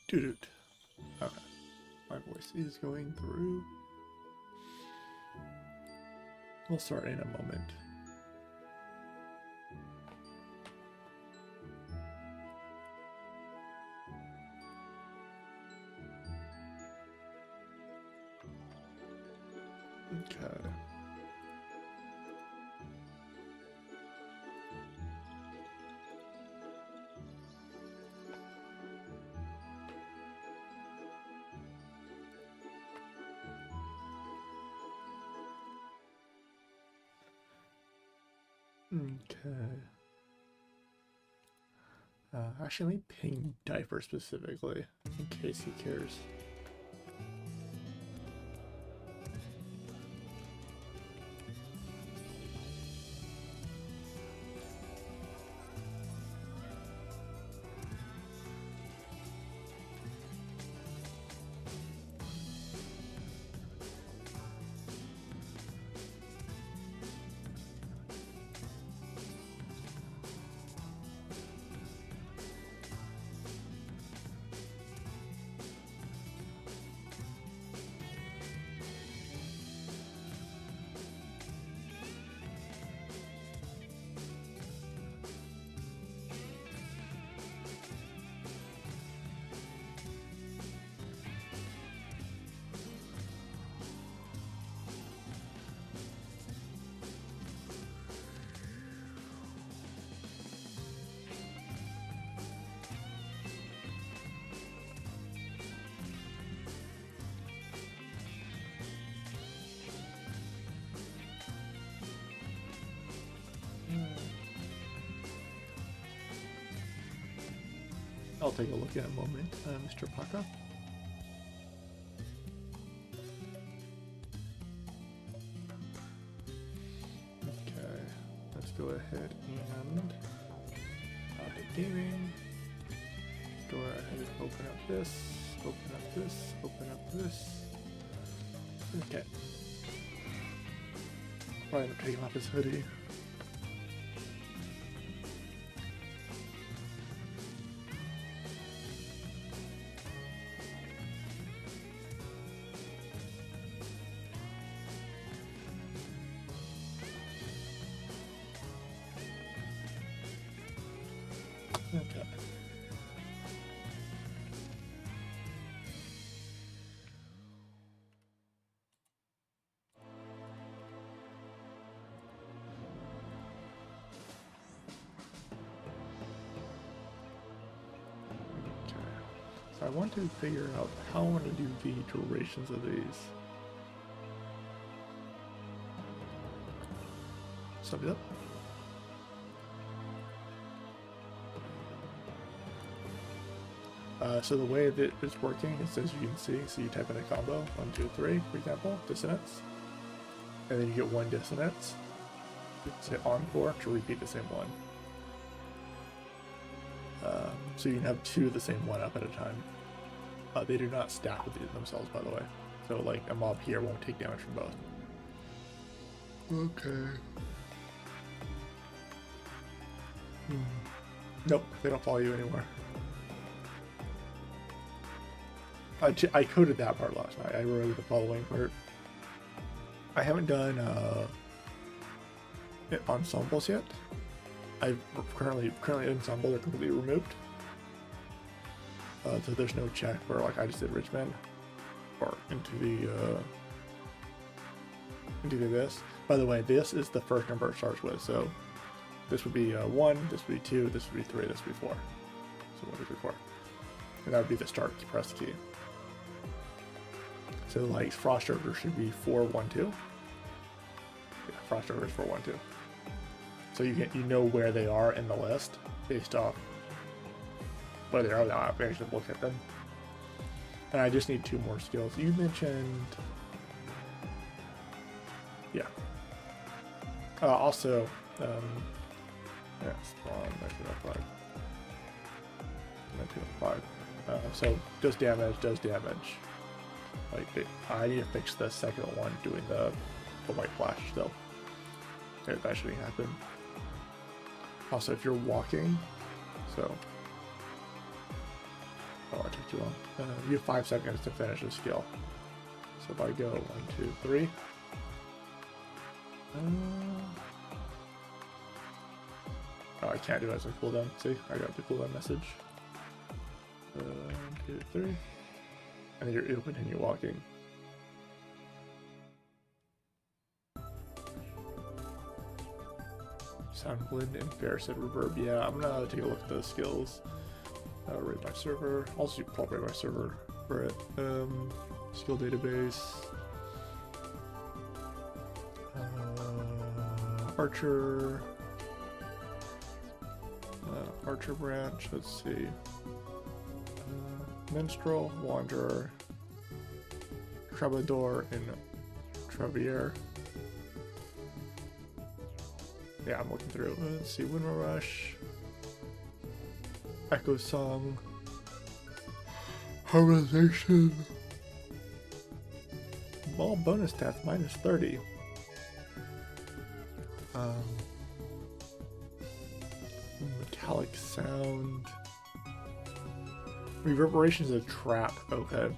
Doo-doot. Okay. My voice is going through. We'll start in a moment. Okay. Okay. Actually, let me ping Diaper specifically, in case he cares. I'll take a look in a moment, Mr. Paka. Okay, let's go ahead and hit gaming. Go ahead and open up this, open up this, open up this. Okay. Probably end up taking off his hoodie. Okay. So I want to figure out how I want to do the durations of these. Sum it up. So the way that it's working is, as you can see, so you type in a combo, 1, 2, 3, for example, dissonance, and then you get one dissonance. Say encore to repeat the same one. So you can have two of the same one up at a time. They do not stack with themselves, by the way. So like a mob here won't take damage from both. Okay. Nope, they don't follow you anymore. I coded that part last night. I wrote the following part. I haven't done ensembles yet. I've currently ensembles are completely removed. So there's no check for like I just did Richmond or into this. By the way, this is the first number it starts with. So this would be 1, this would be 2, this would be 3, this would be 4. So 1, 2, 3, 4. And that would be the start press key. So like Frost Ogre should be 4, 1, 2. Yeah, Frost Ogre is 4, 1, 2. So you know where they are in the list based off where they are without actually look at them. And I just need 2 more skills. You mentioned, yeah. Also, yeah, spawn 1905. 1905. So does damage. Like I need to fix the second one doing the white flash still. That shouldn't happen. Also, if you're walking, so too long. You have 5 seconds to finish a skill. So if I go 1, 2, 3. Oh, I can't do it as a cooldown. See, I got the cooldown message. 1, 2, 3. And then you'll continue walking. Sound blend and fair said reverb. Yeah, I'm gonna take a look at those skills. Rate my server. Also, call rate my server for it. Skill database. Archer. Archer branch. Let's see. Minstrel, Wanderer, Troubadour, and Trevier. Yeah, I'm looking through. Let's see. Winter Rush. Echo Song. Harmonization. All bonus stats minus 30. Metallic sound. Reverberation is a trap. Okay.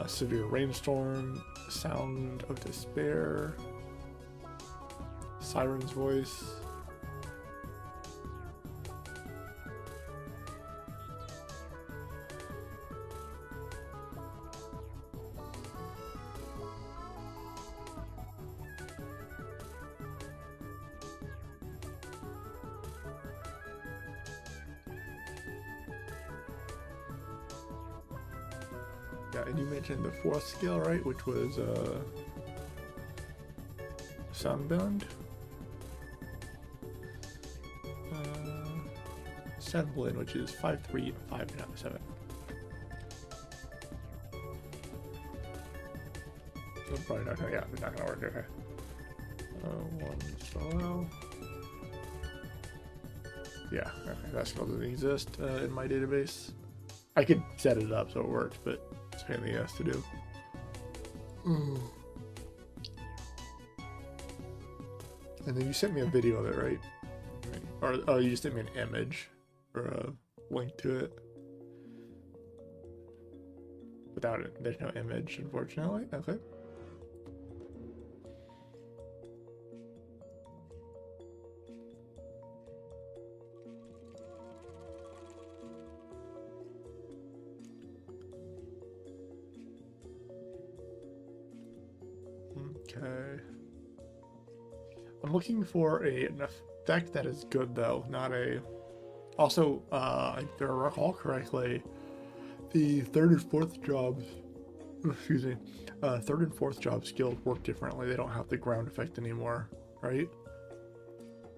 Severe rainstorm. Sound of despair. Siren's voice. Yeah, and you mentioned the 4th skill, right? Which was Soundbound. Soundblend, which is 5, 3, 5, 7. So probably not gonna, yeah, it's not gonna work. Okay. 1 solo. Yeah, okay, that skill doesn't exist in my database. I could set it up so it works, but it's a pain in the ass to do. And then you sent me a video of it, right? Or oh, you just sent me an image or a link to it. Without it, there's no image, unfortunately. Okay. Okay. I'm looking for an effect that is good though, not a. Also, if I recall correctly, the 3rd and 4th jobs, excuse me, 3rd and 4th job skills work differently. They don't have the ground effect anymore, right?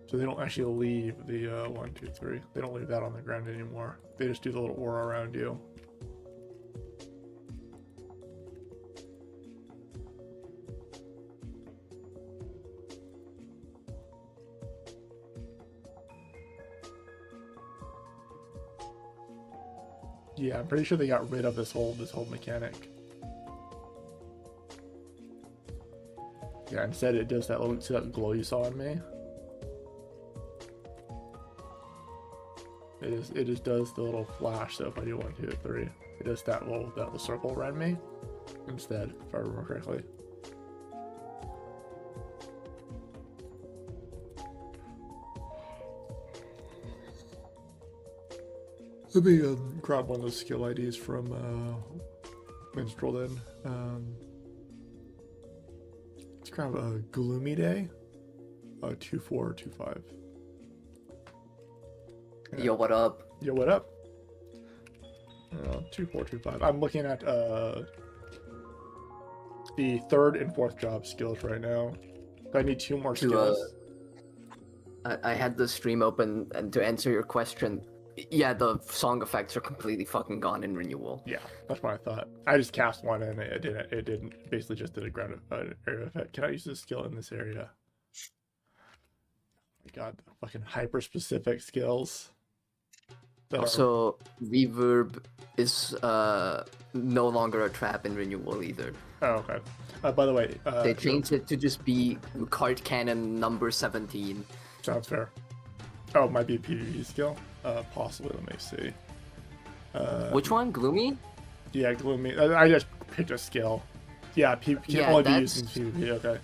So they don't actually leave the 1, 2, 3. They don't leave that on the ground anymore. They just do the little aura around you. Yeah, I'm pretty sure they got rid of this whole mechanic. Yeah, instead it does that little, see that glow you saw on me? It just does the little flash. So if I do 1, 2, 3, it does that little circle around me instead, if I remember correctly. Let me grab one of those skill IDs from Minstrel then. Let's grab a Gloomy Day, 2425. Yo, what up? Yo, what up? 2425. I'm looking at the 3rd and 4th job skills right now. I need 2 more skills. I had the stream open, and to answer your question, yeah, the song effects are completely fucking gone in Renewal. Yeah, that's what I thought. I just cast one and it didn't. Basically just did a ground area effect. Can I use this skill in this area? Oh my god, the fucking hyper specific skills. Also, reverb is no longer a trap in Renewal either. Oh, okay. By the way, they changed it to just be card cannon number 17. Sounds fair. Oh, it might be a PvP skill. Possibly. Let me see. Which one? Gloomy? Yeah, gloomy. I just picked a skill. Yeah, can Yeah, only be that's- used in PvP. Okay.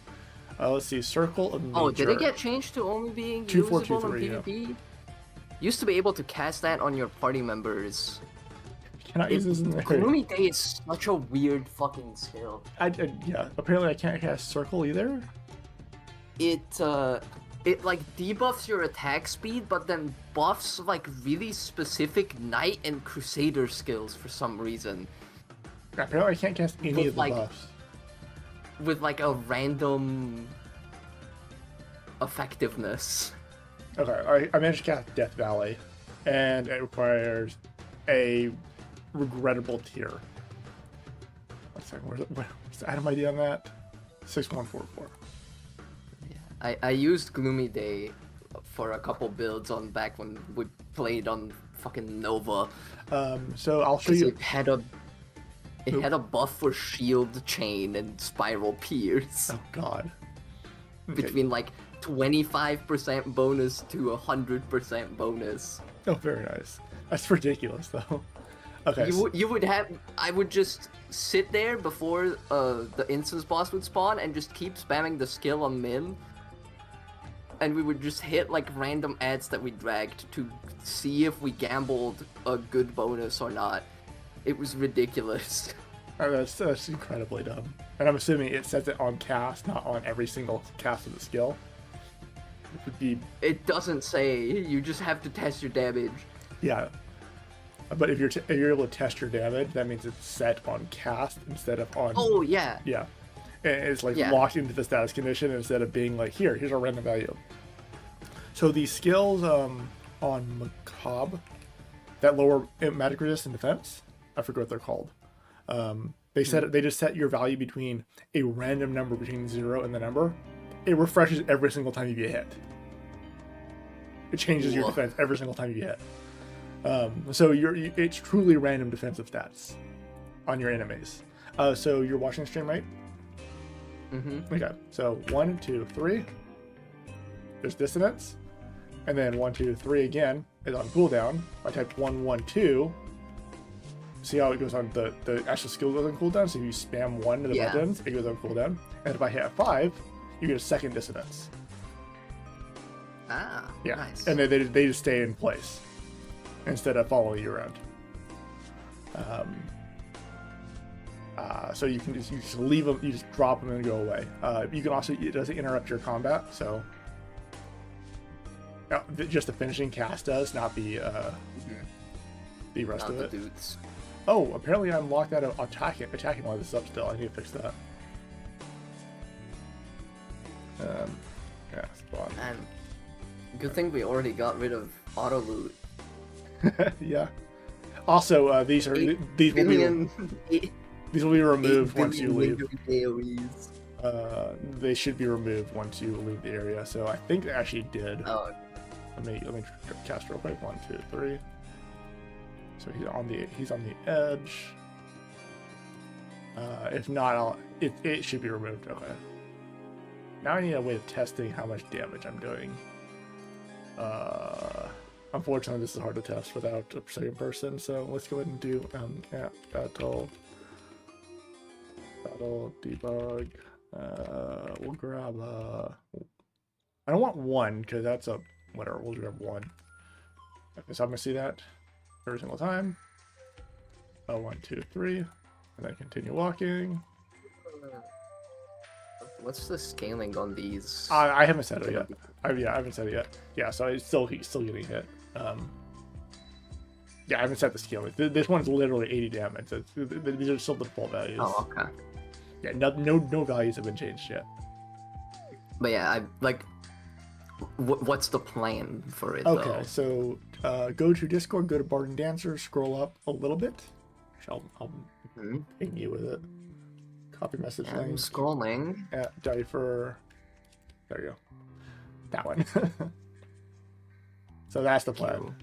Let's see. Circle of Nature. Oh, did it get changed to only being 2423, usable in PvP? Used to be able to cast that on your party members. Cannot use this in there. Gloomy Day is such a weird fucking skill. Yeah. Apparently, I can't cast Circle either. It like debuffs your attack speed, but then buffs like really specific Knight and Crusader skills for some reason. Apparently, I can't cast any With, of the like, buffs. With like a random effectiveness. Okay, I managed to cast Death Valley, and it requires a regrettable tier. 1 second, where's the item ID on that? 6144. I used Gloomy Day for a couple builds on back when we played on fucking Nova. So I'll show 'Cause you. it had a buff for shield chain and spiral pierce. Oh God. Okay. Between like 25% bonus to 100% bonus. Oh, very nice. That's ridiculous, though. Okay. You would have. I would just sit there before the instance boss would spawn and just keep spamming the skill on Min. And we would just hit like random ads that we dragged to see if we gambled a good bonus or not. It was ridiculous. Oh, that's incredibly dumb. And I'm assuming it sets it on cast, not on every single cast of the skill. It would be. It doesn't say. You just have to test your damage. Yeah. But if you're able to test your damage, that means it's set on cast instead of on. Oh yeah. Yeah. And it's like Yeah. locked into the status condition instead of being like, here's a random value. So these skills on Macabre that lower magic resist and defense, I forget what they're called. They just set your value between a random number between 0 and the number. It refreshes every single time you get hit. It changes your Whoa. defense every single time you get hit. So it's truly random defensive stats on your enemies. So you're watching the stream, right? Mm-hmm. Okay. So 1, 2, 3. There's dissonance, and then 1, 2, 3 again is on cooldown. I typed 1, 1, 2. See how it goes on the actual skill goes on cooldown. So if you spam 1 to the Yeah. buttons, it goes on cooldown. And if I hit 5, you get a second dissonance. Ah. Yeah. Nice. And they just stay in place instead of following you around. So you just leave them, you just drop them and go away. You can also, it doesn't interrupt your combat, so just the finishing cast does, not the rest Not of the it. dudes. Oh, apparently I'm locked out of attacking while this is up still. I need to fix that. Yeah, spawn. And good thing we already got rid of auto loot. Yeah. Also, these will be removed once you leave. They should be removed once you leave the area. So I think they actually did. Oh, Let me cast real quick. 1, 2, 3. So he's on the edge. If not, it should be removed. Okay. Now I need a way of testing how much damage I'm doing. Unfortunately, this is hard to test without a second person. So let's go ahead and do battle debug. We'll grab I don't want 1 because that's a whatever. We'll grab 1. Okay, so I'm gonna see that every single time. 1, 2, 3, and then continue walking. what's the scaling on these? I haven't set it yet. I haven't set it yet. Yeah, so he's still getting hit. Yeah, I haven't set the scale. This one's literally 80 damage. These are still the default values. Oh, okay. Yeah, no values have been changed yet. But yeah, I like. What's the plan for it? Okay, though? so go to Discord, go to Barden Dancer, scroll up a little bit. I'll Mhm. ping you with it. Copy message I'm link. scrolling. Diaper. There you go. That one. So that's the plan.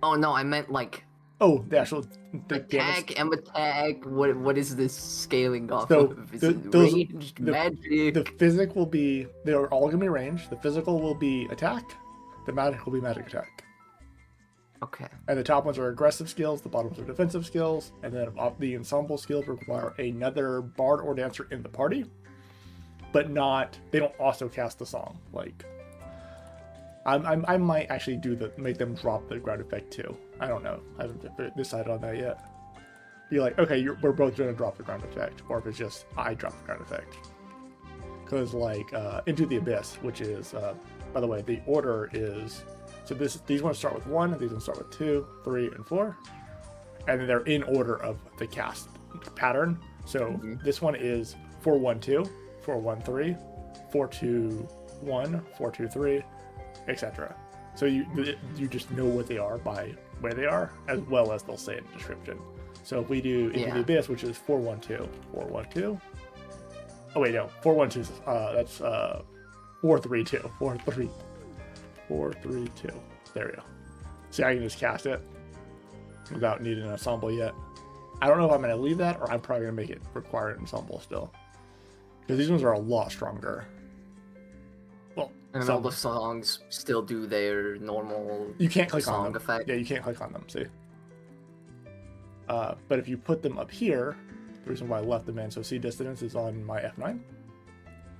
Oh no, I meant like Oh, the actual attack, attack. What is this scaling off So, of? Is the- it those- ranged, the- magic? The physic will be, they're all gonna be ranged. The physical will be attack, The magic will be magic attack. Okay. And the top ones are aggressive skills, the bottoms are defensive skills, and then the ensemble skills require another bard or dancer in the party, but they don't also cast the song. Like, I might actually make them drop the ground effect too. I don't know. I haven't decided on that yet. Be like, okay, we're both going to drop the ground effect, or if it's just I drop the ground effect. Because like Into the Abyss, which is, by the way, the order is. So these ones start with 1, these ones start with 2, 3, and 4. And then they're in order of the cast pattern. So this one is 4-1-2, 4-1-3, 4-2-1, 4-2-3, etc. So you just know what they are by where they are, as well as they'll say in the description. So if we do Into the Abyss, which is 4-1-2, 4-1-2. Oh wait, no, 4-1-2, that's 4-3-2, 4-3. 4-3-2. There we go. See, I can just cast it without needing an ensemble yet. I don't know if I'm going to leave that, or I'm probably going to make it require an ensemble still. Because these ones are a lot stronger. Well, and all the songs still do their normal you can't click song on them. effect. Yeah, you can't click on them, see? But if you put them up here, the reason why I left them in, so see dissonance is on my F9.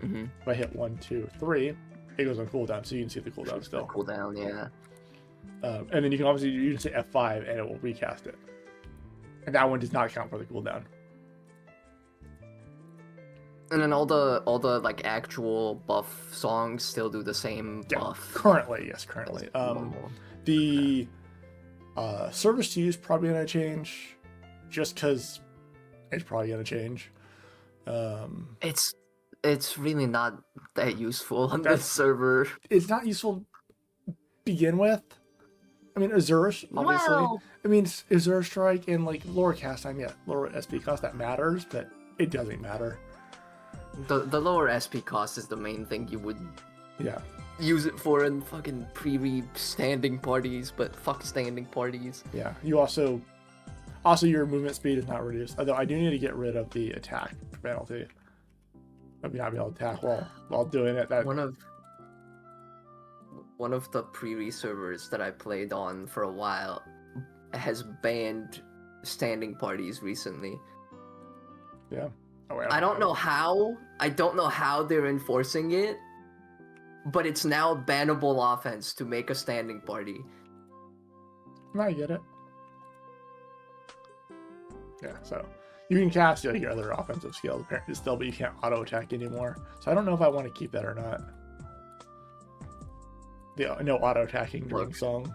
If I hit 1, 2, 3, it goes on cooldown, so you can see the cooldown still. Cooldown, yeah. And then you can say F5 and it will recast it. And that one does not count for the cooldown. And then all the like actual buff songs still do the same buff. Currently, yes, currently. The service to use probably gonna change, just because it's probably gonna change. It's really not that useful on this server. It's not useful to begin with. I mean, Azura, obviously. Well, I mean, Azura Strike and like lower cast time, yeah, lower SP cost, that matters, but it doesn't matter. the lower SP cost is the main thing you would use it for in fucking standing parties, but fuck standing parties. Yeah, you also your movement speed is not reduced. Although I do need to get rid of the attack penalty. I'd be not being able to attack while doing it. That one of the pre-re servers that I played on for a while has banned standing parties recently. Yeah. Oh, wait, I don't know how. I don't know how they're enforcing it, but it's now a bannable offense to make a standing party. I get it. Yeah, so you can cast your other offensive skills apparently still, but you can't auto attack anymore. So I don't know if I want to keep that or not. Yeah, no auto attacking during song.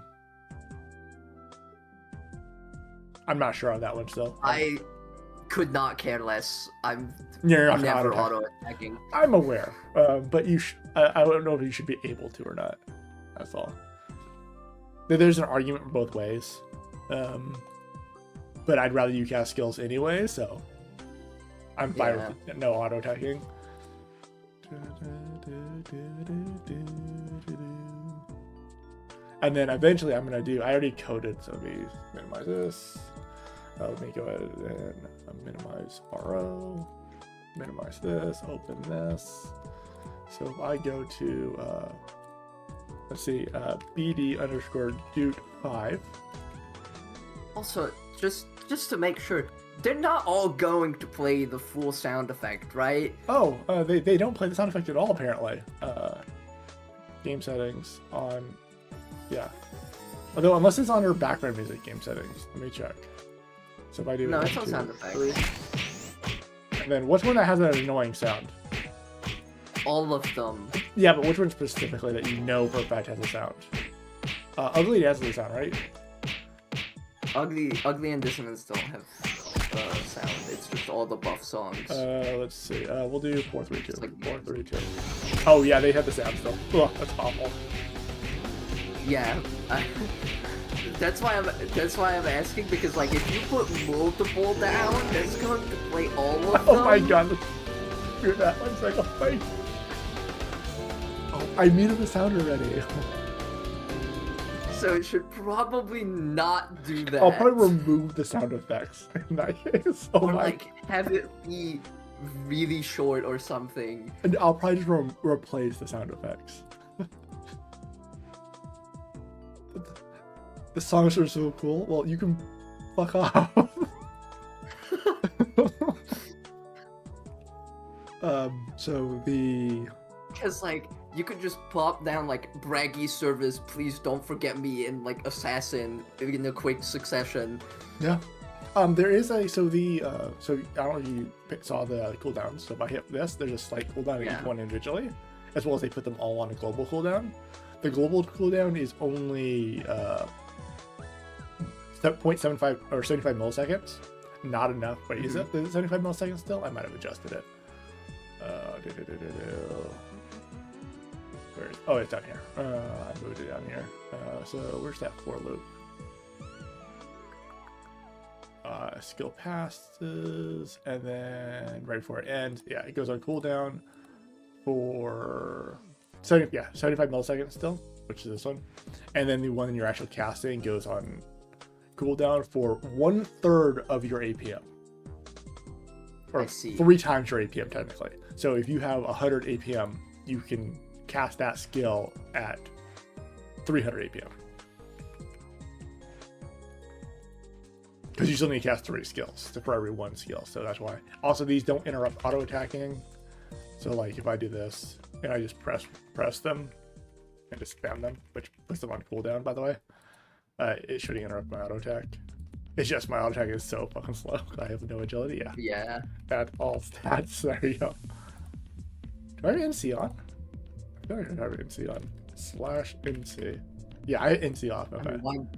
I'm not sure on that one still. I could not care less. I'm never auto attacking. I'm aware, but you I don't know if you should be able to or not. That's all. There's an argument both ways. But I'd rather you cast skills anyway, so I'm fine with no auto attacking. And then eventually I'm gonna do. I already coded, so let me minimize this. Let me go ahead and minimize RO. Minimize this. Open this. So if I go to let's see, BD_Dude5. Also, just to make sure, they're not all going to play the full sound effect, right? Oh, they don't play the sound effect at all, apparently. Game settings on, yeah. Although, unless it's on her background music game settings. Let me check. So if I do... No, it's on sound effects. And then, what's one that has an annoying sound? All of them. Yeah, but which one specifically that you know for a fact has a sound? Ugly has a sound, right? Ugly and Dissonance don't have sound. It's just all the buff songs. Let's see. We'll do 4-3-2. Like 4-3-2. Oh yeah, they have the sound still. Ugh, that's awful. Yeah, that's why I'm asking, because like if you put multiple down, that's going to play all of them. Oh my god, let's do that 1 second. Oh, I muted the sound already. So it should probably not do that. I'll probably remove the sound effects in that case. Oh or my. like have it be really short or something. And I'll probably just replace the sound effects. The songs are so cool. Well, you can fuck off. So the... Because, like, you could just plop down, like, braggy service, please don't forget me, and, like, assassin in a quick succession. Yeah. There is a... So the... so I don't know if you saw the cooldowns. So if I hit this, there's a slight cooldown on each one individually, as well as they put them all on a global cooldown. The global cooldown is only 0.75 or 75 milliseconds. Not enough, but is it 75 milliseconds still? I might have adjusted it. Where's... Oh, it's down here. I moved it down here. So where's that for loop? Skill passes, and then right before it ends, yeah, it goes on cooldown for 75 milliseconds still, which is this one, and then the one you're actually casting goes on cooldown for 1/3 of your APM, or 3 times your APM technically. So if you have 100 APM, you can cast that skill at 300 APM. Because you still need to cast 3 skills for every 1 skill, so that's why. Also, these don't interrupt auto attacking. So, like, if I do this and I just press them and just spam them, which puts them on cooldown, by the way, it shouldn't interrupt my auto attack. It's just my auto attack is so fucking slow. I have no agility. Yeah. Yeah. That's all stats. There you go. Do I have NC on? I feel like I have NC on. /NC. Yeah, I have NC off. Okay. I mean,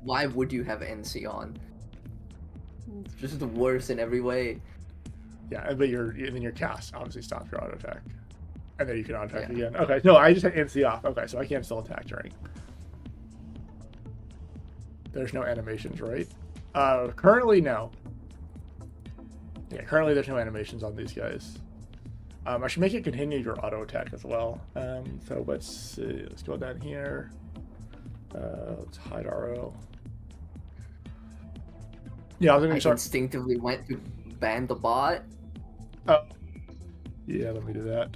why would you have NC on? It's just the worst in every way. Yeah, but then your cast obviously stops your auto attack, and then you can auto attack again. Okay, no, I just had NC off. Okay, so I can't still attack during. There's no animations, right? Currently, no. Yeah, currently there's no animations on these guys. I should make it continue your auto attack as well. So let's see. Let's go down here. Let's hide RO. Yeah, I was gonna start. Instinctively went to ban the bot. Oh. Yeah, let me do that.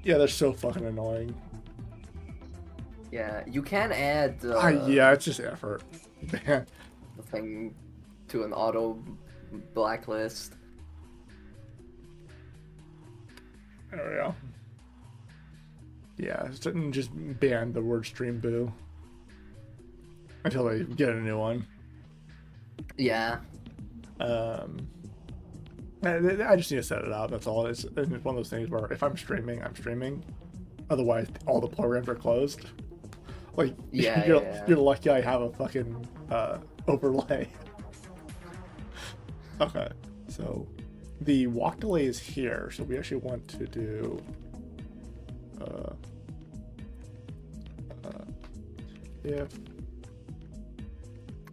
Yeah, they're so fucking annoying. Yeah, you can add. Yeah, it's just effort. The thing to an auto blacklist. There we go. Yeah, just ban the word stream boo until they get a new one. Yeah. I just need to set it up. That's all. It's one of those things where if I'm streaming, I'm streaming. Otherwise, all the programs are closed. Like, you're lucky I have a fucking overlay. Okay, so the walk delay is here. So we actually want to do if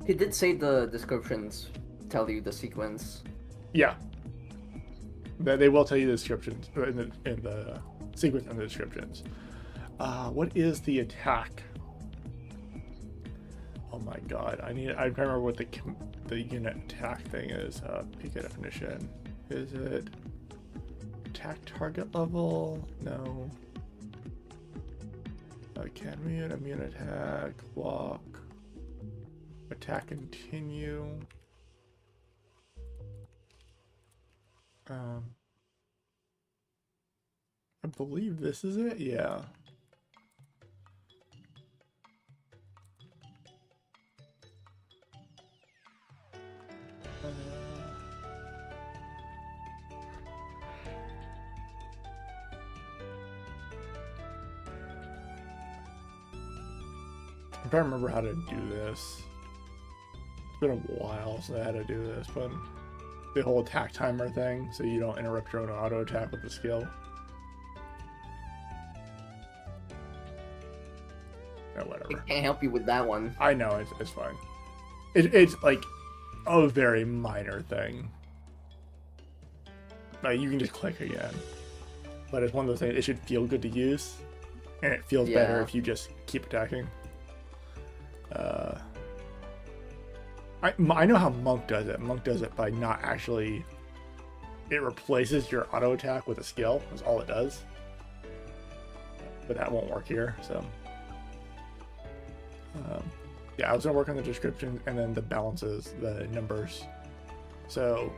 He did say the descriptions tell you the sequence. Yeah, they will tell you the descriptions in the sequence and the descriptions. What is the attack? Oh my god, I can't remember what the unit attack thing is. Peek at definition. Is it attack target level? No. Can immune attack, walk, attack continue. I believe this is it. Yeah. I'm trying to remember how to do this. It's been a while since I had to do this, but the whole attack timer thing, so you don't interrupt your own auto attack with the skill. No, whatever. I can't help you with that one. I know, it's fine. It's like a very minor thing. Like, you can just click again. But it's one of those things, it should feel good to use. And it feels better if you just keep attacking. I know how Monk does it. Monk does it by not actually... It replaces your auto attack with a skill. That's all it does. But that won't work here, so... Yeah, I was gonna work on the description and then the balances, the numbers. So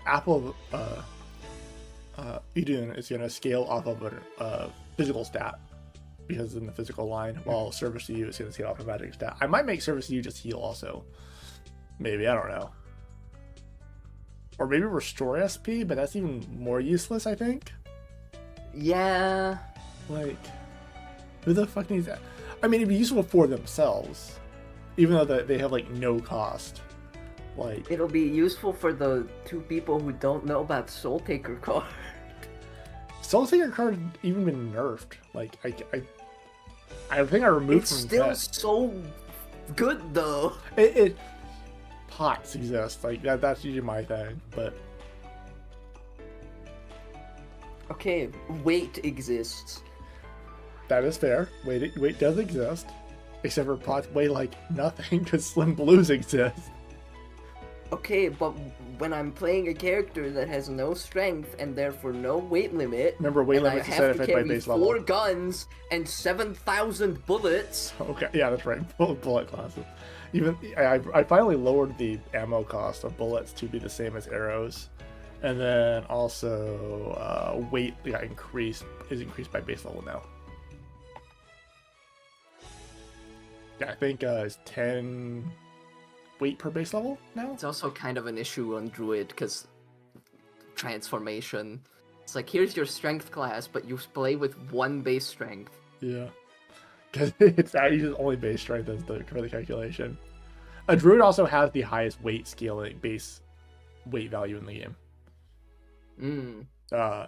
Apple Idun is gonna scale off of a physical stat because it's in the physical line, while Service to You is gonna scale off a magic stat. I might make Service to You just heal also. Maybe, I don't know. Or maybe Restore SP, but that's even more useless, I think. Yeah. Like, who the fuck needs that? I mean, it'd be useful for themselves, even though they have like no cost. Like, It'll be useful for the 2 people who don't know about Soul Taker card. Soul Taker card even been nerfed. Like, I think I removed It's from still set. so good though. It pots exist. Like that's usually my thing, but Okay, weight exists. that is fair. Weight does exist, except for pots weigh like nothing because Slim Blues exist. Okay, but when I'm playing a character that has no strength and therefore no weight limit, Remember, weight and I limit's a have side to effect by carry base 4 level. guns and 7,000 bullets. Okay, yeah, that's right. Bullet classes. Even I finally lowered the ammo cost of bullets to be the same as arrows, and then also weight got increased by base level now. Yeah, I think it's 10 weight per base level now. It's also kind of an issue on Druid because transformation. It's like, here's your strength class, but you play with 1 base strength. Yeah, because it's that uses only base strength as for the calculation. A druid also has the highest weight scaling base weight value in the game.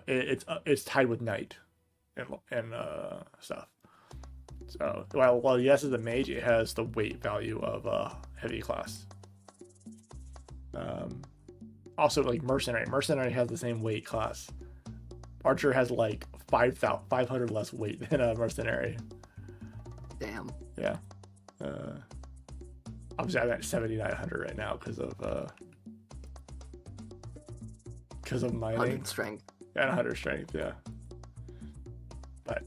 It's tied with knight and stuff. So while yes is a mage, it has the weight value of heavy class. Also like mercenary. Mercenary has the same weight class. Archer has like 500 less weight than a mercenary. Damn. Yeah. Obviously I'm at 7,900 right now because of mining 100 strength. and 100 strength. Yeah. But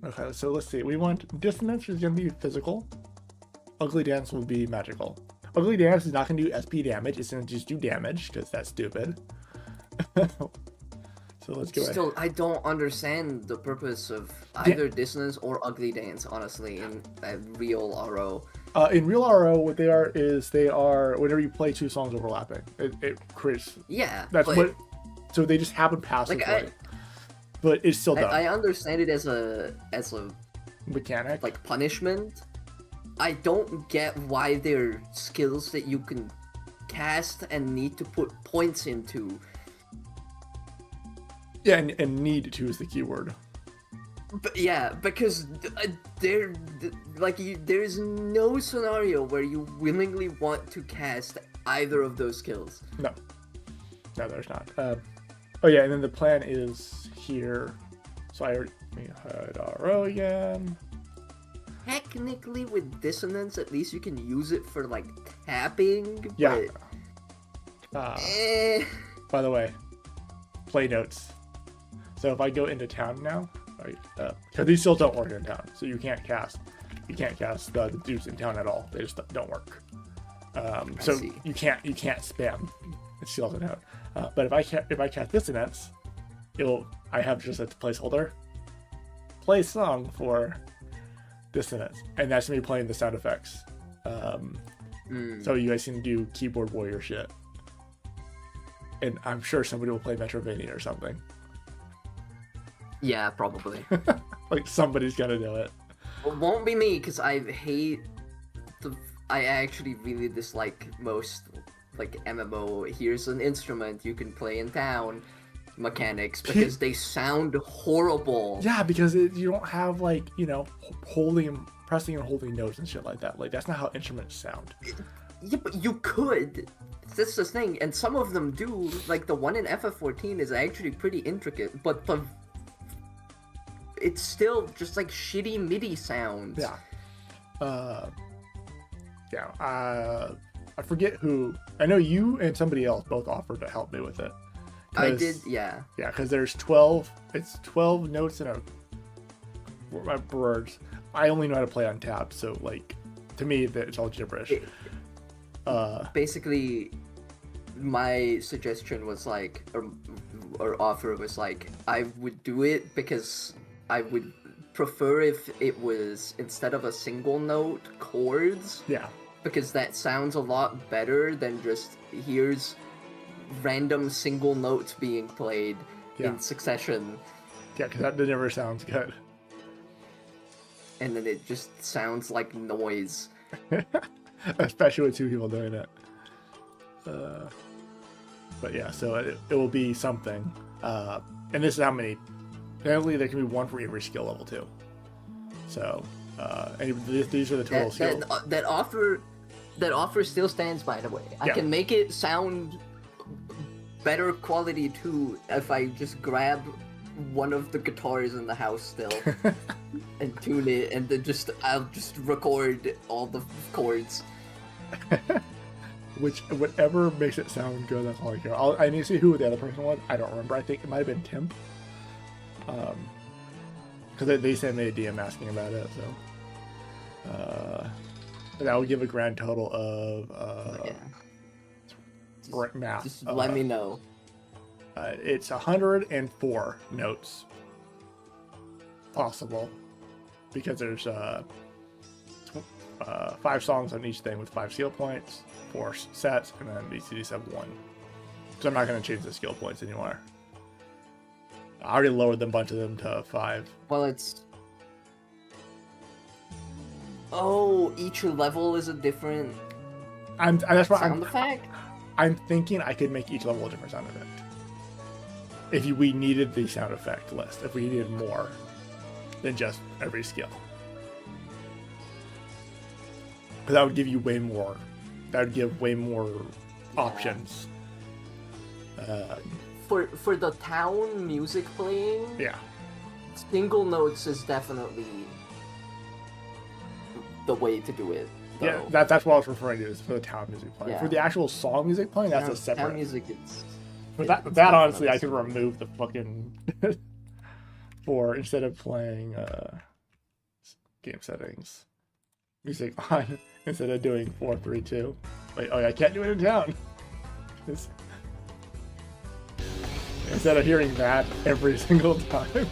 okay, so let's see. We want Dissonance is going to be physical. Ugly Dance will be magical. Ugly Dance is not going to do SP damage. It's going to just do damage because that's stupid. So let's go ahead. Still, I don't understand the purpose of either Dissonance or Ugly Dance, honestly, in a real RO. In real RO, what they are is they are whenever you play 2 songs overlapping, it creates. Yeah, That's but, what. So they just happen passively, but it's still dumb. I understand it as a Mechanic. like punishment. I don't get why they're skills that you can cast and need to put points into. Yeah, and need to is the keyword. But yeah, because there's no scenario where you willingly want to cast either of those skills. No, there's not. Oh yeah, and then the plan is here. So let me hide RO again. Technically, with Dissonance, at least you can use it for like tapping. Yeah. But, By the way, play notes. So if I go into town now, right? Because these still don't work in town, so you can't cast the dudes in town at all. They just don't work. So see. you can't spam seals in town. But if I cast Dissonance, I have just a placeholder. Play song for Dissonance, and that's me playing the sound effects. So you guys can do keyboard warrior shit, and I'm sure somebody will play Metrovania or something. yeah, probably. Like somebody's gonna do it. It won't be me, because I actually really dislike most like MMO. Here's an instrument you can play in town mechanics because they sound horrible. Yeah, because you don't have like pressing and holding notes and shit like that. Like that's not how instruments sound. Yeah, but you could. That's the thing, and some of them do. Like the one in FF14 is actually pretty intricate, but it's still just like shitty MIDI sounds. Yeah. I forget who. I know you and somebody else both offered to help me with it. I did, yeah. Yeah, because there's 12. It's 12 notes in a my words. I only know how to play on tab, so like, to me, it's all gibberish. Basically, my suggestion was like, or offer was like, I would do it because I would prefer if it was, instead of a single note, chords. Yeah. Because that sounds a lot better than just here's random single notes being played in succession. Yeah, because that never sounds good. And then it just sounds like noise. Especially with two people doing it. But yeah, so it will be something. And this is how many. Apparently, there can be one for every skill level too. So, and these are the total skills. That offer still stands, by the way. I can make it sound better quality too if I just grab one of the guitars in the house still and tune it, and then I'll just record all the chords. Whatever makes it sound good, that's all I care. I need to see who the other person was. I don't remember. I think it might have been Timp. Because they sent me a DM asking about it, so. That would give a grand total of math. Just let me know. It's 104 notes possible, because there's 5 songs on each thing with 5 skill points, 4 sets, and then each of these have 1. So I'm not going to change the skill points anymore. I already lowered a bunch of them to 5. Well, it's... Oh, each level is a different that's what sound effect? I'm thinking I could make each level a different sound effect. If we needed the sound effect list, if we needed more than just every skill. Because that would give you way more. That would give way more options. For the town music playing, single notes is definitely the way to do it. Though. Yeah, that's what I was referring to, is for the town music playing. Yeah. For the actual song music playing, that's a separate. Town music is. But that honestly, I could remove the fucking for instead of playing game settings, music on, instead of doing 4-3-2. Wait, I can't do it in town. Instead of hearing that every single time.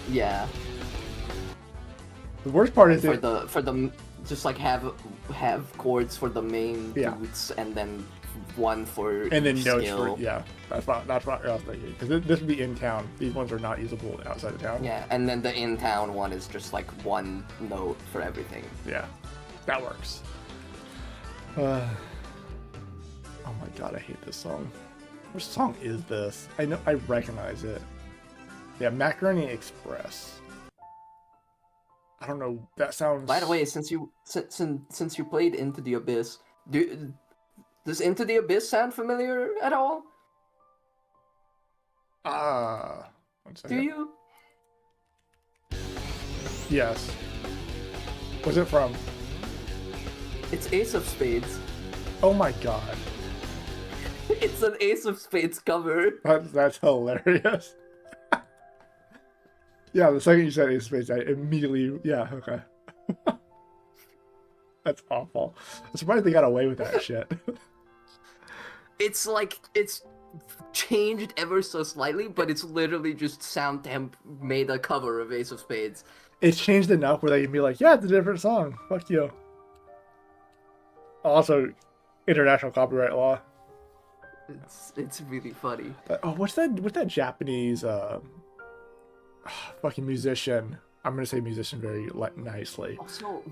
Yeah. The worst part is for the just like have chords for the main boots, and then one for and then skill. Notes for that's what I was thinking, because this would be in town. These ones are not usable outside of town. Yeah, and then the in town one is just like one note for everything. Yeah, that works. Oh my god, I hate this song. Which song is this? I know, I recognize it. Yeah, Macaroni Express. I don't know. That sounds. By the way, since you played Into the Abyss, does Into the Abyss sound familiar at all? One second. Do you? Yes. What's it from? It's Ace of Spades. Oh my god. It's an Ace of Spades cover. That's hilarious. Yeah, the second you said Ace of Spades, I immediately... Yeah, okay. That's awful. I'm surprised they got away with that shit. It's like, it's changed ever so slightly, but it's literally just Soundtemp made a cover of Ace of Spades. It's changed enough where they can be like, yeah, it's a different song. Fuck you. Also, international copyright law. It's really funny. What's that Japanese... fucking musician. I'm gonna say musician very nicely. Also,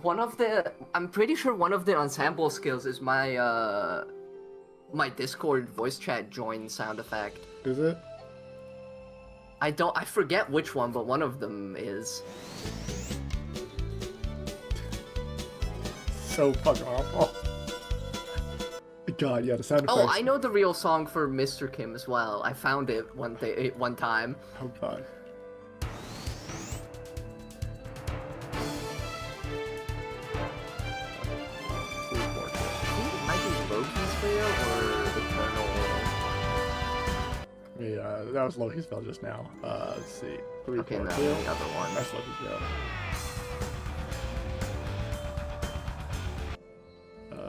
I'm pretty sure one of the ensemble skills is my my Discord voice chat join sound effect. Is it? I forget which one, but one of them is. So fucking awful. God, yeah, the sound effects. Oh, I know the real song for Mr. Kim as well. I found it one time. Oh god. that was Loki's spell just now. Let's see. 3, Okay, 4, now 2. the other one. That's Loki's go.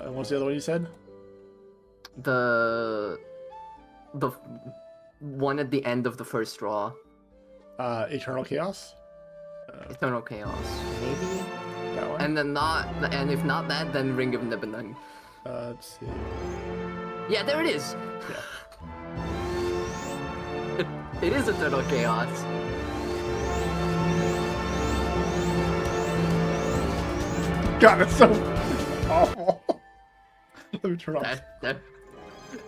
And what's the other one you said? The one at the end of the first draw. Eternal Chaos? Eternal Chaos. Maybe? That one? And if not that, then Ring of Nibelung. Let's see. Yeah, there it is! Yeah. It is Eternal Chaos. God, it's so awful. Let me turn off.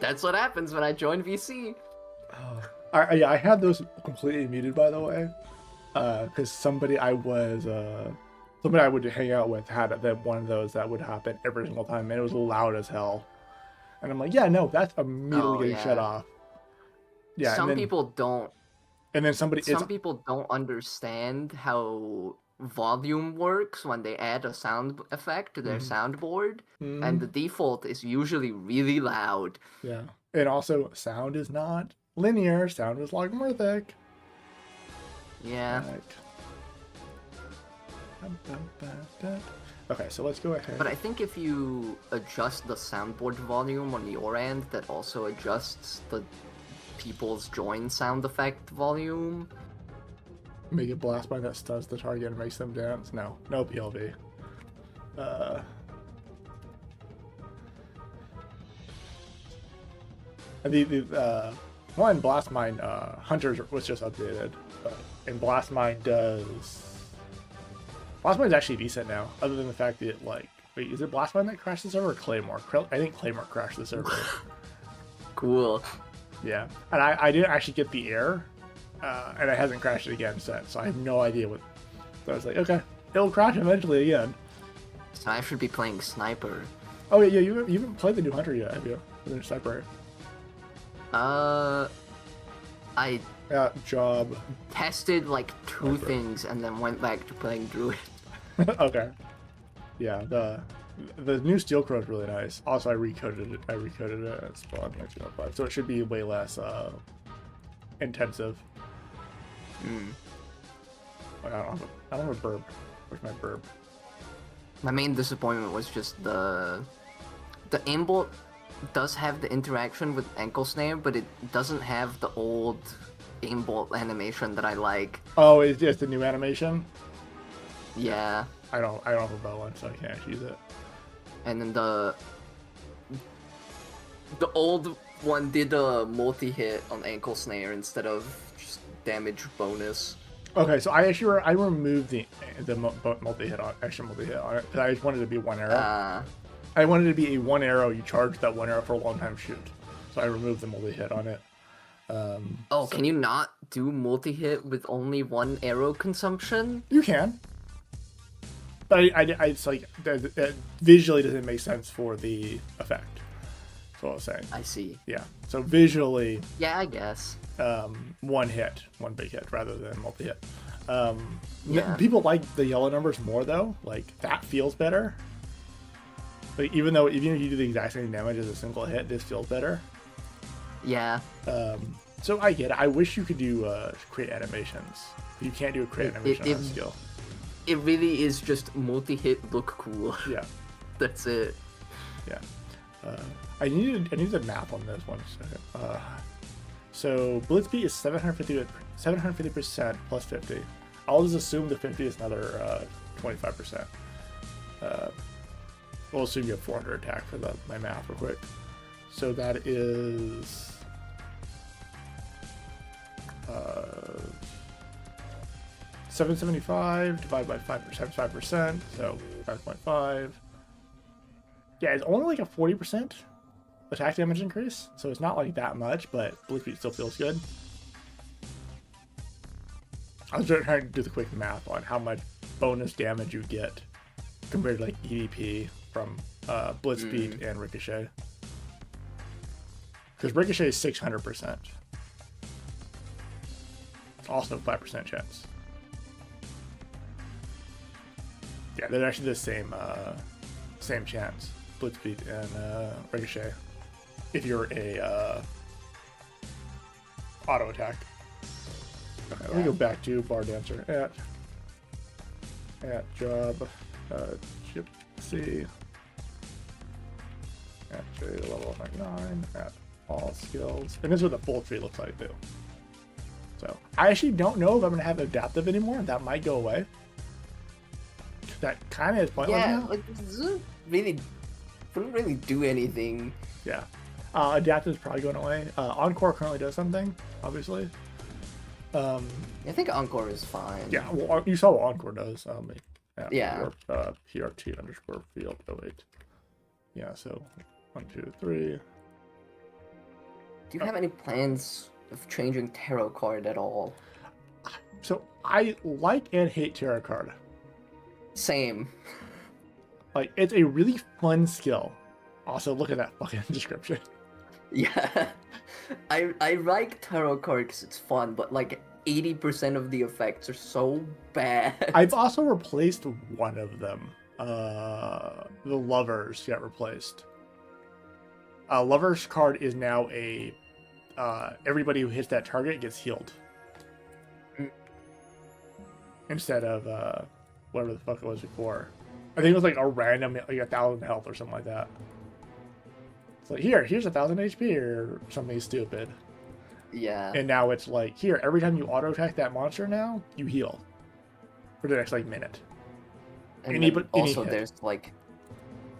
That's what happens when I join VC. I had those completely muted, by the way, because somebody I would hang out with had one of those that would happen every single time, and it was loud as hell. And I'm like, yeah, no, that's immediately getting shut off. Yeah. Some people don't. And then Some people don't understand how volume works when they add a sound effect to their soundboard, and the default is usually really loud. Yeah. And also, sound is not linear. Sound is logarithmic. Yeah. Okay, so let's go ahead. But I think if you adjust the soundboard volume on your end, that also adjusts the people's join sound effect volume. Make a blast by that stuns the target and makes them dance. No PLV. One Blast Mine Hunters was just updated, and Blast Mine Blast Mine's actually decent now, other than the fact that wait, is it Blast Mine that crashed the server or Claymore? I think Claymore crashed the server. Cool. Yeah, and I didn't actually get the error, and it hasn't crashed it again since, so I have no idea what. So I was like, okay, it'll crash eventually again. So I should be playing Sniper. Oh yeah, you haven't played the new Hunter yet, have you? The new Sniper. I Job. tested like two things and then went back to playing Druid. Okay. Yeah, the new Steel Crow is really nice. Also, I recoded it. At Spawn 1905, so it should be way less intensive. I don't have a burb. Where's my burb? My main disappointment was just the aimbot does have the interaction with Ankle Snare, but it doesn't have the old aimbot animation that I like. Oh, it's just the new animation? Yeah. I don't have a bow one, so I can't actually use it. And then the old one did a multi-hit on Ankle Snare instead of just damage bonus. Okay, so I removed the multi-hit on extra multi-hit on it because I just wanted it to be one arrow. I wanted it to be a one arrow. You charge that one arrow for a long time shoot, so I removed the multi-hit on it. Can you not do multi-hit with only one arrow consumption? You can, but it's like that visually doesn't make sense for the effect. That's what I was saying. I see. Yeah. So visually. Yeah, I guess. One big hit rather than multi-hit. Yeah. People like the yellow numbers more though. Like that feels better. Like even if you do the exact same damage as a single hit, this feels better. Yeah. So I get it. I wish you could do create animations. You can't do a create animation on that skill. It really is just multi-hit look cool. Yeah. That's it. Yeah. I need the math on this one second. So Blitzbeat is 750% plus 50. I'll just assume the 50 is another 25%. We'll assume you have 400 attack for my math real quick. So that is 775 divided by 5%, so 5.5. Yeah, it's only like a 40% attack damage increase, so it's not like that much, but Blitzbeat still feels good. I was trying to do the quick math on how much bonus damage you get compared to like EDP from Blitzbeat and Ricochet. Because Ricochet is 600%. It's also 5% chance. Yeah, they're actually the same chance, Blitzbeat and Ricochet. If you're a auto attack. Okay, let me go back to bar dancer at job chip C at J level 99 at all skills, and this is what the full tree looks like too. So I actually don't know if I'm gonna have adaptive anymore. That might go away. That kind of is pointless now. like this wouldn't really do anything. Yeah. Adaptive is probably going away. Encore currently does something, obviously. I think Encore is fine. Yeah, well, you saw what Encore does. Yeah. PRT underscore field 08. Yeah, so 1, 2, 3. Do you have any plans of changing tarot card at all? So I like and hate tarot card. Same. Like, it's a really fun skill. Also, look at that fucking description. Yeah. I like tarot card because it's fun, but like 80% of the effects are so bad. I've also replaced one of them. The Lovers got replaced. Lovers card is now a everybody who hits that target gets healed. Instead of whatever the fuck it was before. I think it was like a random, like 1,000 health or something like that. It's like, here's 1,000 HP or something stupid. Yeah. And now it's like, here, every time you auto attack that monster now, you heal. For the next, like, minute. And then also there's like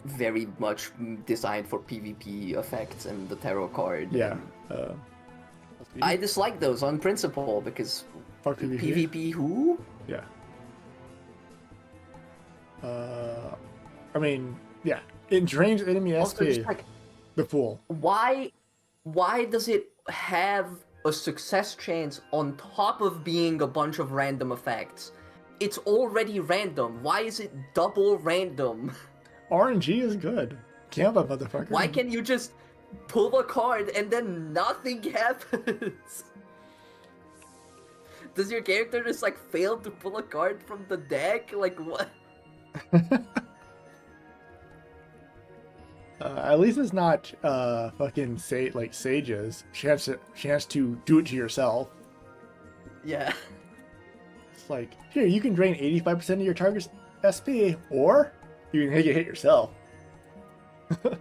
very much designed for PvP effects and the tarot card. Yeah. I dislike those on principle because fuck PvP. PvP who? Yeah. I mean, yeah. It drains enemy Also, SP. just like, The Fool. why does it have a success chance on top of being a bunch of random effects? It's already random. Why is it double random? RNG is good. Canva, motherfucker. Why can't you just pull a card and then nothing happens? Does your character just like fail to pull a card from the deck? Like what? At least it's not fucking like Sage's chance to do it to yourself. Yeah. It's like, here, you can drain 85% of your target's SP, or you can hit yourself. I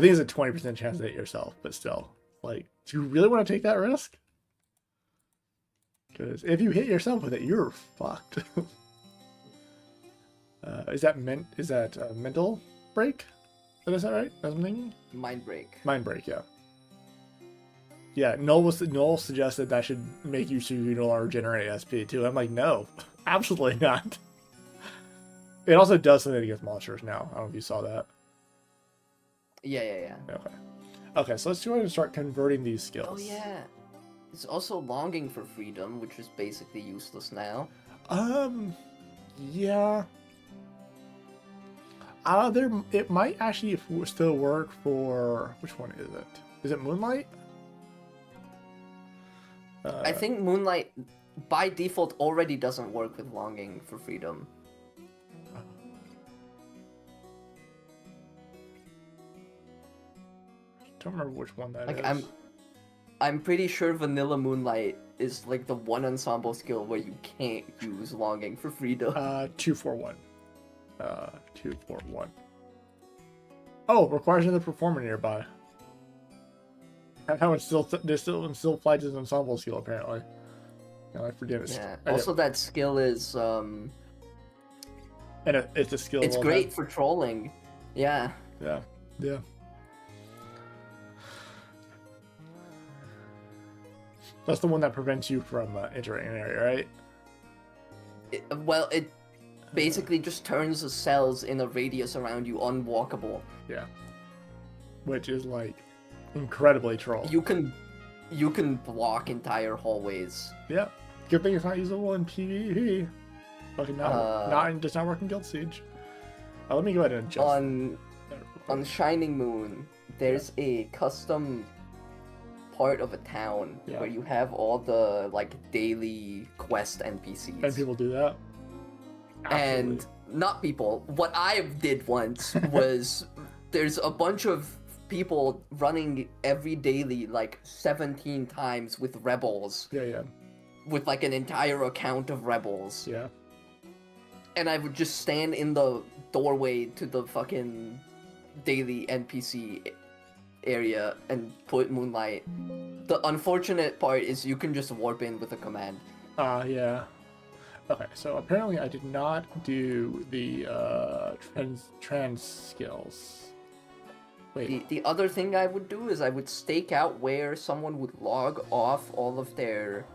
think it's a 20% chance to hit yourself, but still, like, do you really want to take that risk? Because if you hit yourself with it, you're fucked. Is that mental break? Is that right? That's what I'm thinking? Mind break. Mind break, yeah. Yeah, Noel suggested that should make you so you no longer generate SP too. I'm like, no, absolutely not. It also does something against monsters now. I don't know if you saw that. Yeah. Okay, so let's go ahead and start converting these skills. Oh yeah. It's also longing for freedom, which is basically useless now. Yeah. It might actually still work for, which one is it? Is it Moonlight? I think Moonlight by default already doesn't work with longing for freedom. Don't remember which one that is. I'm pretty sure Vanilla Moonlight is like the one ensemble skill where you can't use longing for freedom. 241. 241. Oh, requires another performer nearby. How it's still applied to the ensemble skill apparently. No, I forget it. Yeah. Also, that skill is and it's a skill. It's great for trolling. Yeah. Yeah. That's the one that prevents you from entering an area, right? It basically just turns the cells in a radius around you unwalkable. Yeah. Which is like incredibly troll. You can block entire hallways. Yeah. Good thing it's not usable in PvP. Fucking does not work in Guild Siege. Let me go ahead and adjust. On Shining Moon, there's a custom part of a town where you have all the like daily quest NPCs. And people do that? Absolutely. And not people. What I did once was there's a bunch of people running every daily like 17 times with rebels, Yeah. with like an entire account of rebels. Yeah. And I would just stand in the doorway to the fucking daily NPC area and put Moonlight. The unfortunate part is you can just warp in with a command. Yeah. Okay, so apparently I did not do the trans skills. Wait. The other thing I would do is I would stake out where someone would log off all of their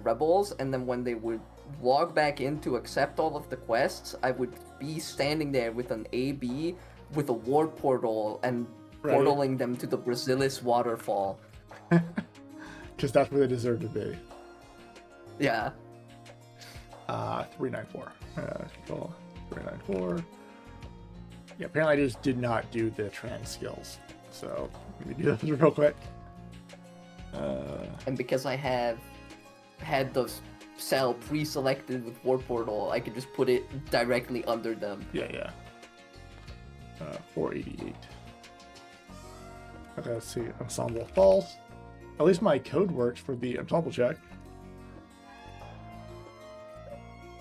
rebels, and then when they would log back in to accept all of the quests, I would be standing there with an AB with a warp portal and portaling them to the Brasilis waterfall. Because that's where they deserve to be. Yeah. 394. Control 394. Yeah, apparently I just did not do the trans skills. So let me do this real quick. And because I have had the cell pre-selected with warp portal, I could just put it directly under them. Yeah. 488. Okay, let's see. Ensemble false. At least my code works for the ensemble check.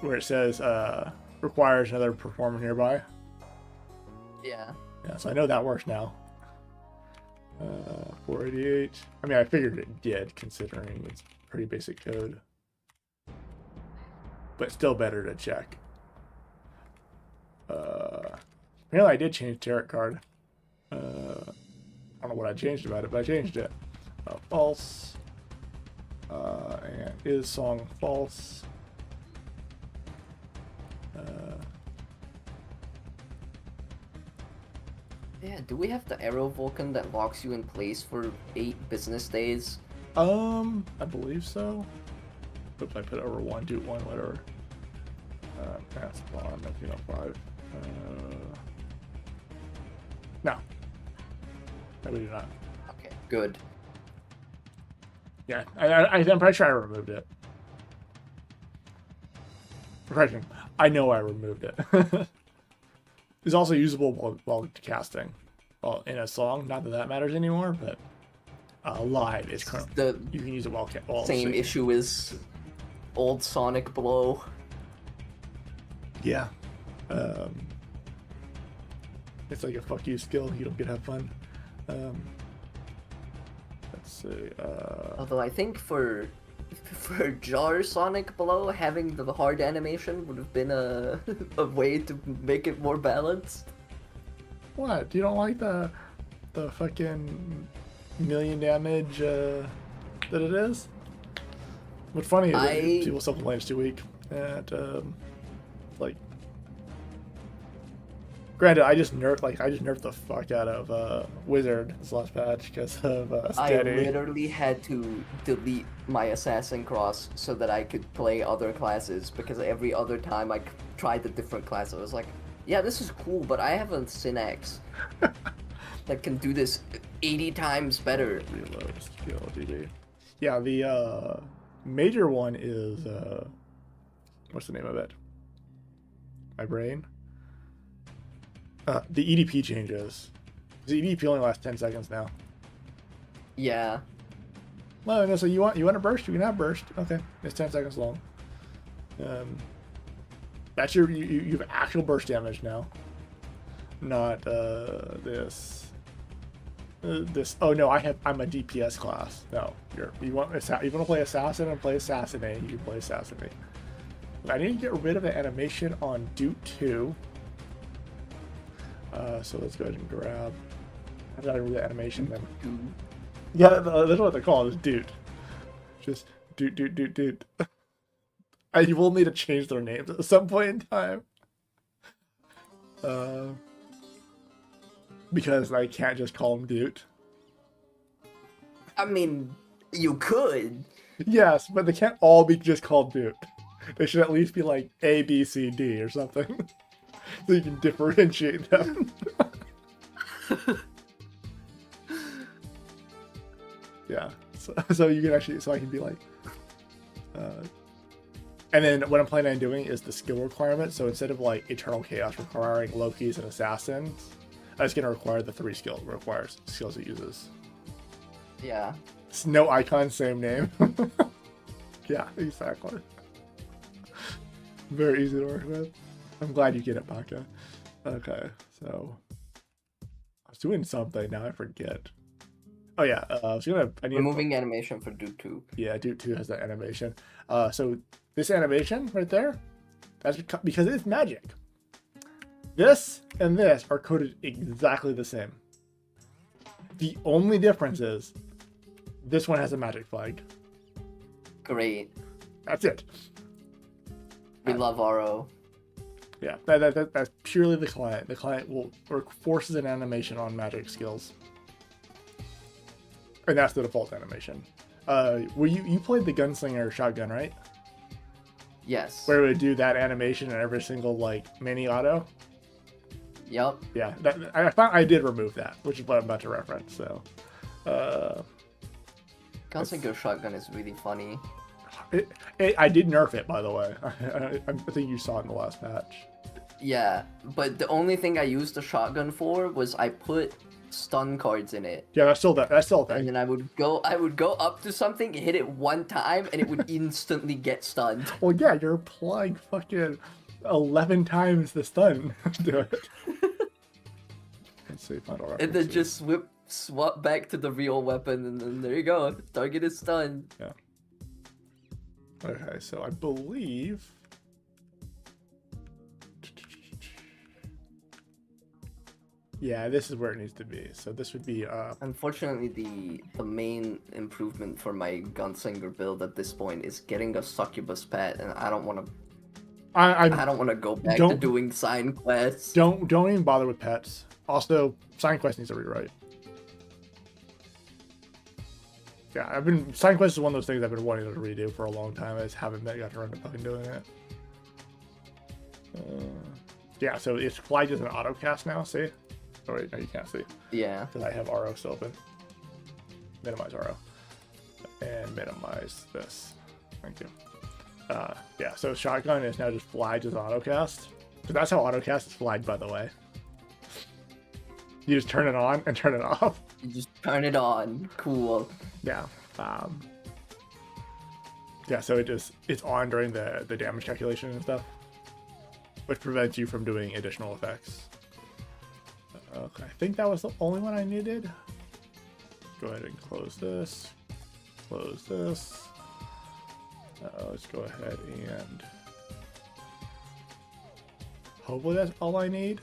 Where it says requires another performer nearby. Yeah. Yeah, so I know that works now. 488. I mean, I figured it did, considering it's pretty basic code. But still better to check. Apparently I did change tarot card. I don't know what I changed about it, but I changed it. False. And is song false. Yeah, do we have the Arrow Vulcan that locks you in place for 8 business days? I believe so. Oops, I put over 1, do 1, whatever. Pass on 1905. No. No, we do not. Okay, good. Yeah, I'm pretty sure I removed it. Correction, I know I removed it. It's also usable while casting. Well, in a song, not that that matters anymore, but live is currently you can use it while same singing. issue as old Sonic Blow. Yeah. It's like a fuck you skill. You don't get to have fun. Let's see. Although I think for Jar Sonic Blow, having the hard animation would have been a way to make it more balanced. What? You don't like the fucking million damage that it is? What's funny is that people still complain it's too weak. And like, granted, I just nerfed the fuck out of Wizard this last patch because of Steady. I literally had to delete my Assassin Cross so that I could play other classes, because every other time I tried a different class, I was like, yeah, this is cool, but I have a Synax that can do this 80 times better. Reload skill DD. Yeah, the major one is what's the name of it? My brain. The EDP changes. The EDP only lasts 10 seconds now. Yeah. Well, no, so you want a burst? You can have burst. Okay, it's 10 seconds long. That's you have actual burst damage now. Not this. Oh no, I'm a DPS class. No, you want to play assassin and play assassinate. You can play assassinate. I need to get rid of the animation on Duke 2. So let's go ahead and grab. I've got to remove the animation then. Yeah, that's what they call it, is Dude. Just Dude. You will need to change their names at some point in time. Because I can't just call them Dude. I mean, you could. Yes, but they can't all be just called Dude. They should at least be like A, B, C, D or something. So you can differentiate them. Yeah. So you can actually, so I can be like, and then what I'm planning on doing is the skill requirement. So instead of like Eternal Chaos requiring Lokis and Assassins, That's going to require the 3 skill requires skills it uses. Yeah. It's no icon, same name. Yeah, exactly. Very easy to work with. I'm glad you get it, Baka. Okay, so I was doing something now. I forget. Oh yeah, I was gonna. I need Removing animation for Duke 2. Yeah, Duke 2 has that animation. So this animation right there, that's because it's magic. This and this are coded exactly the same. The only difference is this one has a magic flag. Great. That's it. We love RO. Yeah, that's purely the client. The client will or forces an animation on magic skills, and that's the default animation. You played the gunslinger shotgun, right? Yes. Where it would do that animation in every single like mini auto. Yep. Yeah, I found I did remove that, which is what I'm about to reference. So, Gunslinger Shotgun is really funny. I did nerf it, by the way. I think you saw it in the last patch. Yeah, but the only thing I used the shotgun for was I put stun cards in it. Yeah, that's still a And thing. then I would go up to something, hit it one time, and it would instantly get stunned. Well, yeah, you're applying fucking 11 times the stun to it. Let's see if I don't. And then just swap back to the real weapon, and then there you go. Target is stunned. Yeah. Okay, so I believe. Yeah, this is where it needs to be. So this would be. Unfortunately, the main improvement for my Gunslinger build at this point is getting a succubus pet, and I don't want to. I don't want to go back to doing sign quests. Don't even bother with pets. Also, sign quest needs a rewrite. Yeah, sign quest is one of those things I've been wanting to redo for a long time. I just haven't got around to fucking doing it. Yeah, so it's flagged as an autocast now. See? Oh wait, no, you can't see. Yeah. Because I have RO still open. Minimize RO. And minimize this. Thank you. Yeah, so shotgun is now just flagged as autocast. So that's how autocast is flagged, by the way. You just turn it on and turn it off. You just turn it on. Cool. Yeah. Yeah, so it's on during the damage calculation and stuff, which prevents you from doing additional effects. Okay, I think that was the only one I needed. Go ahead and close this. Close this. Let's go ahead and hopefully that's all I need.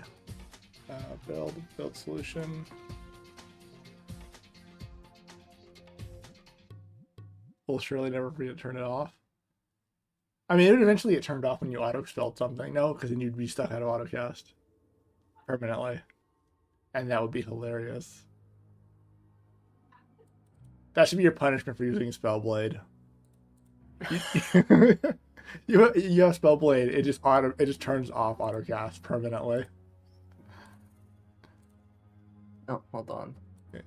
Build solution. We'll surely never forget to turn it off. I mean, it would eventually get turned off when you auto-spelled something. No, because then you'd be stuck out of autocast permanently. And that would be hilarious. That should be your punishment for using Spellblade. You have Spellblade, it just turns off autocast permanently. Oh, hold on. Okay.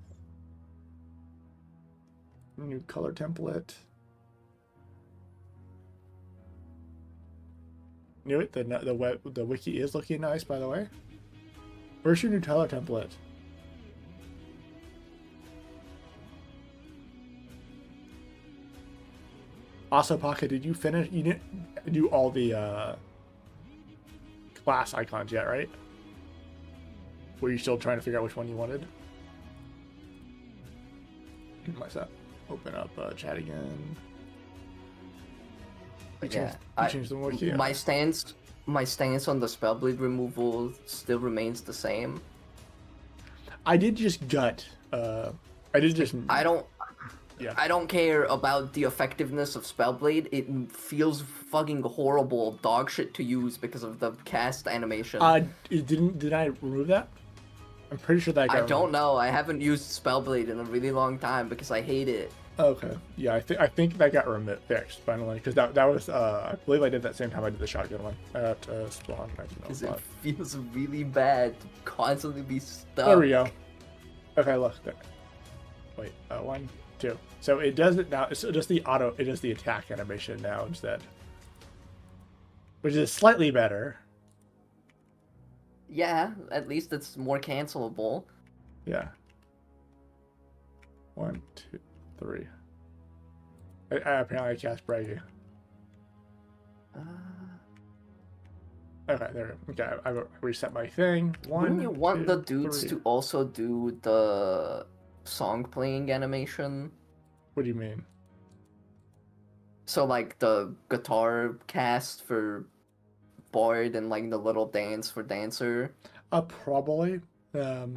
New color template. Knew it. The wiki is looking nice, by the way. Where's your new color template? Also, Paka, did you finish? You didn't do all the class icons yet, right? Were you still trying to figure out which one you wanted? Myself. Open up chat again. Changed the wiki. My stance on the Spellblade removal still remains the same. I did just gut. I don't care about the effectiveness of Spellblade. It feels fucking horrible, dog shit to use because of the cast animation. Did I remove that? I'm pretty sure that. I don't know. I haven't used Spellblade in a really long time because I hate it. Okay. Yeah, I think that got fixed finally because that was I believe I did that same time I did the shotgun one at Spawn 1905. It feels really bad to constantly be stuck. There we go. Okay, look there. Wait, 1, 2. So it does it now. It's just the auto. It does the attack animation now instead, which is slightly better. Yeah, at least it's more cancelable. Yeah. 1, 2, 3. Apparently I cast Braggy. Uh, Okay, there. Okay, I reset my thing. wouldn't you 1, want 2, the dudes 3. to also do the song playing animation? What do you mean? So like the guitar cast for Bard and like the little dance for Dancer. Probably. There's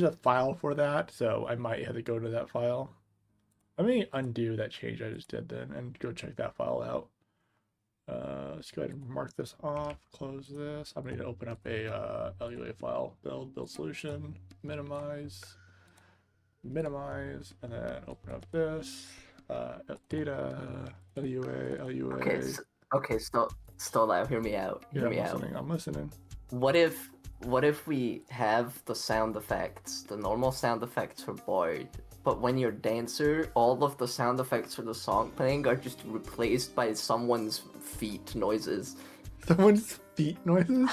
a file for that, so I might have to go to that file. Let me undo that change I just did then and go check that file out. Let's go ahead and mark this off, close this. I'm going to open up a LUA file, build solution, minimize, and then open up this, data, LUA. Okay, still out. Hear me out. Yeah, Hear me I'm listening. What if we have the sound effects, the normal sound effects for Bard, but when you're Dancer, all of the sound effects for the song playing are just replaced by someone's feet noises. Someone's feet noises?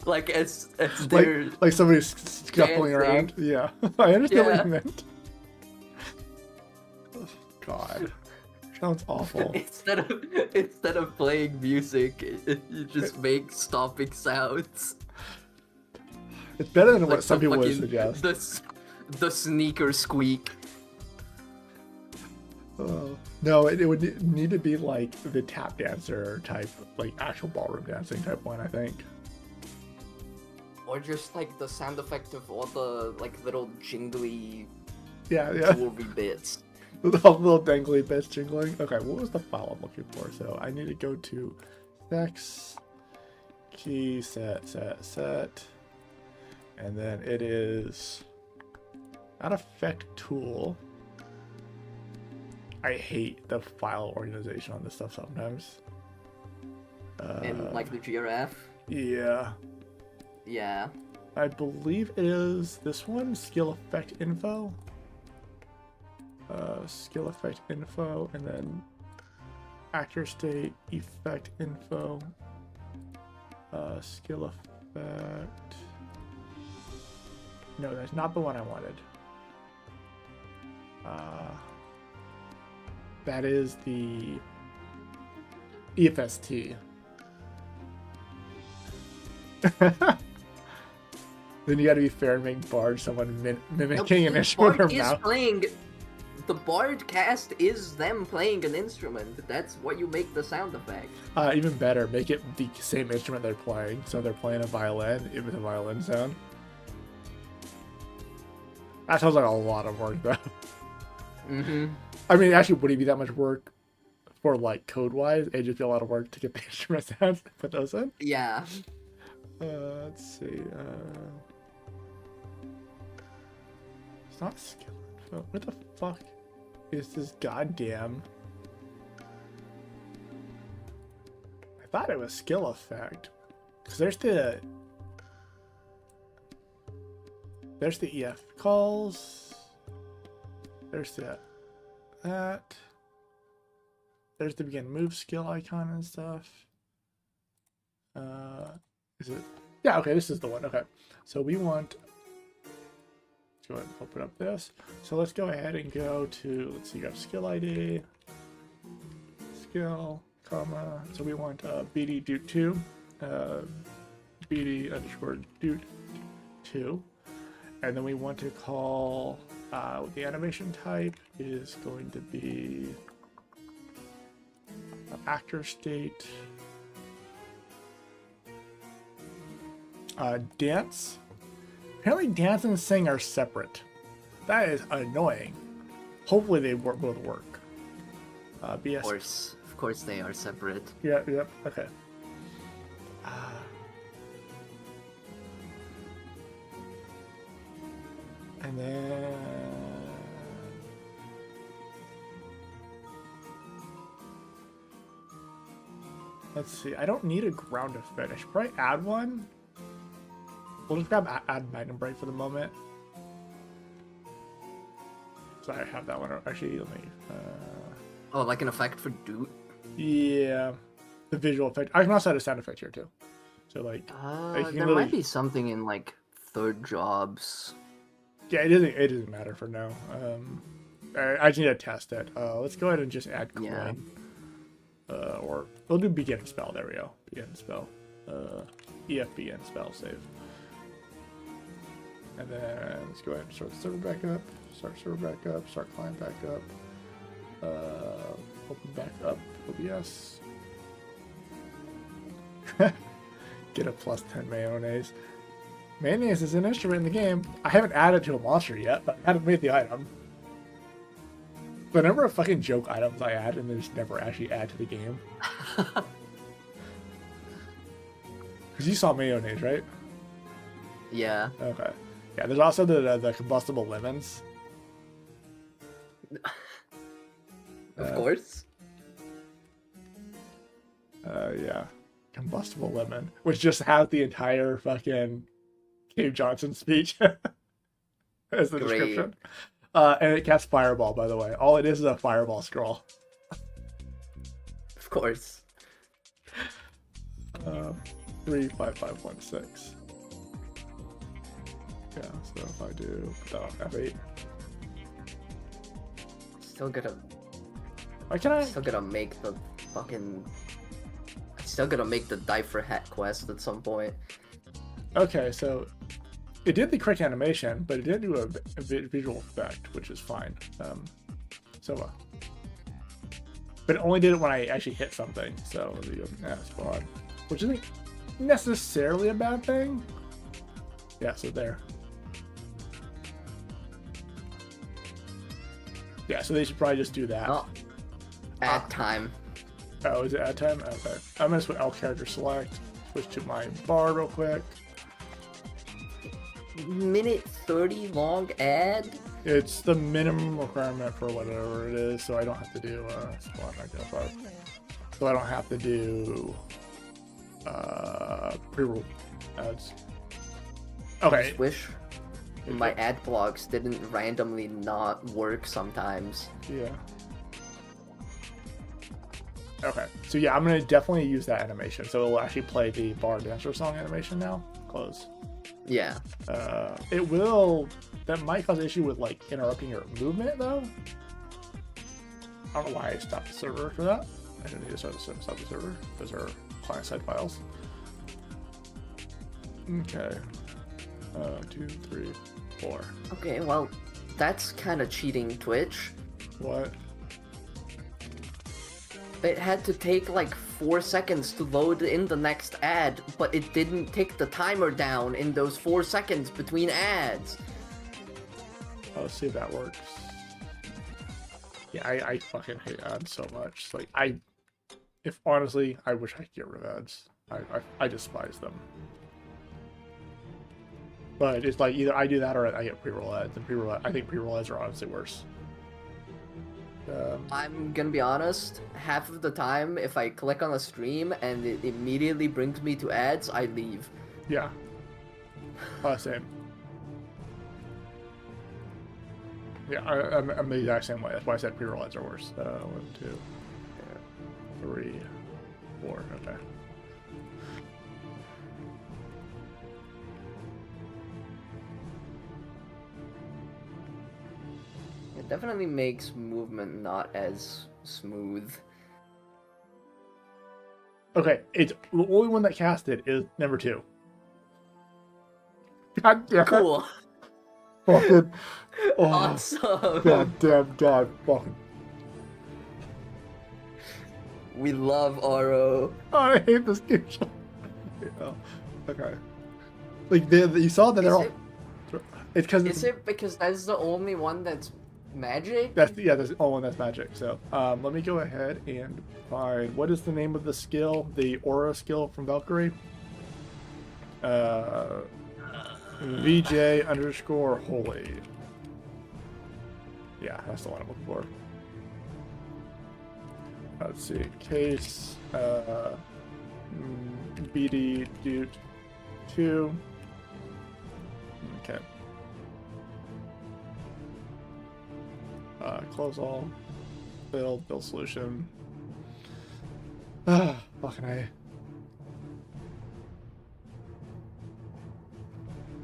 Like as they're like somebody's scuffling around. Yeah, I understand what you meant. Oh, God, sounds awful. instead of playing music, you just make stopping sounds. It's better than Like what some people would fucking- suggest. The sneaker squeak. No, it would need to be like the tap dancer type, like actual ballroom dancing type one, I think. Or just like the sound effect of all the like little jingly Yeah. jewelry bits. Little dangly bits jingling. Okay, what was the file I'm looking for? So I need to go to sex, key, set, and then it is not effect tool. I hate the file organization on this stuff sometimes. And like the giraffe. Yeah. Yeah. I believe it is this one, skill effect info. Skill effect info, and then actor state effect info. Skill effect. No, that's not the one I wanted. That is the EFST. Then you gotta be fair and make Bard someone mimicking an instrument or mouth. The Bard cast is them playing an instrument. That's what you make the sound effect. Even better, make it the same instrument they're playing. So they're playing a violin with a violin sound. That sounds like a lot of work, though. Mm-hmm. I mean, it actually wouldn't be that much work for like code-wise. It'd just be a lot of work to get the instrument sounds and put those in. Yeah. Let's see. It's not skill info. What the fuck is this goddamn? I thought it was skill effect. Because there's the EF calls. There's that. There's the begin move skill icon and stuff. Is it? Yeah, okay, this is the one. Okay. So we want, let's go ahead and open up this. So let's go ahead and go to, let's see, you got skill ID, skill, comma. So we want BD Dude 2, BD underscore Dude 2. And then we want to call, the animation type is going to be actor state. Dance. Apparently dance and sing are separate. That is annoying. Hopefully they both work. BS. Of course they are separate. Yep, okay. And then... let's see, I don't need a ground to finish. Probably add one. We'll just grab add Magnum Break for the moment. So I have that one. Actually, let me... Oh, like an effect for Doot? yeah. The visual effect. I can also add a sound effect here too. So like, you can There really- might be something in like third jobs. yeah, it doesn't matter for now. I just need to test it. Let's go ahead and just add coin. Yeah. Or we'll do begin spell. There we go. Begin spell. EFBN spell save. And then let's go ahead and start the server back up. Start server back up. Start client back up. Open back up. OBS. Get a plus 10 mayonnaise. Mayonnaise is an instrument in the game. I haven't added to a monster yet, but I haven't made the item. The number of fucking joke items I add and they just never actually add to the game. Because you saw mayonnaise, right? Yeah. Okay. Yeah, there's also the combustible lemons. Of course. Yeah. Combustible lemon. Which just has the entire fucking Cave Johnson speech as the Great. description. And it casts Fireball, by the way. All it is a Fireball scroll. Of course. 35516. Yeah, so if I do put that on F8. Still gonna make the fucking. Still gonna make the Die for Hat quest at some point. Okay, so it did the quick animation, but it didn't do a visual effect, which is fine. But it only did it when I actually hit something. So there you go. Spawn, which isn't necessarily a bad thing. Yeah, so there. Yeah, so they should probably just do that. Oh, add time. Oh, is it add time? Okay. I'm gonna switch L character select. Switch to my bar real quick. Minute 30 long ad. It's the minimum requirement for whatever it is, so I don't have to do spawn identifier. So I don't have to do pre-roll ads. I Okay. just wish my ad blocks didn't randomly not work sometimes. Yeah. Okay. So yeah, I'm gonna definitely use that animation. So it'll actually play the bar dancer song animation now. Close. Yeah. It will. That might cause issue with like interrupting your movement though. I don't know why I stopped the server for that. I didn't need to stop the server. Those are client-side files. Okay. 2, 3, 4. Okay, well, that's kind of cheating, Twitch. What? It had to take like 4 seconds to load in the next ad, but it didn't take the timer down in those 4 seconds between ads. Let's see if that works. Yeah, I fucking hate ads so much. Like if honestly, I wish I could get rid of ads. I despise them. But it's like either I do that or I get pre-roll ads, and I think pre-roll ads are honestly worse. I'm gonna be honest, half of the time if I click on a stream and it immediately brings me to ads, I leave. Yeah. Same. Yeah, I'm the exact same way. That's why I said pre-roll ads are worse. 1, 2, 3, 4. Okay. It definitely makes movement not as smooth. Okay, it's the only one that casted is number 2. God damn it. Cool. Fucking. Oh, Awesome. God damn God. Fucking. We love Oro. Oh, I hate this game. Yeah. Okay. Like you saw that they're all. It's because Is it because that's the only one that's magic? that's the only one that's magic. So let me go ahead and find what is the name of the skill, the aura skill from Valkyrie. VJ underscore holy. Yeah, that's the one I'm looking for. Let's see. Case BD Dude 2. Okay. Close all. Build solution. Fucking A.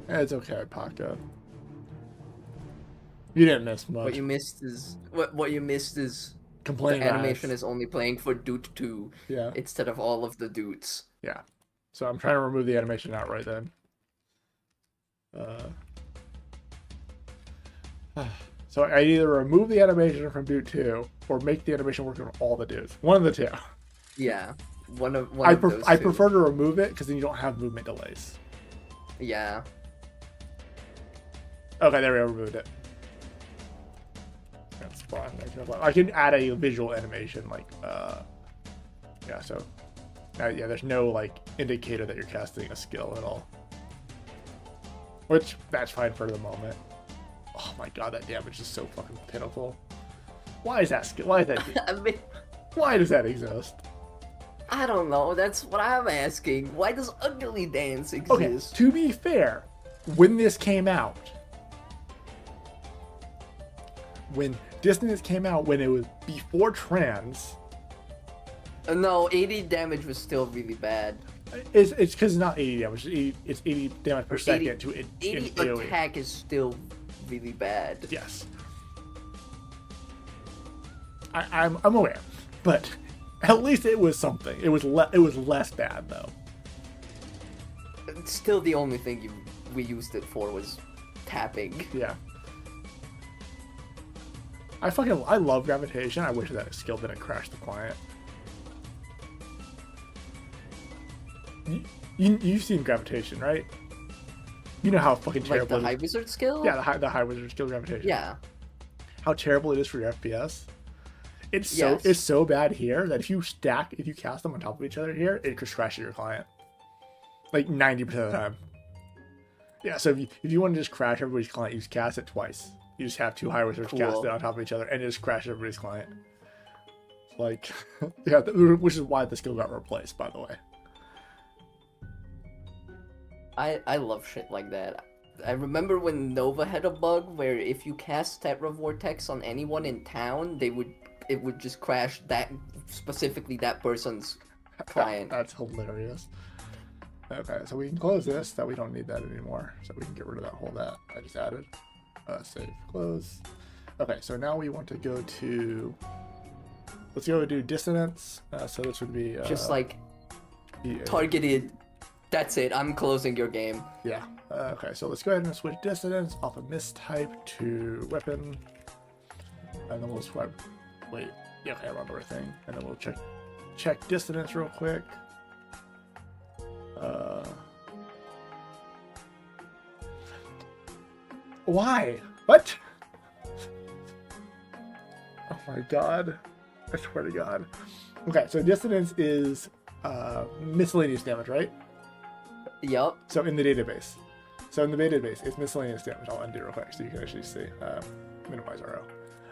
It's okay, Paco. You didn't miss much. What you missed is what you missed is Complaining the about animation it. is only playing for Doot 2 Yeah. instead of all of the Doots. Yeah. So I'm trying to remove the animation outright then. So I either remove the animation from Doot 2 or make the animation work on all the dudes. One of the two. Yeah, one of those I two. prefer to remove it because then you don't have movement delays. Yeah. Okay, there we go, removed it. That's fine. I can add a visual animation like, yeah, so, yeah, there's no, like, indicator that you're casting a skill at all. Which, that's fine for the moment. Oh my god, that damage is so fucking pitiful. Why is that skill? Why is that? I mean, Why does that exist? I don't know. That's what I'm asking. Why does Ugly Dance exist? Okay, to be fair, when this came out, when Dissonance came out, when it was before trans, No, 80 damage was still really bad. it's because it's not 80 damage. It's 80 damage per second 80 to it. 80 attack is still really bad. Yes, I'm aware, but at least it was something. It was less bad though. Still, the only thing we used it for was tapping. Yeah. I love gravitation. I wish that skill didn't crash the client. You've seen gravitation, right? You know how fucking Like terrible the High Wizard skill? Yeah, the high wizard skill gravitation. Yeah. How terrible it is for your FPS. It's Yes. so bad here that if you cast them on top of each other here, it just crashes your client. Like 90% of the time. Yeah, so if you want to just crash everybody's client, you just cast it twice. You just have two high wizards Cool. cast it on top of each other and it just crashes everybody's client. Like, yeah, which is why the skill got replaced, by the way. I love shit like that. I remember when Nova had a bug where if you cast Tetra Vortex on anyone in town, it would just crash specifically that person's client. That's hilarious. Okay, so we can close this. That we don't need that anymore. So we can get rid of that whole that I just added. Save, close. Okay, so now we want to go to. Let's go do dissonance. So this would be Just like be a- targeted. That's it. I'm closing your game. Yeah. Okay, so let's go ahead and switch dissonance off of mistype to weapon, and then we'll swipe. Wait. Yeah, okay, I remember everything, and then we'll check dissonance real quick. Why? What? Oh my god. I swear to god. Okay, so dissonance is miscellaneous damage, right? Yup. So in the database. So in the database, it's miscellaneous damage. I'll undo it real quick so you can actually see. Minimize RO.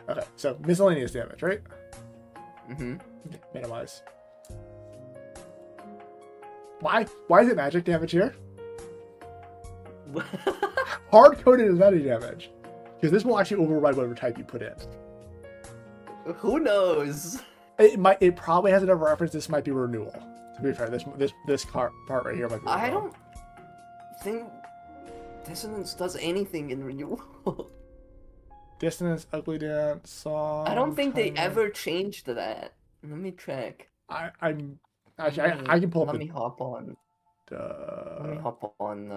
Okay, so miscellaneous damage, right? Mm-hmm. Okay, minimize. Why is it magic damage here? Hard-coded is magic damage. Because this will actually override whatever type you put in. Who knows? It probably has another reference. This might be renewal. To be fair, this part right here might be renewal. I don't think Dissonance does anything in renewal. Dissonance, ugly dance, song. I don't think they timer. ever changed that. Let me check. I'm actually I can pull up Let me hop on. Let me the hop on.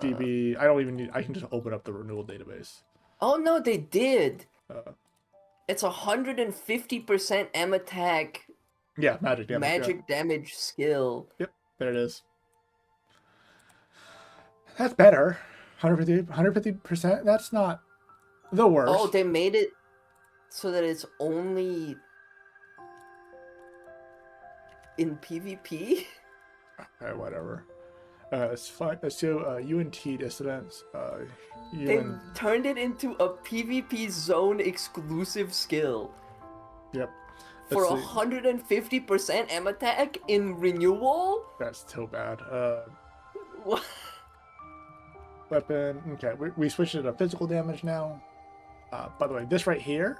DB. I don't even need. I can just open up the renewal database. Oh no, they did. Uh, It's 150% M attack yeah, magic damage. yeah. magic damage skill. Yep, there it is. That's better. 150%. That's not the worst. Oh, they made it so that it's only in PvP. Okay, whatever. It's fine. So UNT dissonance. They UN. turned it into a PvP zone exclusive skill Yep. for Let's see. 150% M attack in renewal. That's so bad. What? Weapon. Okay, we switched it to physical damage now. By the way, this right here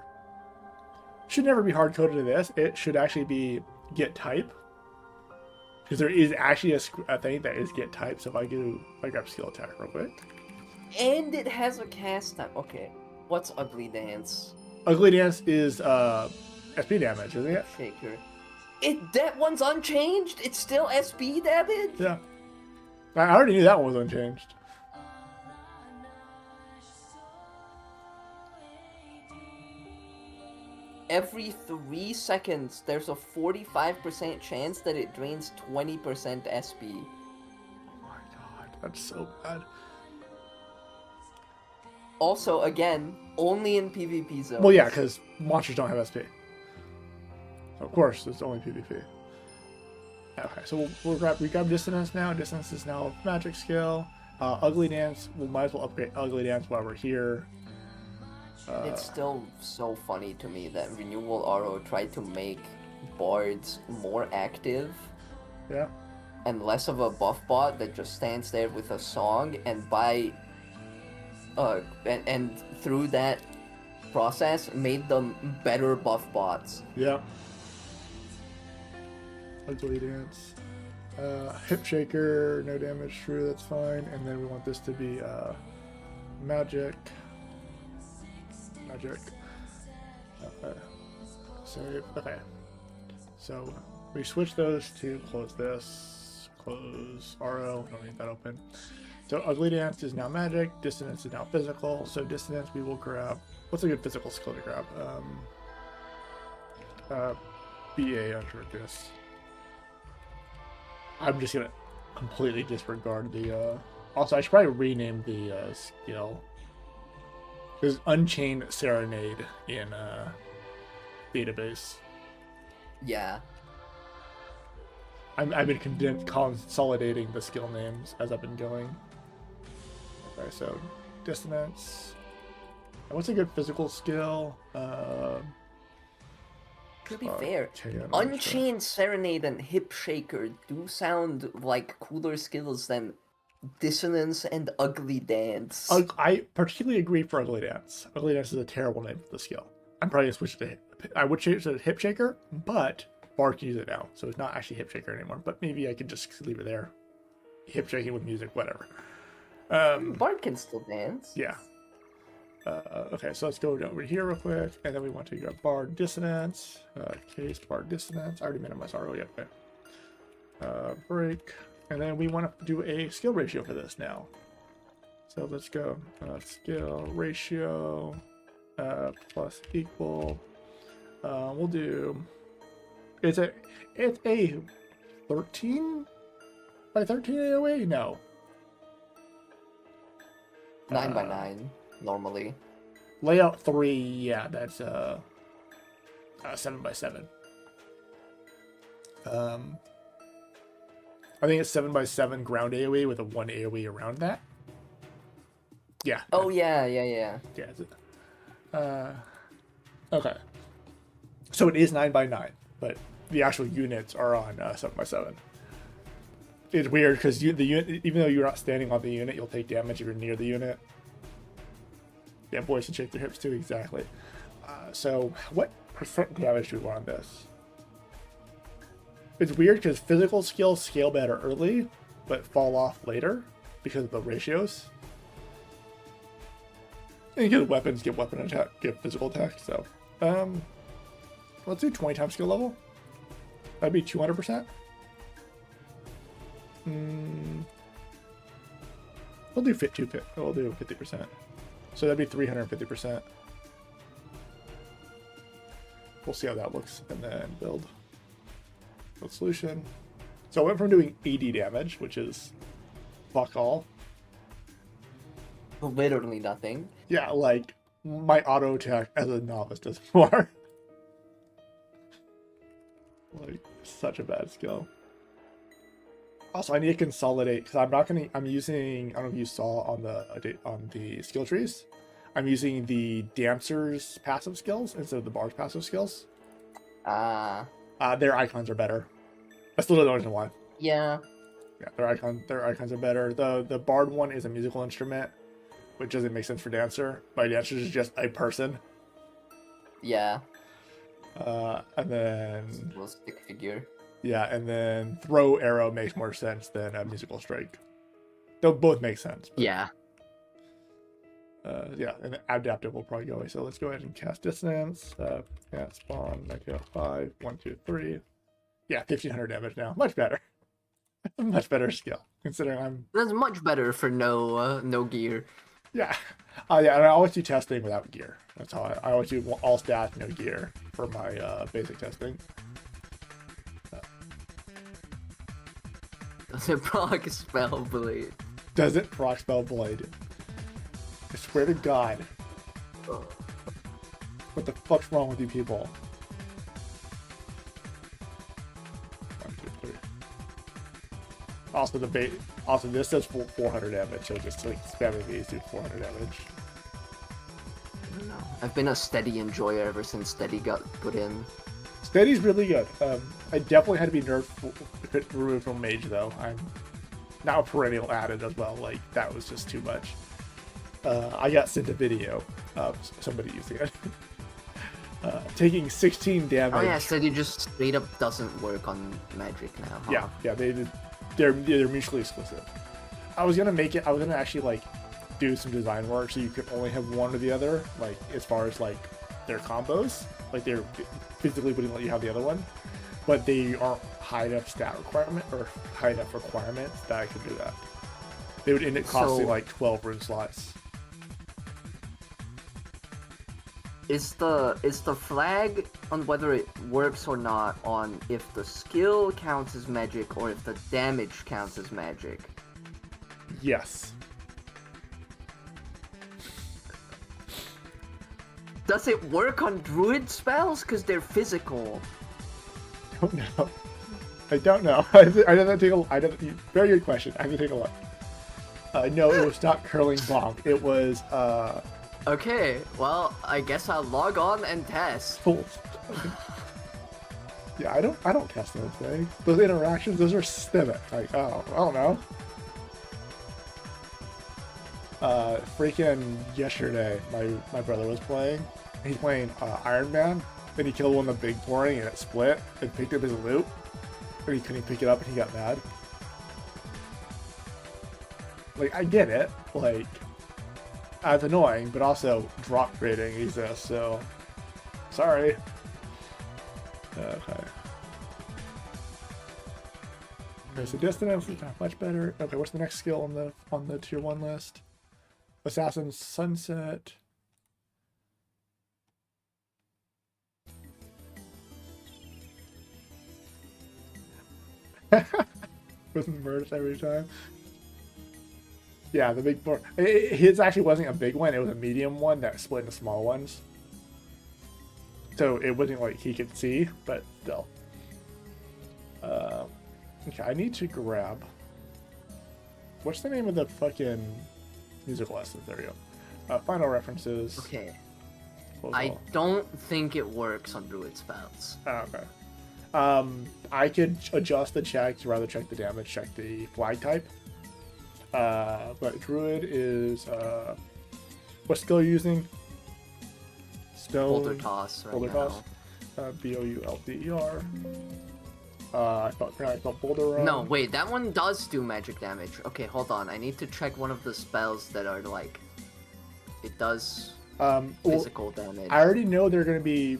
should never be hard coded to this. It should actually be get type. Because there is actually a thing that is get type. So if I grab skill attack real quick. And it has a cast time. Okay, what's Ugly Dance? Ugly Dance is SP damage, isn't it? Shaker. That one's unchanged. It's still SP damage. Yeah. I already knew that one was unchanged. Every 3 seconds, there's a 45% chance that it drains 20% SP. Oh my god, that's so bad. Also, again, only in PvP zones. Well, yeah, because monsters don't have SP. Of course, it's only PvP. Okay, so we grab Dissonance now. Dissonance is now a magic skill. Ugly Dance, we might as well upgrade Ugly Dance while we're here. It's still so funny to me that Renewal RO tried to make bards more active Yeah. and less of a buff bot that just stands there with a song, and and through that process made them better buff bots. Yeah. Ugly Dance. Hip Shaker, no damage, true, that's fine. And then we want this to be Magic. Okay. Save. Okay. So we switch those to close this. Close RO. Don't need that open. So Ugly Dance is now magic. Dissonance is now physical. So Dissonance we will grab. What's a good physical skill to grab? BA under this. I'm just gonna completely disregard the. Also, I should probably rename the skill. There's Unchained Serenade in database. Yeah. I've been consolidating the skill names as I've been going. Okay, so Dissonance. What's a good physical skill? To be fair, Unchained Serenade and Hip Shaker do sound like cooler skills than Dissonance and Ugly Dance. I particularly agree for Ugly Dance. Ugly Dance is a terrible name for the skill. I'm probably gonna switch it to I would change it to Hip Shaker, but Bard can use it now, so it's not actually Hip Shaker anymore. But maybe I could just leave it there. Hip shaking with music, whatever. Bard can still dance. Yeah. Okay, so let's go over here real quick, and then we want to go Bard Dissonance. Case Bard Dissonance. I already minimized RO yet. Okay. Break. And then we want to do a skill ratio for this now. So let's go skill ratio plus equal. We'll do. It's a 13 by 13 AOE. No. 9 by 9 normally. Layout 3. Yeah, that's 7 by 7. I think it's 7 by 7 ground AoE with a 1 AoE around that. Yeah. Oh yeah. Yeah. Okay. So it is 9 by 9, but the actual units are on 7 by 7. It's weird because the unit, even though you're not standing on the unit, you'll take damage if you're near the unit. Yeah, boys should shake their hips too. Exactly. So what percent damage do we want on this? It's weird because physical skills scale better early, but fall off later because of the ratios. And you get weapons, get weapon attack, get physical attack. So, let's do 20 times skill level. That'd be 200%. We'll do We'll do 50%. So that'd be 350%. We'll see how that looks, and then build solution. So I went from doing 80 damage, which is fuck all. Literally nothing. Yeah, like my auto attack as a novice does more. Like such a bad skill. Also, I need to consolidate because I'm using. I don't know if you saw on the skill trees. I'm using the Dancer's passive skills instead of the Bard's passive skills. Their icons are better. That's literally the reason why. Yeah. Yeah, their icons are better. The Bard one is a musical instrument, which doesn't make sense for Dancer. My Dancer is just a person. Yeah. And then Little stick figure. Yeah, and then throw arrow makes more sense than a musical strike. They'll both make sense. But... Yeah. Yeah, and adaptive will probably go away. So let's go ahead and cast dissonance. Yeah, spawn 1905, 1, 2, 3. Yeah, 1500 damage now. Much better. Much better skill considering I'm. That's much better for no gear. Yeah, yeah, and I always do testing without gear. That's how I always do all stats, no gear for my basic testing. Does it proc spell blade? Does it proc spell blade? I swear to God. What the fuck's wrong with you people? 1, 2, 3. Also the bait. Also this does 400 damage, so just like spamming these do 400 damage. I don't know. I've been a steady enjoyer ever since steady got put in. Steady's really good. I definitely had to be nerfed removed from mage though. I'm now perennial added as well. Like that was just too much. I got sent a video of somebody using it. Taking 16 damage. Oh yeah, steady just straight up doesn't work on magic now. Huh? Yeah, they're mutually exclusive. I was gonna actually like do some design work so you could only have one or the other, like as far as like their combos, like they're physically wouldn't let you have the other one, but they aren't high enough stat requirement or high enough requirements that I could do that. They would end up costing like 12 rune slots. Is the flag on whether it works or not on if the skill counts as magic or if the damage counts as magic? Yes. Does it work on druid spells? Because they're physical. I don't know. I don't know. I didn't take a. Very good question. I have to take a look. No, it was not curling bonk. It was Okay, well, I guess I'll log on and test. full. Yeah, I don't test those things. Those interactions, those are systemic. Like, oh, I don't know. Freaking yesterday, my brother was playing. He's playing Iron Man. Then he killed one of the big boring and it split and picked up his loot. But he couldn't pick it up and he got mad. Like, I get it. Like, that's annoying, but also drop rating exists, so sorry. Okay. Okay, so dissonance is not much better. Okay, what's the next skill on the tier 1 list? Assassin's Sunset. With merch every time. Yeah, the big board. His actually wasn't a big one. It was a medium one that split into small ones. So it wasn't like he could see, but still. Okay, I need to grab. What's the name of the fucking musical lessons? There we go. Final references. Okay. Close I all. don't think it works on druid spells. Oh, okay. I could adjust the check to rather check the damage, check the flag type. But druid is what skill are you using? Stone. Boulder toss right Boulder now. toss. Boulder. I thought boulder run. No, wait, that one does do magic damage. Okay, hold on. I need to check one of the spells that are like, it does physical damage. I already know they're going to be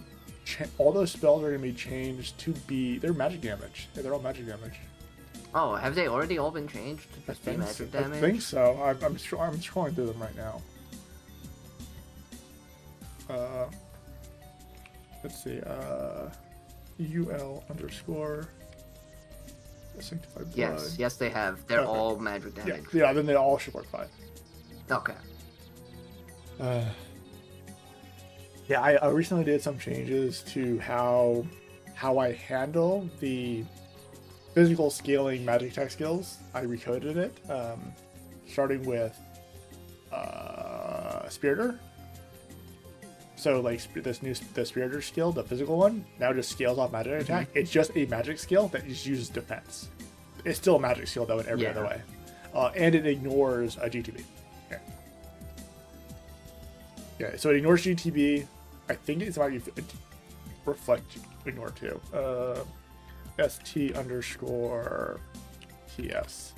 all those spells are going to be changed to be they're magic damage. Yeah, they're all magic damage. Oh, have they already all been changed to just be magic damage? I think so. I'm scrolling through them right now. Let's see. UL underscore. Sanctified Blood. Yes, they have. They're Okay. all magic damage. Yeah, then they all should work fine. Okay. Yeah, I recently did some changes to how I handle the physical scaling magic tech skills. I recoded it, starting with Spiritor. So like the Spiritor skill, the physical one, now just scales off magic attack. It's just a magic skill that just uses defense. It's still a magic skill though in every other way, and it ignores a GTB. Yeah, so it ignores GTB. I think it's about you reflect ignore too. ST underscore TS.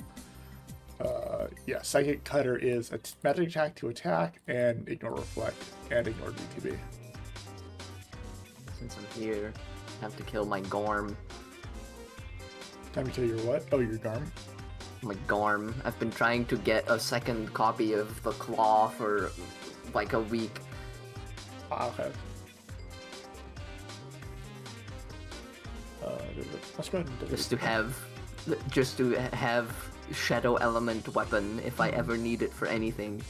Yeah, Psychic Cutter is a magic attack to attack and ignore reflect and ignore DTB. Since I'm here, I have to kill my Gorm. Time to kill your what? Oh, your Garm. My Gorm. I've been trying to get a second copy of the Claw for like a week. Ah, okay. Let's go ahead and delete Just to have Shadow Element weapon if I ever need it for anything.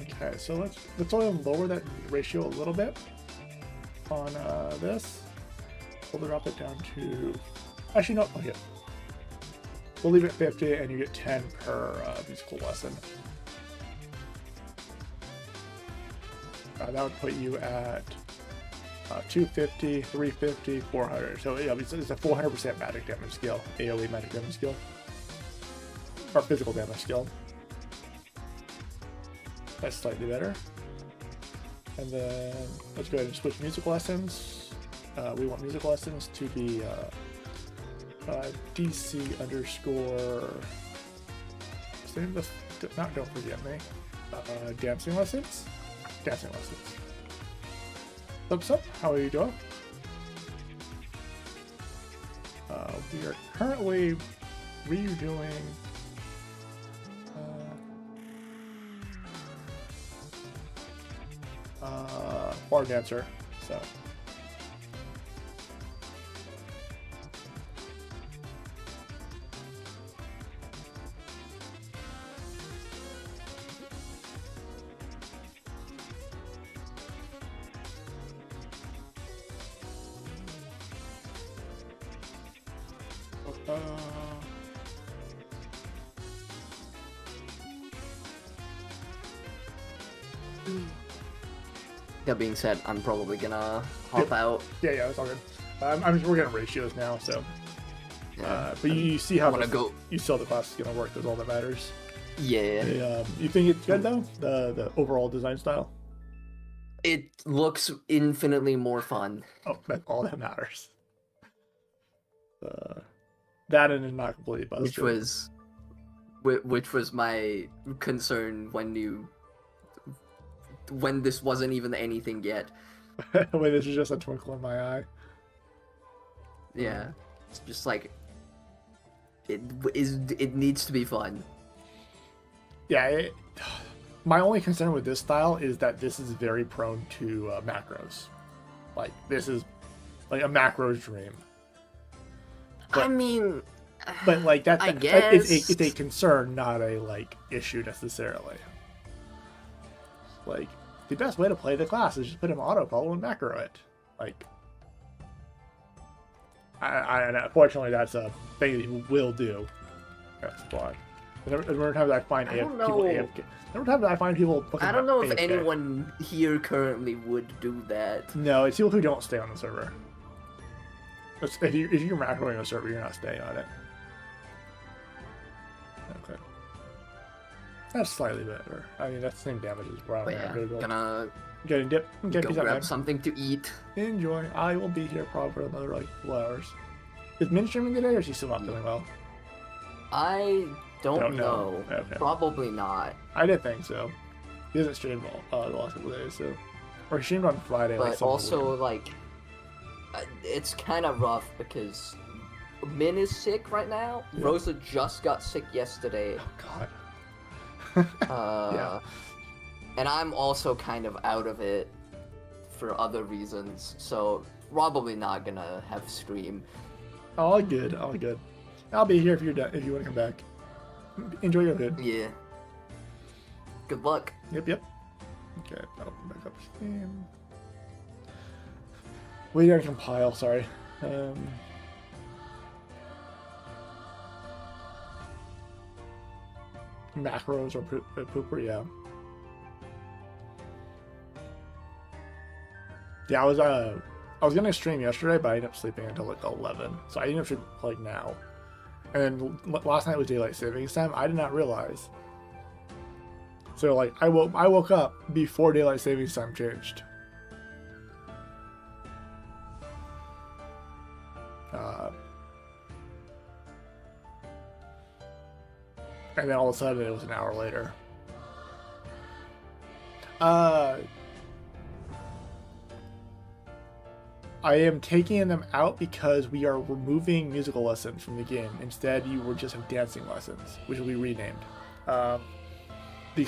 Okay, so let's only lower that ratio a little bit on this. We'll drop it down to, actually no, okay. We'll leave it 50 and you get 10 per musical lesson. That would put you at 250, 350, 400. So yeah, it's a 400% magic damage skill, AoE magic damage skill, or physical damage skill. That's slightly better. And then let's go ahead and switch music lessons. We want music lessons to be DC underscore. Same the not don't forget me. Dancing lessons. Dancing lessons. What's up? How are you doing? We are currently redoing. Bar dancer, so. That being said, I'm probably gonna hop out. Yeah, it's all good. I'm just we're getting ratios now, so. Yeah, But you see how you saw the class is gonna work. That's all that matters. Yeah. You think it's good though? The overall design style. It looks infinitely more fun. Oh, that's all that matters. That and not completely busted. Which was my concern when this wasn't even anything yet. When this is just a twinkle in my eye. Yeah, it's just like it needs to be fun. Yeah, my only concern with this style is that this is very prone to macros. Like this is like a macros dream. But, I mean, but like that, I guess it's a concern, not a like issue necessarily. Like the best way to play the class is just put him auto follow and macro it. Like, and unfortunately that's a thing that he will do. That's why. Every time I find people AFK. Every time I find people. I don't know if AFK. anyone here currently would do that. No, it's people who don't stay on the server. If you're macroing a server, you're not staying on it. Okay. That's slightly better. I mean, that's the same damage as Brown. But yeah, gonna go grab something to eat. Enjoy. I will be here probably for another like 2 hours. Is Min streaming today, or is he still not feeling well? I don't know. Okay. Probably not. I didn't think so. He hasn't streamed the last couple days, so. Or he streamed on Friday. But also, like, it's kind of rough because Min is sick right now. Yeah. Rosa just got sick yesterday. Oh, God. Yeah. And I'm also kind of out of it for other reasons, so probably not gonna have stream. All good, all good. I'll be here if you're done. If you want to come back, enjoy your hood. Yeah. Good luck. Yep. Okay, I'll open back up Steam. We gotta compile. Sorry. Macros or pooper, yeah. Yeah, I was gonna stream yesterday, but I ended up sleeping until like 11, so I ended up streaming like now. And last night was daylight savings time. I did not realize. So like I woke up before daylight savings time changed. And then all of a sudden it was an hour later. I am taking them out because we are removing musical lessons from the game. Instead, you will just have dancing lessons, which will be renamed. The two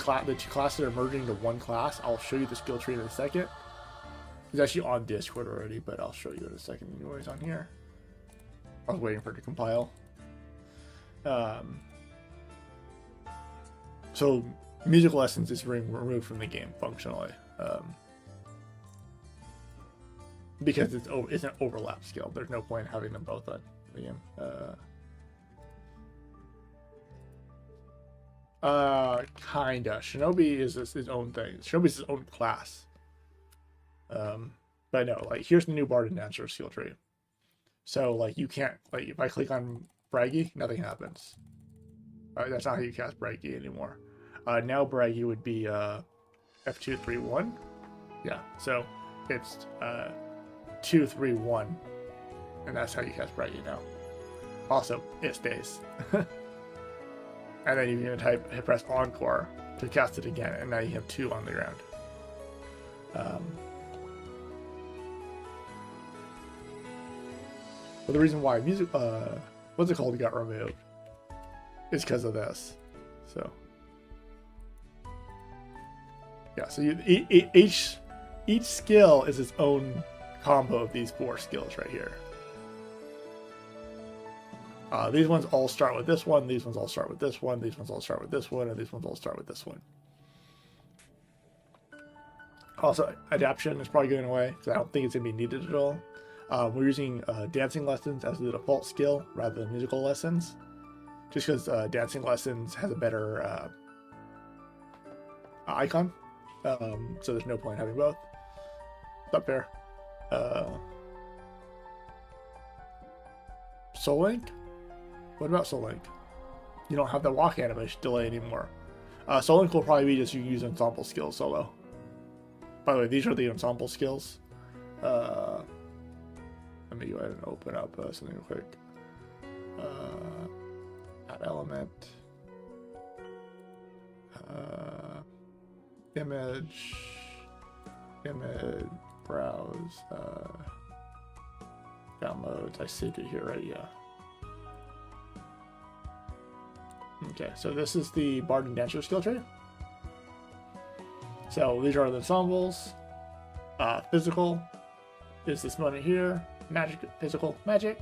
classes are merging into one class. I'll show you the skill tree in a second. It's actually on Discord already, but I'll show you in a second. Anyways, on here. I was waiting for it to compile. So, musical lessons is removed from the game functionally. Because it's an overlap skill. There's no point in having them both on the game. Kinda. Shinobi is his own thing. Shinobi's his own class. But no, like, here's the new Bard and Dancer skill tree. So, like, you can't, like, if I click on Bragi, nothing happens. That's not how you cast Bragi anymore. Now Bragi would be, F231. Yeah, so it's, 231, and that's how you cast Bragi now. Also, it stays. And then you can hit press Encore to cast it again, and now you have 2 on the ground. But the reason why music, what's it called, got removed is because of this. So, yeah. So each skill is its own combo of these 4 skills right here. These ones all start with this one, these ones all start with this one, these ones all start with this one, and these ones all start with this one. Also, adaptation is probably going away, because I don't think it's going to be needed at all. We're using dancing lessons as the default skill, rather than musical lessons. Just because dancing lessons has a better icon. So there's no point in having both. It's not fair. Soul Link? What about Soul Link? You don't have the walk animation delay anymore. Soul Link will probably be just you use ensemble skills solo. By the way, these are the ensemble skills. Let me go ahead and open up something real quick. Add element. Image. Browse. Downloads. I saved it here, right? Yeah. Okay, so this is the Bard and Dancer skill tree. So these are the ensembles. Physical is this one right here. Magic, physical, magic.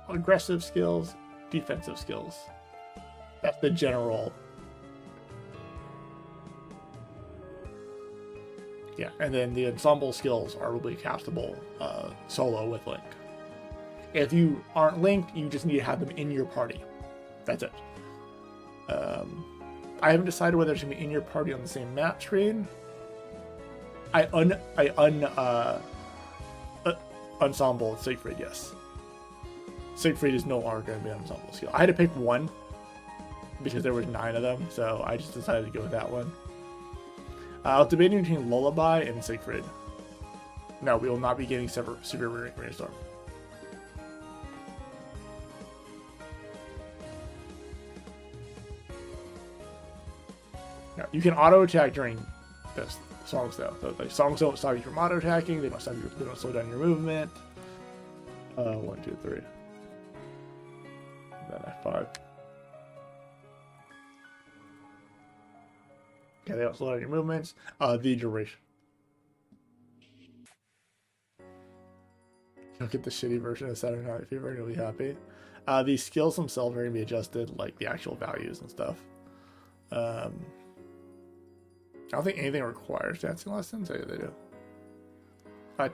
Aggressive skills, defensive skills. That's the general. Yeah, and then the ensemble skills are really castable solo with Link. If you aren't linked, you just need to have them in your party. That's it. I haven't decided whether it's gonna be in your party on the same map screen. Ensemble Siegfried, yes. Siegfried is no longer going to be an ensemble skill. I had to pick one because there was 9 of them, so I just decided to go with that one. I was debating between Lullaby and Siegfried. No, we will not be getting Super Rainstorm. No, you can auto attack during this songs though. So like songs don't stop you from auto attacking. They don't slow down your movement. 1, 2, 3. Then F5. Okay, they don't slow down your movements. The duration. You'll get the shitty version of Saturday Night Fever and you'll be happy. The skills themselves are going to be adjusted, like the actual values and stuff. I don't think anything requires dancing lessons. Yeah, they do.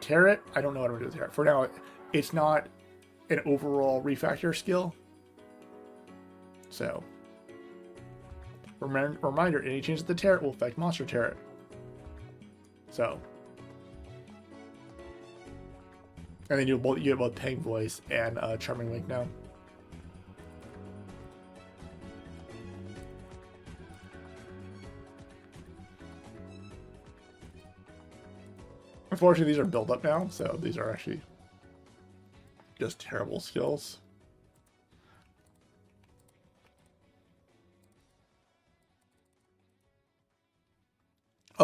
Tarot, I don't know what I'm going to do with Tarot. For now, it's not an overall refactor skill. So, reminder, any change to the Tarot will affect Monster Tarot. So, and then you have both Pang Voice and Charming Wink now. Unfortunately, these are built up now, so these are actually just terrible skills.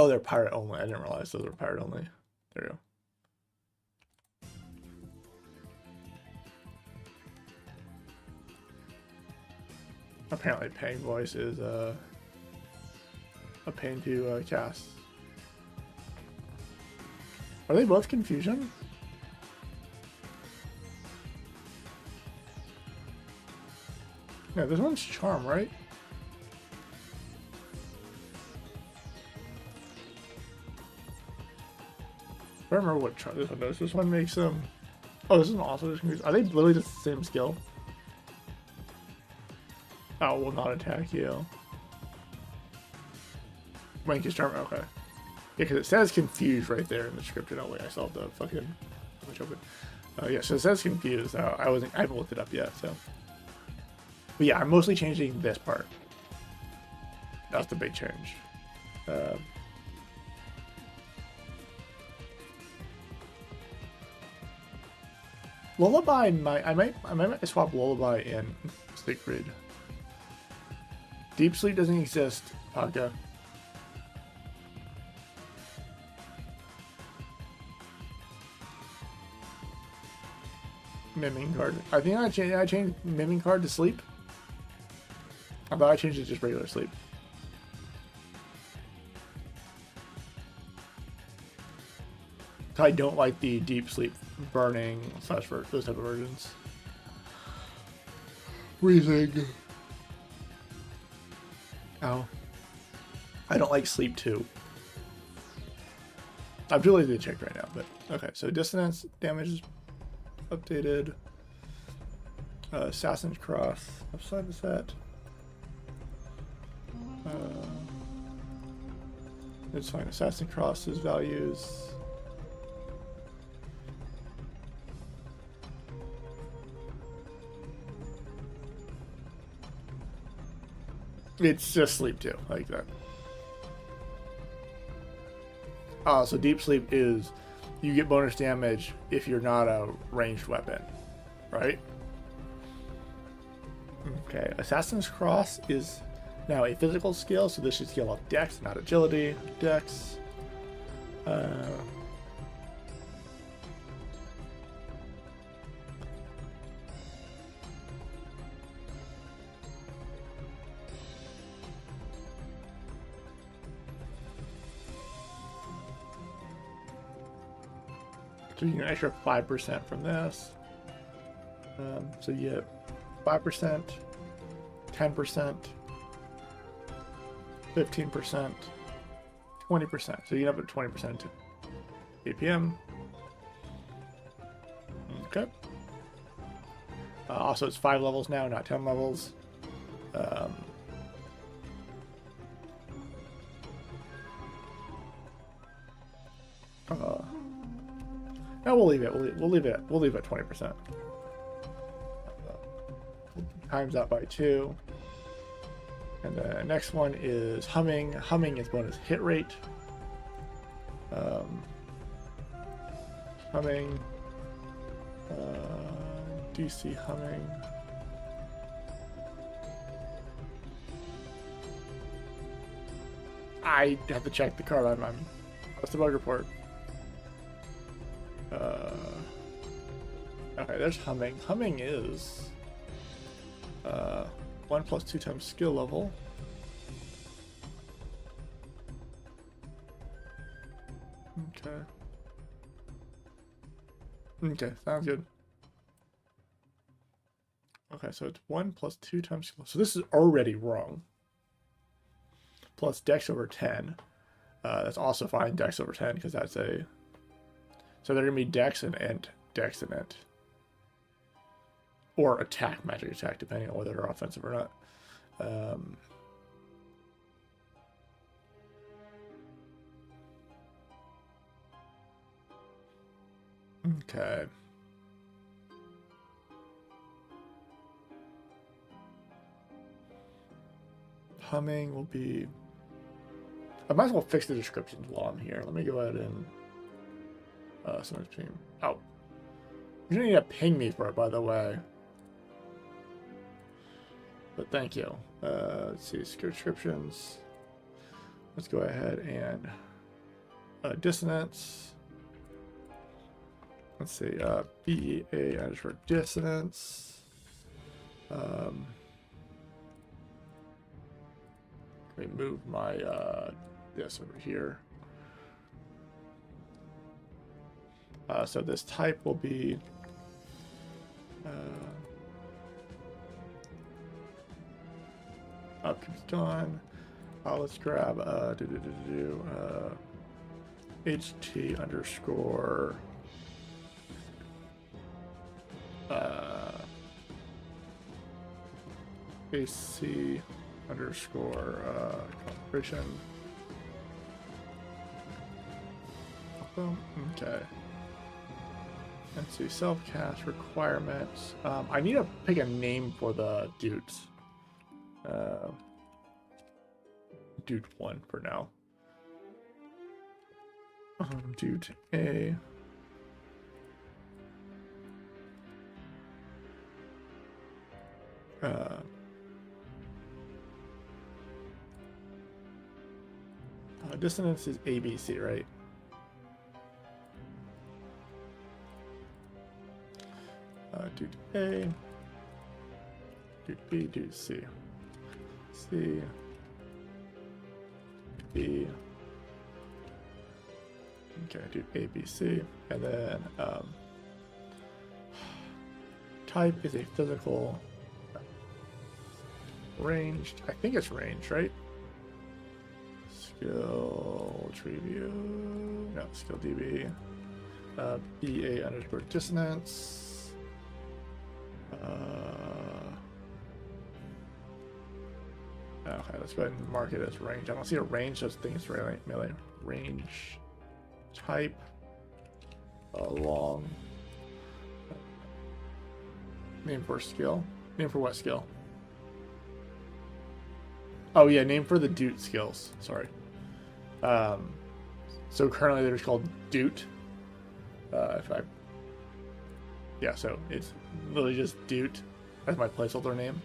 Oh, they're pirate only. I didn't realize those were pirate only. There you go. Apparently, paying voice is a pain to cast. Are they both confusion? Yeah, this one's charm, right? I don't remember what charm this one does. This one makes them. Oh, this is also just confused. Are they literally just the same skill? Oh, will not attack you. Rank is charm. Okay. Yeah, because it says confused right there in the description. Oh wait, I saw the fucking. Which open. Yeah, so it says confused. I haven't looked it up yet. So. But yeah, I'm mostly changing this part. That's the big change. Lullaby I might swap Lullaby and Siegfried. Deep Sleep doesn't exist, Paka. Miming card. I think I changed Miming card to sleep. I thought I changed it to just regular sleep. I don't like the deep sleep burning / those type of versions. Freezing. Oh. I don't like sleep too. I'm too lazy to check right now, but okay. So dissonance damage is updated. Assassin's Cross upside the set. It's fine. Assassin's Cross's values. It's just sleep too, like that. So deep sleep is you get bonus damage if you're not a ranged weapon, right? Okay, Assassin's Cross is now a physical skill, so this should scale up Dex, not Agility. Dex. So you get an extra 5% from this. So you get 5%, 10%, 15%, 20%. So you get up at 20% to APM. Okay. Also, it's 5 levels now, not 10 levels. No, we'll leave it. We'll leave it. We'll leave it at 20%. Times that by 2. And the next one is humming. Humming is bonus hit rate. Humming. DC humming. I have to check the card. I'm what's the bug report? Okay, there's humming. Humming is 1 + 2 times skill level. Okay. Okay, sounds good. Okay, so it's 1 + 2 times skill. So this is already wrong. Plus Dex over 10. That's also fine. Dex over 10 because that's a. So they're gonna be Dex and Int, Dex and Int. Or attack, magic attack, depending on whether they're offensive or not. Okay. Humming will be. I might as well fix the descriptions while I'm here. Let me go ahead and. Someone's team. Oh. You don't need to ping me for it, by the way. But thank you. Let's see, descriptions. Let's go ahead and dissonance. Let's see, BEA underscore dissonance. Let me move my this over here. So this type will be upkeep's done. Let's grab HT underscore AC underscore calibration. Okay. Let's see, self-cast requirements. I need to pick a name for the dudes. Dude 1 for now. Dude A. Dissonance is ABC, right? Dude A, dude B, dude C, C, B. Okay, dude A, B, C, and then type is a physical. Ranged, I think it's ranged, right? Skill tree view, no, skill DB. BA underscore dissonance. Okay, let's go ahead and mark it as range. I don't see a range, so I think it's melee. Range type long. Name for skill. Name for what skill? Oh yeah, name for the Doot skills. Sorry. So currently they're just called Doot. Yeah, so it's literally just Doot as my placeholder name.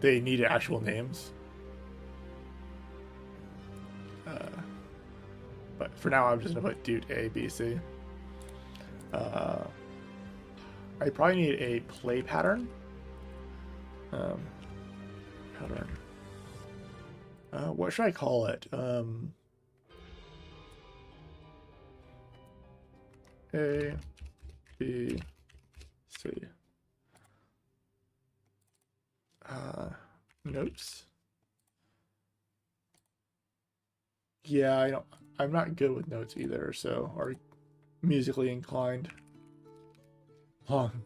They need actual names. But for now, I'm just gonna put Doot A, B, C. I probably need a play pattern. Pattern. What should I call it? A, B, C. Notes. Yeah, I'm not good with notes either, so, or musically inclined. Long.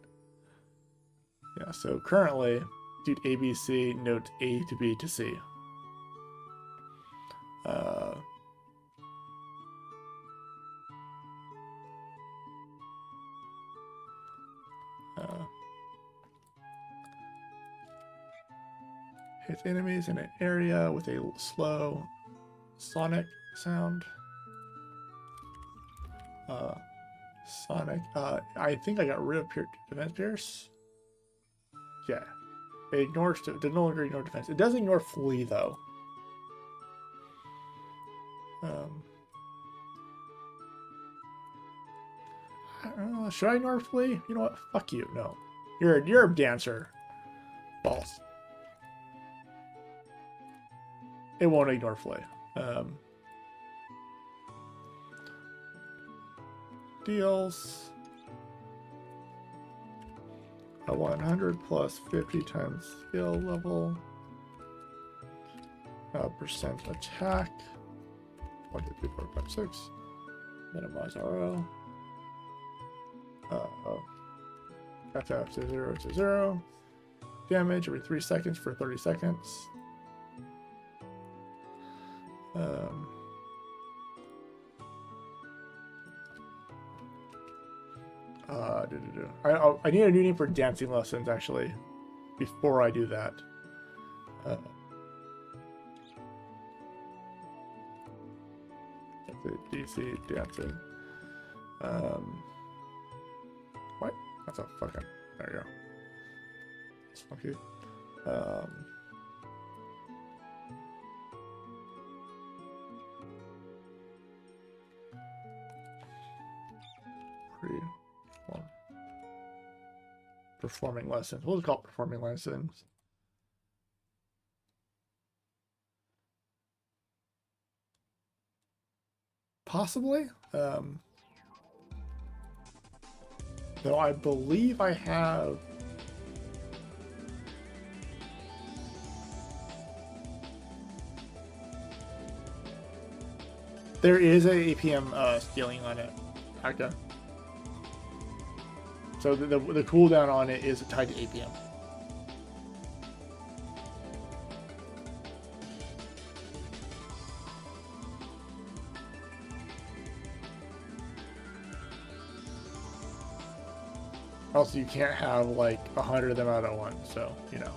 Yeah, so currently, dude ABC, note A to B to C. Hits enemies in an area with a slow sonic sound. Sonic. I think I got rid of defense pierce. Yeah. It ignores. It no longer ignore defense. It does ignore flee though. I don't know, should I ignore flee? You know what? Fuck you. No. You're a dancer. False. It won't ignore flee. Deals a 100 plus 50 times skill level. Percent attack. 1, 2, 3, 4, 5, 6. Minimize RO. FF to 0 to 0. Damage every 3 seconds for 30 seconds. I need a new name for dancing lessons actually before I do that. DC dancing. What? That's a fucking. There you go. It's funky. Well, performing lessons. We'll just call it performing lessons. Possibly. Though I believe I have. There is a APM scaling on it. Okay. So the cooldown on it is tied to APM. Also, you can't have like 100 of them out at once, so you know.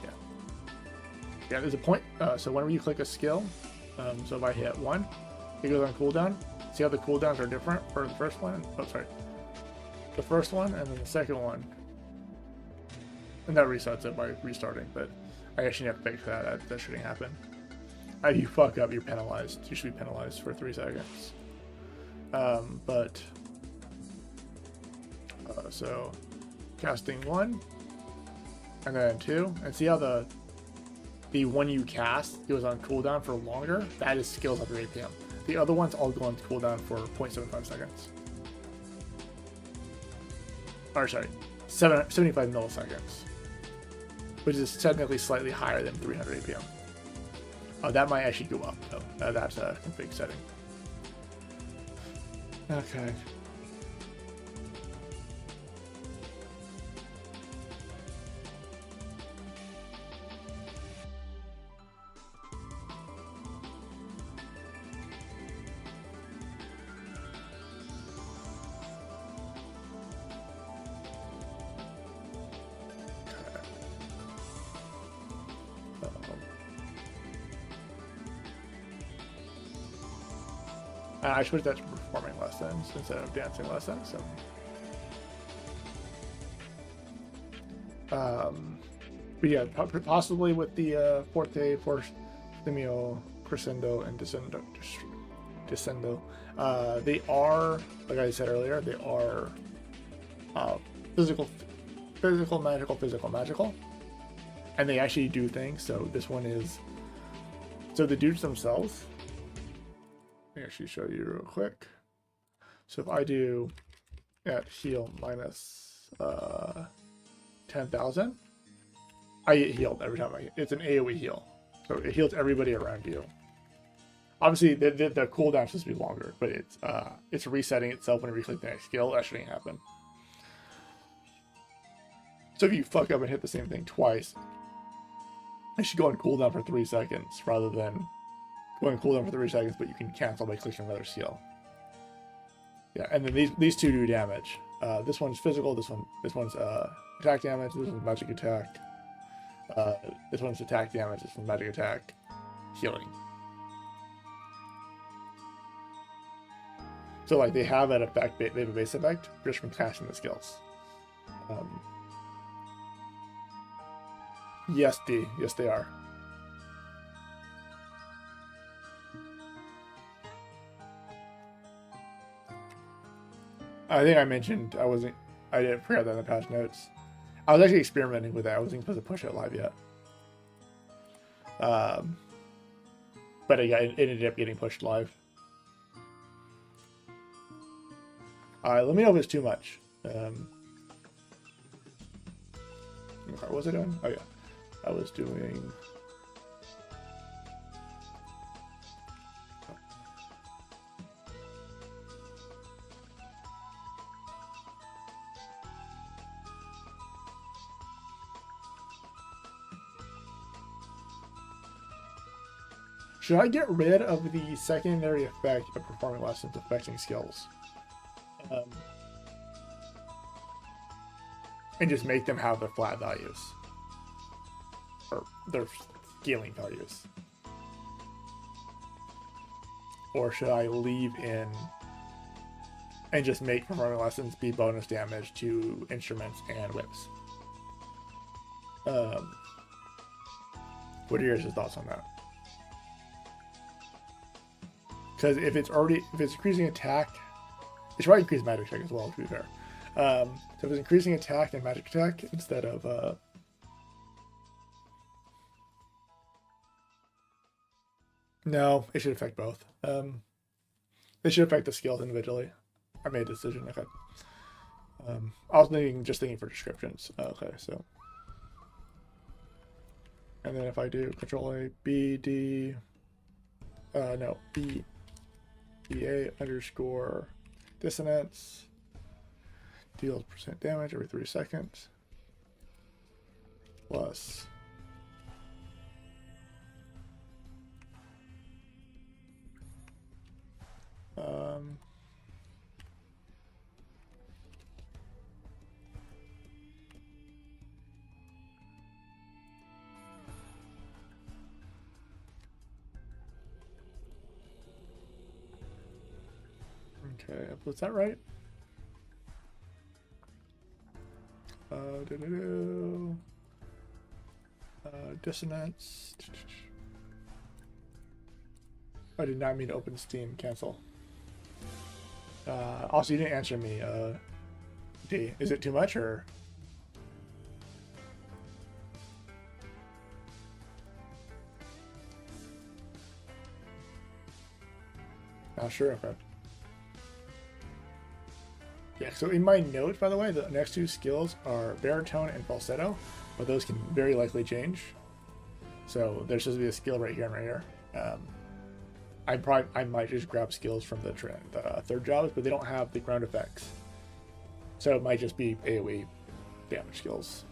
Yeah. Yeah, there's a point. So whenever you click a skill, so if I hit 1, it goes on cooldown. See how the cooldowns are different for the first one? Oh, sorry. The first one and then the second one. And that resets it by restarting, but I actually have to fix that. That shouldn't happen. If you fuck up, you're penalized. You should be penalized for 3 seconds. So casting 1 and then 2, and see how the one you cast goes on cooldown for longer? That is skills after APM. The other ones all go on cooldown for 0.75 seconds. Or sorry, 75 milliseconds, which is technically slightly higher than 300 APM. That might actually go up though. That's a config setting. Okay. I switched that to performing lessons instead of dancing lessons. So, but yeah, possibly with the Forte, Stimio, Crescendo, and Descendo. They are, like I said earlier, they are physical, magical, and they actually do things. So this one is, so the dudes themselves. Let me actually show you real quick. So if I do at heal minus 10,000, I get healed every time it's an AoE heal. So it heals everybody around you. Obviously the cooldown is supposed to be longer, but it's resetting itself whenever you click the next skill. That shouldn't happen. So if you fuck up and hit the same thing twice, it should go on cooldown for 3 seconds rather than going cooldown for 3 seconds, but you can cancel by clicking another skill. Yeah, and then these two do damage. This one's physical. This one's attack damage. This one's magic attack. This one's attack damage. This one's magic attack. Healing. So like they have an effect. They have a base effect just from casting the skills. Yes, D. Yes, they are. I think I mentioned I didn't forget that in the past notes. I was actually experimenting with that. I wasn't supposed to push it live yet. But it ended up getting pushed live. Let me know if it's too much. What was I doing? Oh yeah, I was doing. Should I get rid of the secondary effect of performing lessons affecting skills? And just make them have their flat values. Or their scaling values. Or should I leave in and just make performing lessons be bonus damage to instruments and whips? What are your thoughts on that? Because if it's increasing attack should probably increase magic attack as well, to be fair. So if it's increasing attack and magic attack instead of no, it should affect both. It should affect the skills individually. I made a decision. Okay. I was thinking for descriptions. Okay, so. And then if I do Control A, B, D, no, B, BA underscore dissonance, deals % damage every 3 seconds, plus okay, was that right? Dissonance. I did not mean to open Steam. Cancel. Also, you didn't answer me. D, is it too much or? Sure. Okay. Yeah, so in my notes, by the way, the next 2 skills are baritone and falsetto, but those can very likely change. So there's supposed to be a skill right here and right here. I might just grab skills from the third jobs, but they don't have the ground effects. So it might just be AoE damage skills.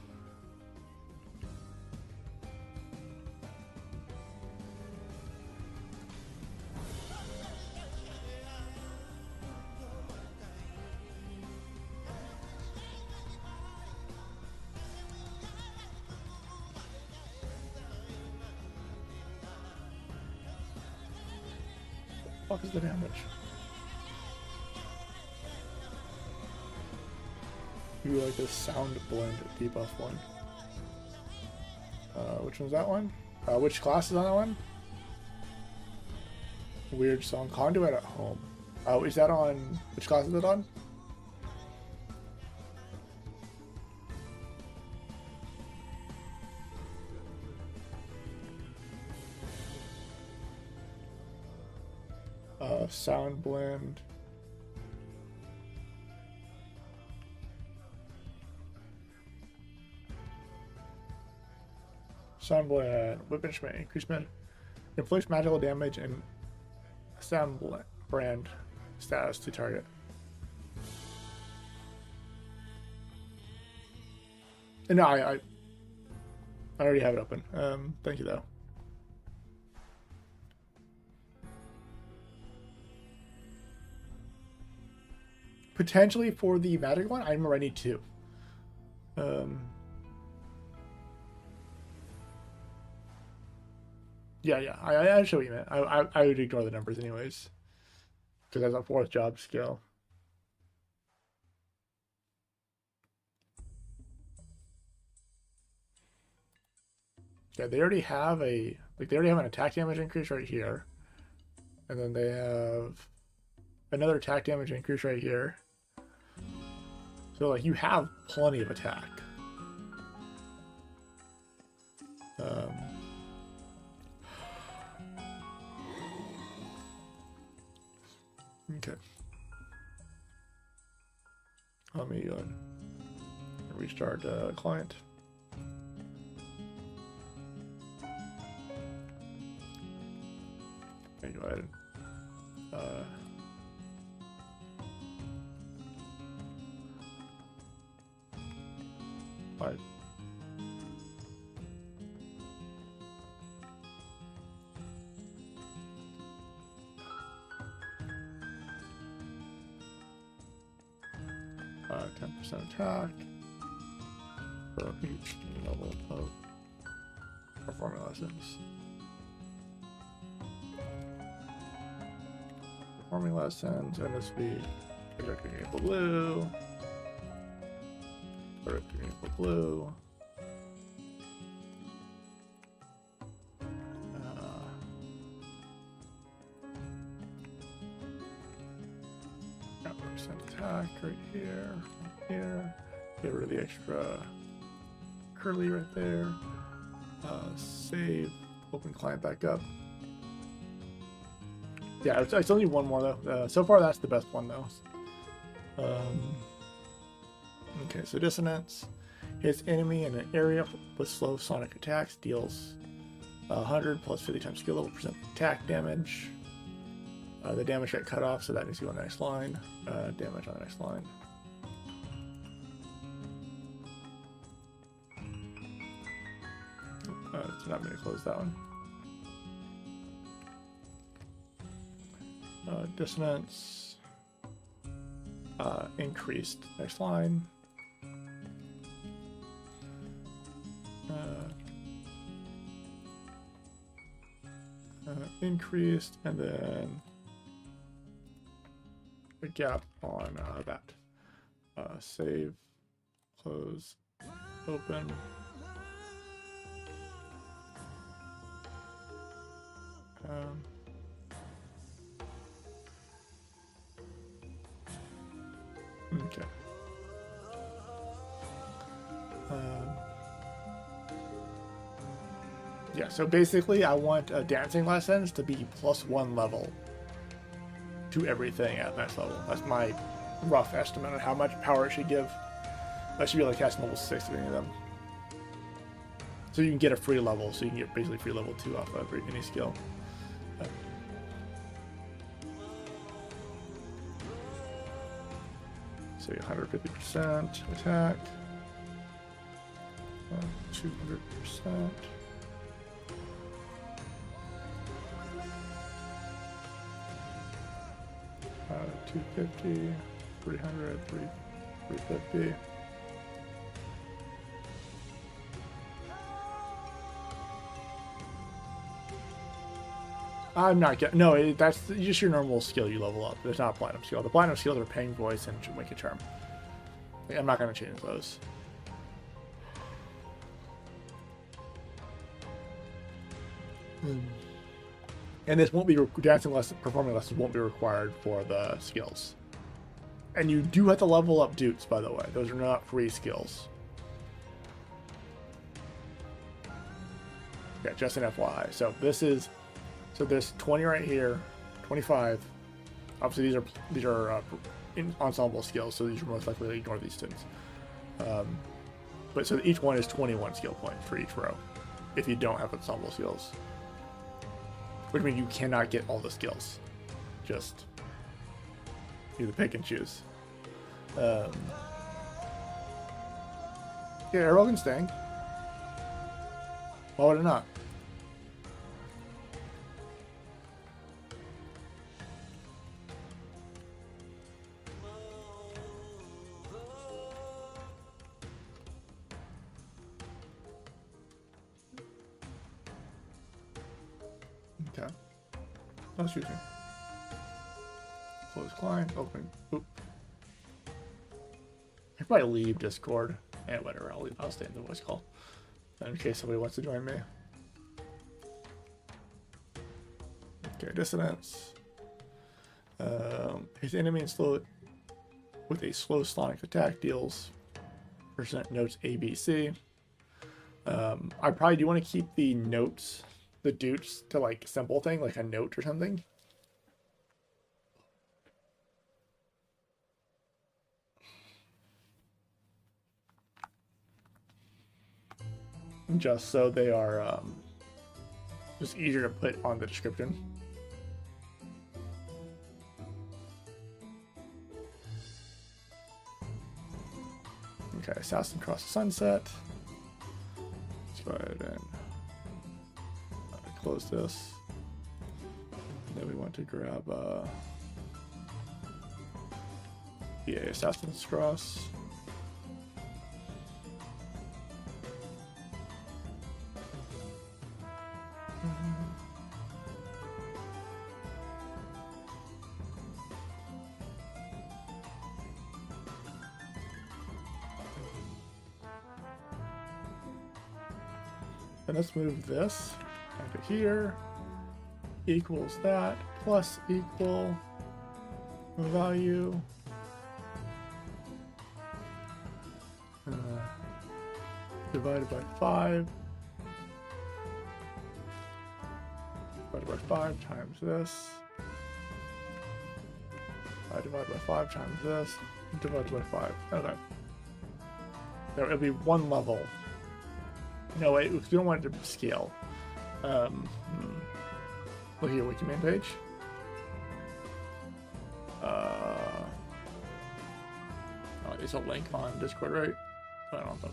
What is the damage? You like this sound blend debuff one. Which one's that one? Which class is on that one? Weird song. Conduit at home. Oh, is that on... Which class is it on? Sound blend. Sound blend. Weapon may increase inflicts magical damage and sound brand status to target. No, I already have it open. Thank you though. Potentially for the magic one, I'm ready too. Yeah, I show what you meant. I would ignore the numbers anyways, because that's a 4th job skill. Yeah, they already have an attack damage increase right here, and then they have another attack damage increase right here. So, like, you have plenty of attack. Okay. Let me restart client. Okay, go ahead. Right. Uh, 10% attack for each level of performing lessons. Performing lessons, and this be projecting April Blue. Projecting April Blue. attack right here, here. Get rid of the extra curly right there. Save, open client back up. Yeah, I still need one more though. So far, that's the best one though. Okay, so Dissonance hits enemy in an area with slow sonic attacks, deals 100 plus 50 times skill level percent attack damage. The damage rate cut off, so that needs to go on the next line. Damage on the next line. It's not going to close that one. Dissonance. Increased. Next line. Increased, and then a gap on that. Save, close, open. Okay. Yeah, so basically I want dancing lessons to be +1 level to everything at next level. That's my rough estimate on how much power it should give. I should be able to cast level 6 of any of them. So you can get a free level, so you can get basically free level 2 off of any skill. So 150% attack, 200%. 250, 300, 350. I'm not getting. No, that's just your normal skill you level up. There's not a platinum skill. The platinum skills are Paying Voice and Wicked Charm. I'm not going to change those. And this won't be dancing lessons, performing lessons won't be required for the skills. And you do have to level up Dutes, by the way. Those are not free skills. Yeah, just an FYI. So there's 20 right here, 25. Obviously, these are ensemble skills, so these are most likely to ignore these students. But so each one is 21 skill points for each row, if you don't have ensemble skills. Which means you cannot get all the skills. Just either pick and choose. Yeah, Arrow can sting. Why would it not? Okay. Oh, excuse me. Close client, open. Oop. I could probably leave Discord. Yeah, whatever. I'll stay in the voice call in case somebody wants to join me. Okay, Dissonance. His enemy with a slow sonic attack deals percent notes ABC. I probably do want to keep the notes, the Dutes, to like simple thing, like a note or something. Just so they are just easier to put on the description. Okay, Assassin Across the Sunset. Let's go ahead and close this. And then we want to grab Assassin's Cross. And let's move this back to here, equals that, plus equal value, divided by 5 divided by 5 times this divided by 5 times this divided by 5. Okay. So it'll be one level. No, wait, we don't want it to scale. Look at your wiki main page. It's a link on Discord, right? I don't know.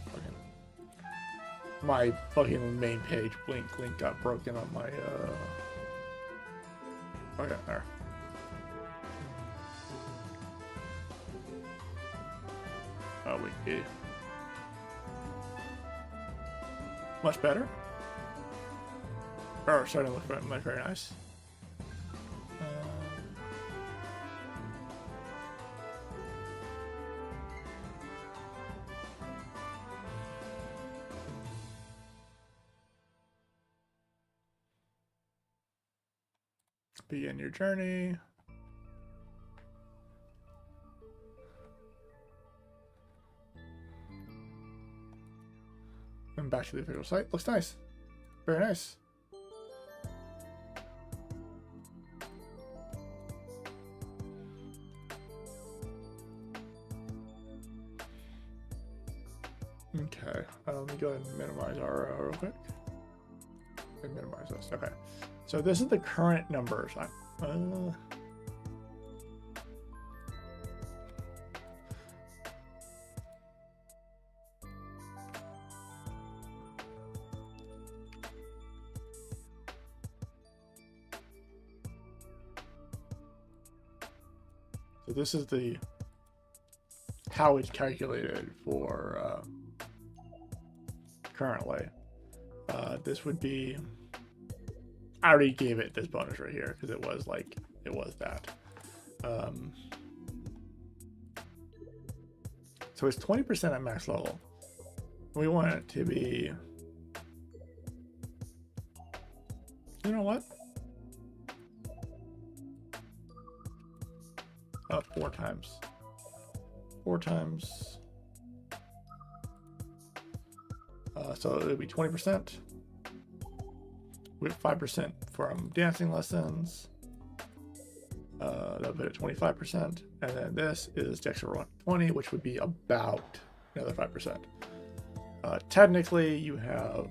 My fucking main page link got broken on my okay, there. Oh, wiki. Much better. Oh, starting to look very nice. Begin your journey. And back to the official site. Looks nice. Very nice. Okay, let me go ahead and minimize our real quick. And minimize this. Okay, so this is the current numbers. So this is the how it's calculated for currently. This would be, I already gave it this bonus right here because it was that. So it's 20% at max level. We want it to be, you know what? 4 times. 4 times. So it would be 20%. With 5% from dancing lessons. That would be at 25%. And then this is Dex over 20, which would be about another 5%. Technically, you have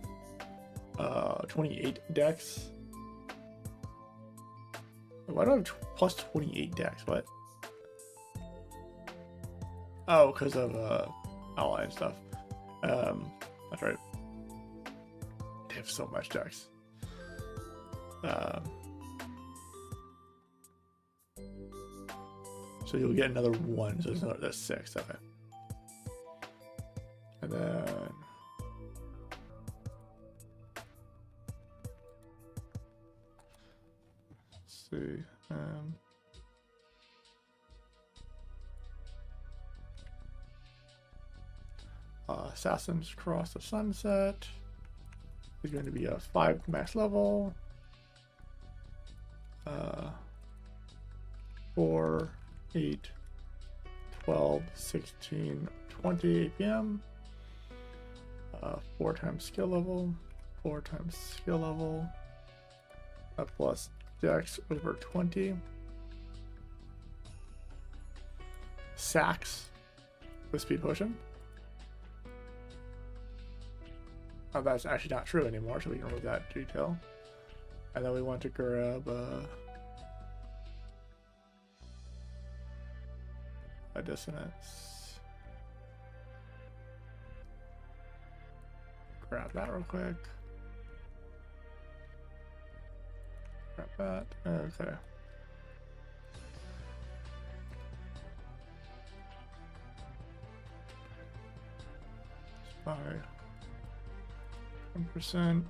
28 Dex. Why do I have plus 28 Dex? What? Oh, because of ally and stuff. That's right. They have so much Dex. So you'll get another 1, so that's 6. Okay. And then let's see. Assassins Cross the Sunset is going to be a 5 max level. 4, 8, 12, 16, 20 APM. 4 times skill level. 4 times skill level. Plus Dex over 20. Sacks with speed potion. Oh, that's actually not true anymore, so we can remove that detail. And then we want to grab a dissonance. Grab that real quick. Grab that. Okay. By 1%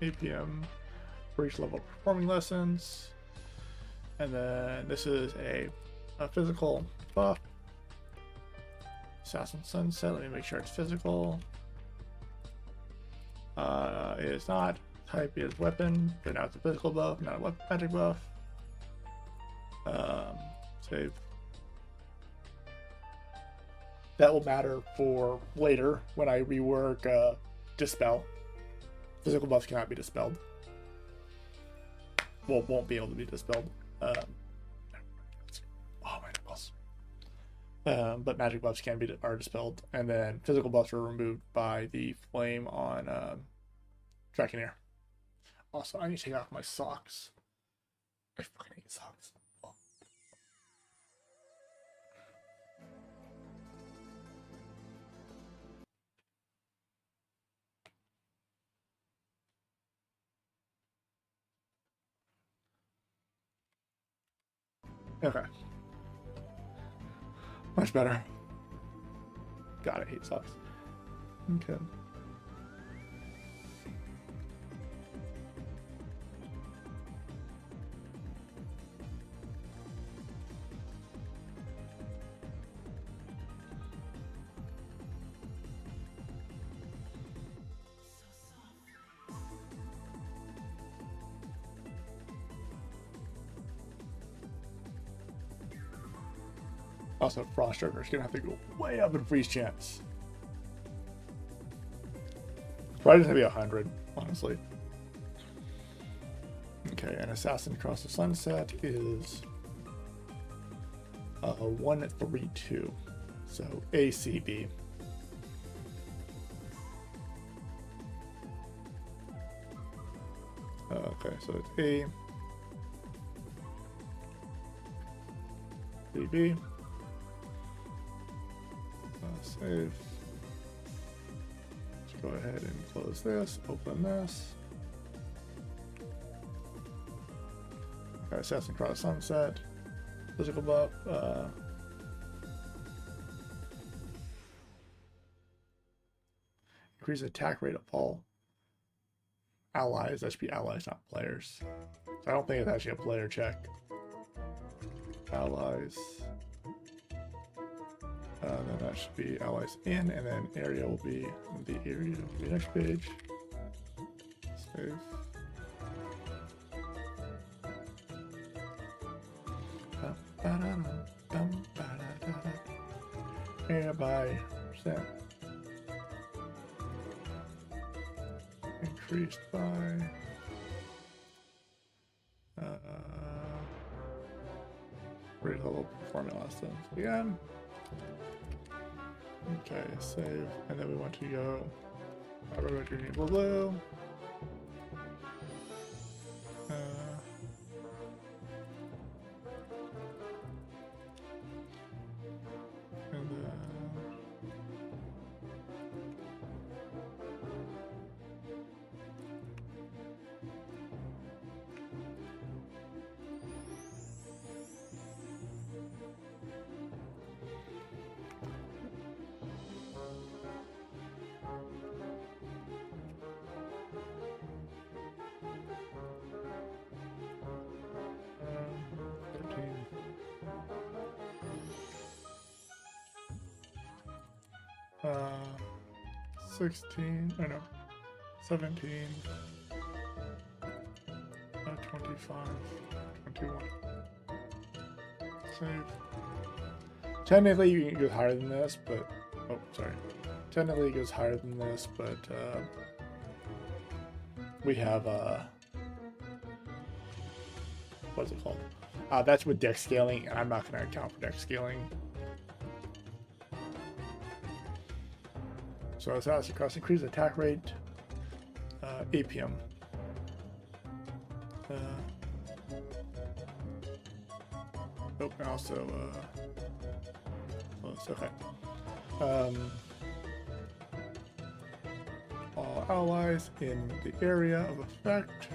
APM for each level performing lessons. And then this is a physical buff. Assassin Sunset, let me make sure it's physical. It is not. Type is weapon, but now it's a physical buff, not a magic buff. Save. that will matter for later when I rework Dispel. Physical buffs cannot be dispelled. Well, won't be able to be dispelled. Oh, my nipples. But magic buffs are dispelled, and then physical buffs are removed by the flame on Draconair. Also, I need to take off my socks. I fucking hate socks. Oh. Okay. Much better. God, I hate socks. Okay. Also, Frost Joker's gonna have to go way up in freeze chance. Probably just gonna be 100, honestly. Okay, and Assassin Across the Sunset is 132. So ACB. Okay, so it's A. CB. Save. Let's go ahead and close this, open this. Okay, Assassin Cross Sunset. Physical buff. Increase attack rate of all allies. That should be allies, not players. So I don't think it's actually a player check. Allies. Then that should be allies in, and then area will be the area of the next page. Save. Area by percent. Increased by rate level formula systems again. Okay, save, and then we want to go to enable blue. And then uh, 16, oh no, 17, 25, 21. Save. Technically, you can go higher than this, but oh, sorry. Technically, it goes higher than this, but we have what's it called? That's with deck scaling, and I'm not going to account for deck scaling. So Assassin Cross increase attack rate, APM. Oh, and also close. Okay. All allies in the area of effect.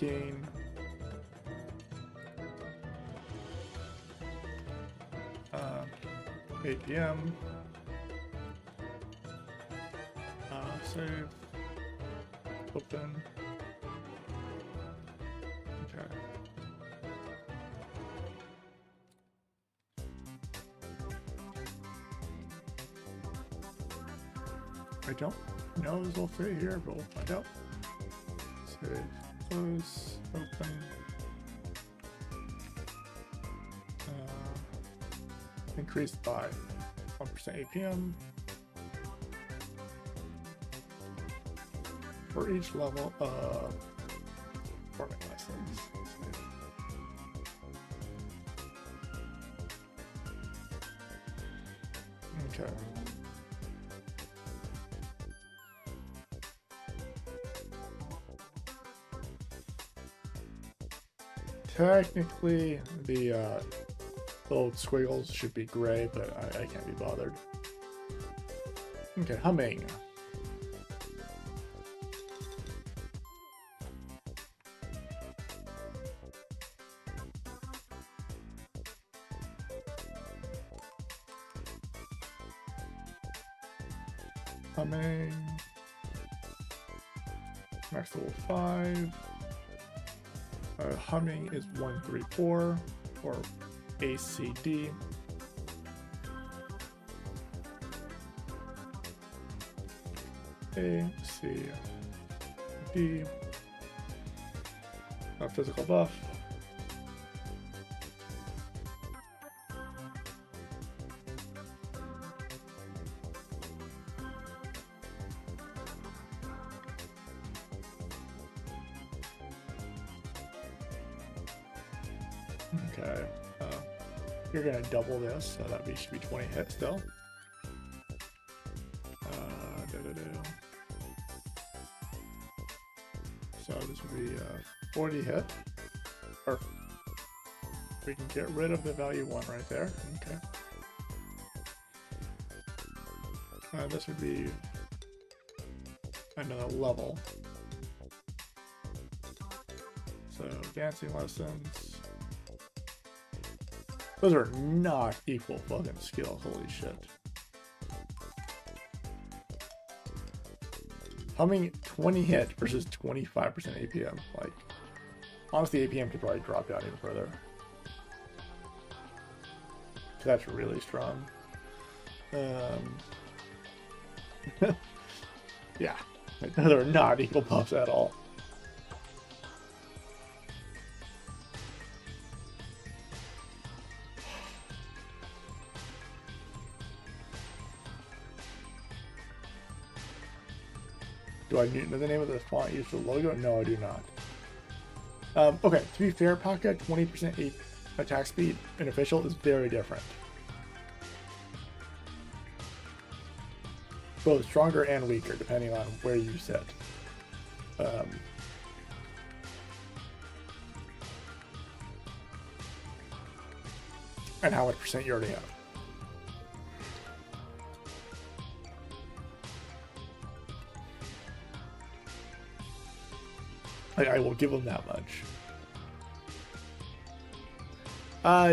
Gain APM. Save. Open. Okay. I don't know this will fit here, but we'll find out. Save. Close. Open. increased by 1% APM for each level of farming lessons. Okay. Technically, the little squiggles should be gray, but I can't be bothered. Okay, humming. Humming. Max level 5. Humming is 134 or ACD. ACD. Physical buff. Okay, you're gonna double this, so that should be 20 hits still. So this would be 40 hit, or we can get rid of the value 1 right there. Okay. This would be another level. So dancing lessons. Those are not equal fucking skill, holy shit. Humming 20 hit versus 25% APM. Like, honestly, APM could probably drop down even further. So that's really strong. Yeah, like, those are not equal buffs at all. Do I know the name of the font used for the logo? No, I do not. Okay, to be fair, Paka, 20% attack speed in official is very different. Both stronger and weaker, depending on where you sit. And how much percent you already have. I will give them that much.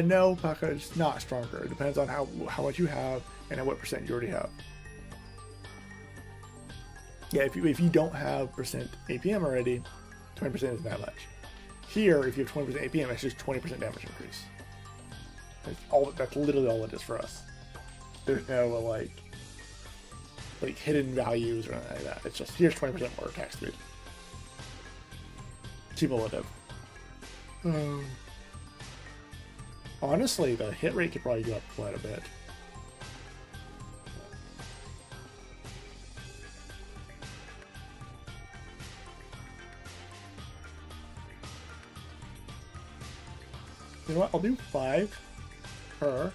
No, Paka is not stronger. It depends on how much you have and at what percent you already have. Yeah, if you don't have percent APM already, 20% isn't that much. Here, if you have 20% APM, it's just 20% damage increase. That's literally all it is for us. There's no like hidden values or anything like that. It's just here's 20% more attack speed. Cumulative. Honestly, the hit rate could probably go up quite a bit. You know what? I'll do 5 per.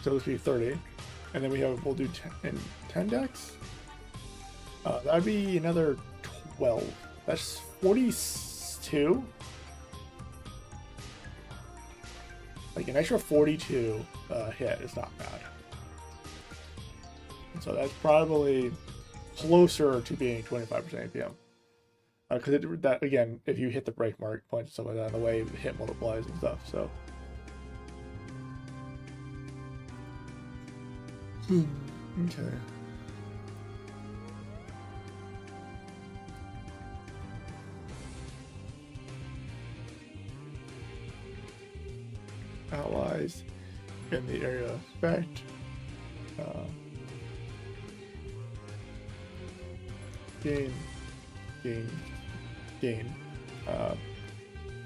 So this would be 30, and then we'll do 10 decks. That'd be another 12. That's 42. Like an extra 42 hit is not bad. So that's probably closer to being 25% APM. Because that again, if you hit the break mark points and stuff like that, the way the hit multiplies and stuff. So. Okay. Allies in the area of effect. Gain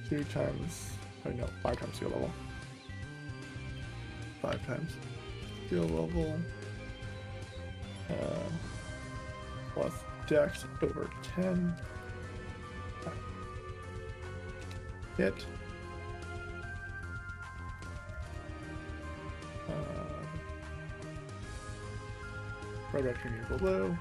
2 times, oh no, 5 times skill level. 5 times skill level. Plus dex over 10. Hit. Right back to near below.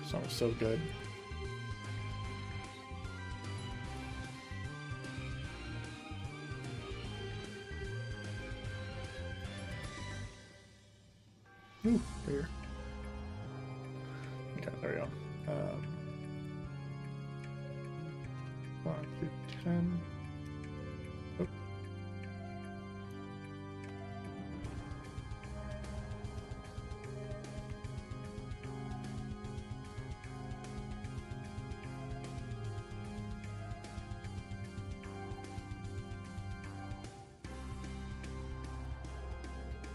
Song's so good. Ooh, here. Okay, there we go. 1 through 10. Oh.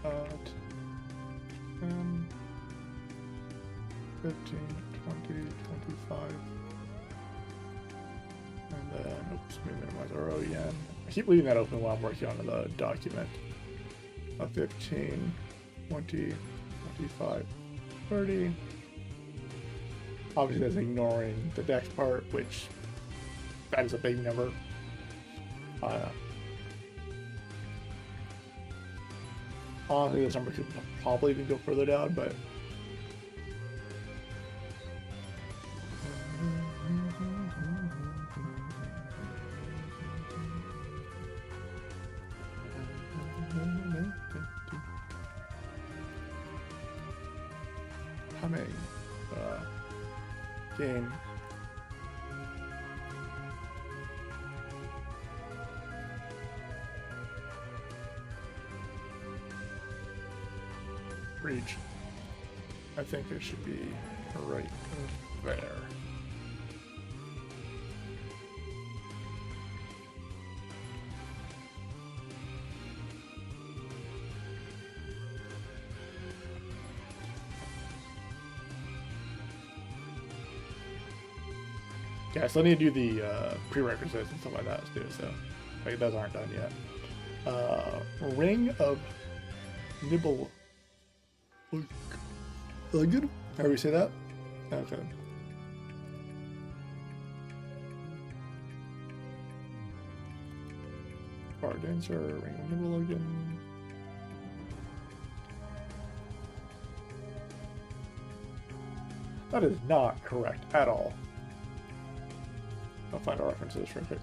Uh, 10, 15, 20, 25. And then, oops, let me minimize RO again. I keep leaving that open while I'm working on the document. 15, 20, 25, 30. Obviously that's ignoring the dex part, which that is a big number. Honestly, this number could probably even go further down, but coming game. Reach. I think it should be right there. Yeah, I still need to do the prerequisites and stuff like that too, so like those aren't done yet. Ring of Nibble. Good? How do we say that? Okay. Bar dancer, ring of Nibelungen. That is not correct at all. I'll find our references real quick.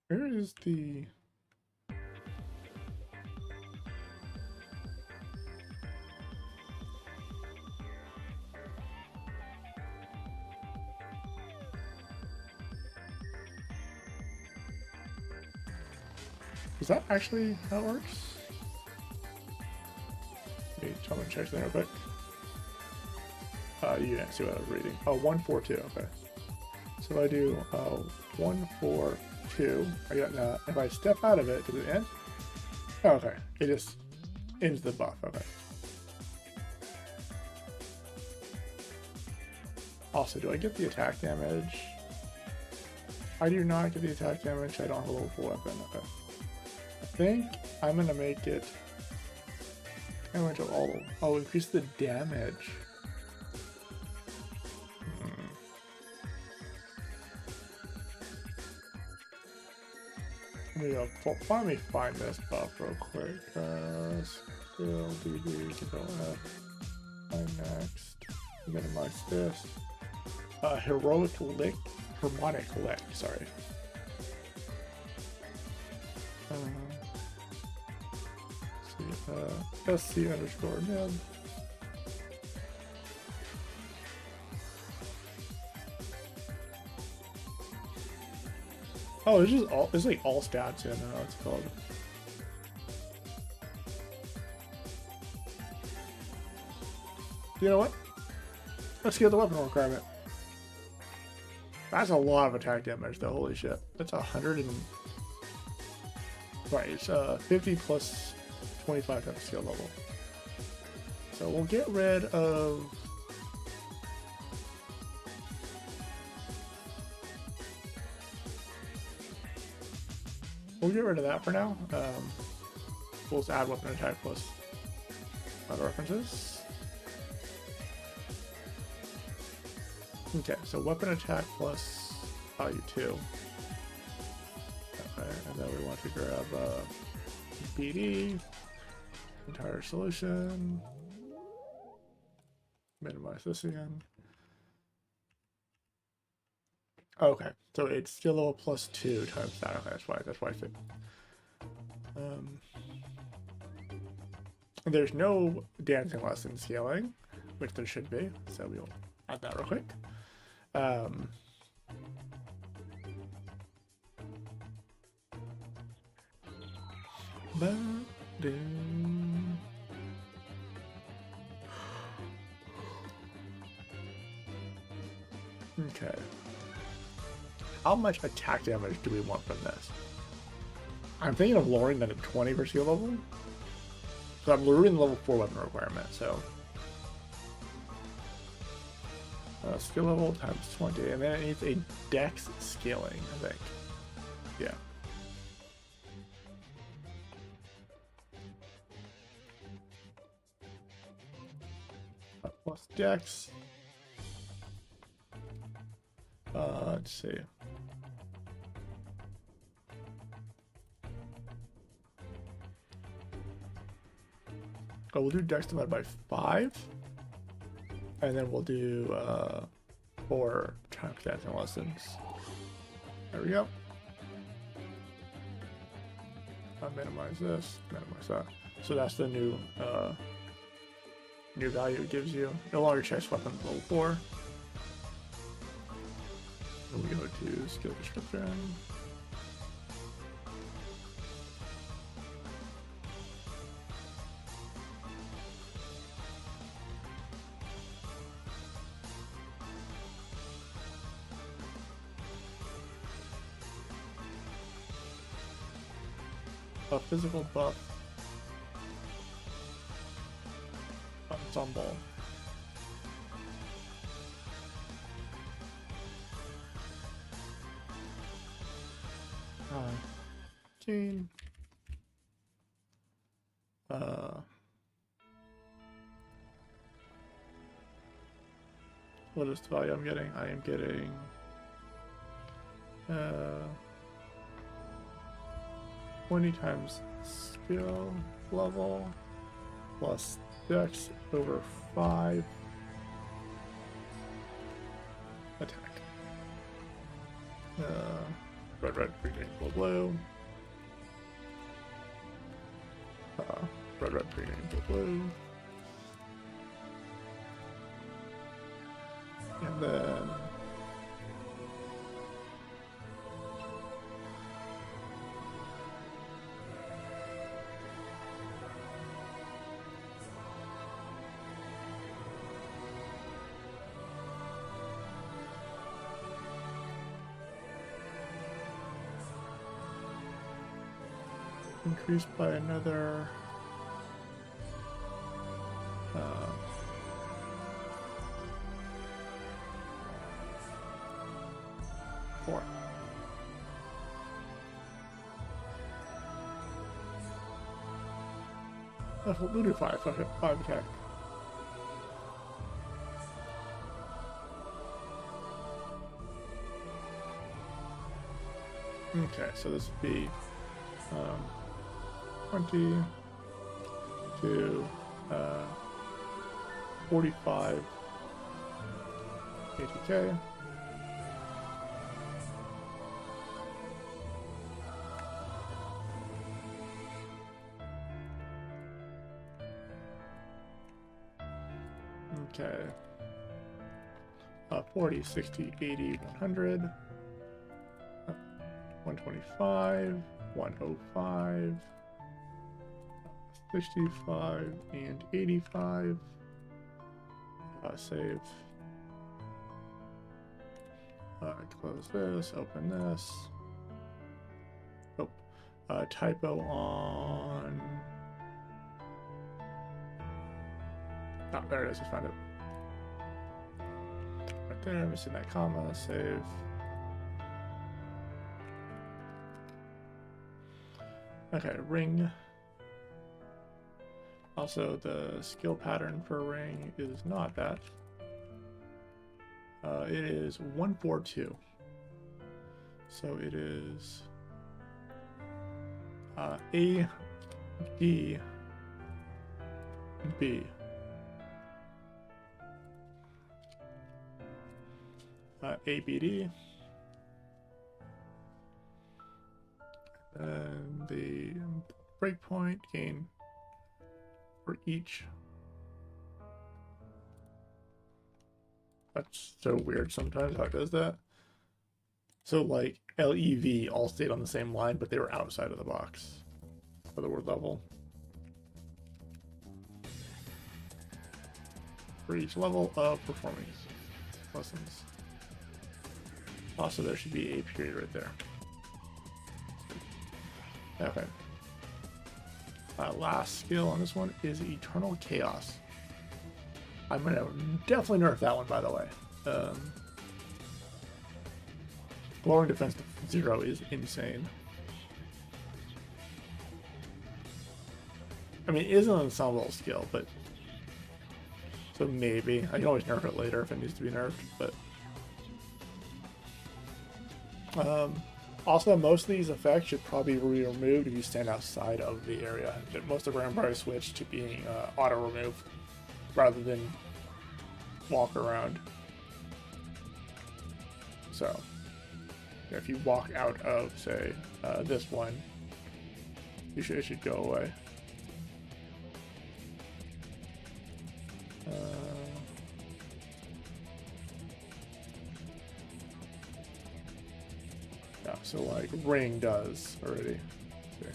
Where is the... Is that actually how it works? Wait, I'm gonna check that real quick. You didn't see what I was reading. Oh, 142, okay. So I do 142. I got that. If I step out of it, does it end? Oh, okay. It just ends the buff. Okay. Also, do I get the attack damage? I do not get the attack damage. I don't have a level 4 weapon. Okay. I think I'm gonna make it. I went to all. Oh, increase the damage. Let me find this buff real quick. Skill DB control F. My next. Minimize this. Heroic lick. Harmonic lick. Sorry. See, SC underscore nib. Oh, it's just all, it's like all stats. Yeah, no, it's called. You know what? Let's get the weapon requirement. That's a lot of attack damage though, holy shit. That's 100 and... Right, it's 50 plus 25 times skill level. So we'll get rid of... We'll get rid of that for now. We'll just add weapon attack plus other references. Okay, so weapon attack plus value 2. Okay, and then we want to grab BD, entire solution, minimize this again. Okay, so it's skill level plus 2 times that. Okay, that's why I said. There's no dancing lesson scaling, which there should be, so we'll add that real quick. Okay. How much attack damage do we want from this? I'm thinking of lowering that at 20 for skill level. So I'm lowering the level 4 weapon requirement, so... skill level times 20, and then it needs a dex scaling, I think. Yeah. Plus dex. Let's see. Oh, we'll do dex divided by 5. And then we'll do 4 times dancing lessons. There we go. I'll minimize this, minimize that. So that's the new new value it gives you. No longer checks weapon level 4. Then we go to skill description. A physical buff. Ensemble. Gene. What is the value I'm getting? I am getting 20 times skill level plus dex over 5 attack. Red, green, blue. Red, green, blue. And then increased by another 4. We'll do 5 attack. Okay, so this would be 20 to 45 80k. Okay. 40, 60, 80, 100. 125, 105, 65, and 85. Save. Close this, open this. Oh, typo on. Oh, there it is. I found it. Right there, missing that comma. Save. Okay, ring. Also, the skill pattern for ring is not that. It is 142. So it is A, D, B. ABD. And the breakpoint gain for each. That's so weird sometimes how it does that. So like LEV all stayed on the same line, but they were outside of the box for the word level. For each level of performing lessons. Also, there should be a period right there. Okay. Last skill on this one is Eternal Chaos. I'm gonna definitely nerf that one, by the way. Lowering defense to 0 is insane. I mean, it is an ensemble skill, but so maybe I can always nerf it later if it needs to be nerfed. But also, most of these effects should probably be removed if you stand outside of the area. Most of them probably switch to being auto remove rather than walk around. So if you walk out of, say, this one, it should go away. Yeah, so like ring does already. Okay.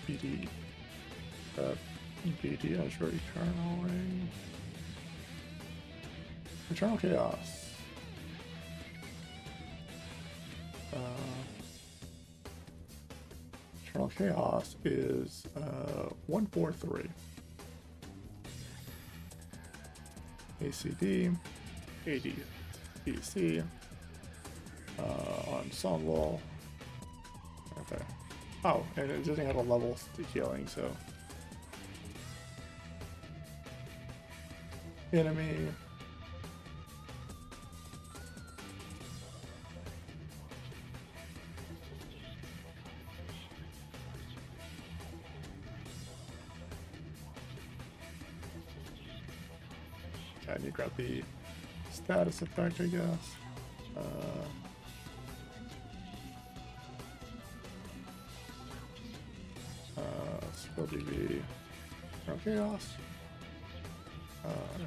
BD, BD as your eternal ring. Eternal Chaos. Eternal Chaos is 143. ACD, AD, BC, Ensemble. Okay. Oh, and it doesn't have a level to healing, so. Enemy. Okay, I need to grab the status effect, I guess. Skill DB, Chaos,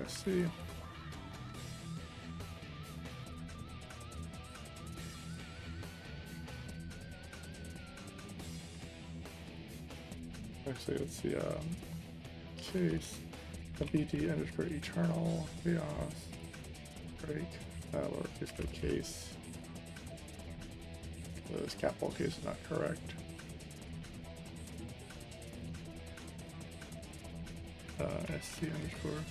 SC. Actually, let's see, case, BT underscore eternal chaos, break, lowercase by case. This capital case is not correct. SC underscore,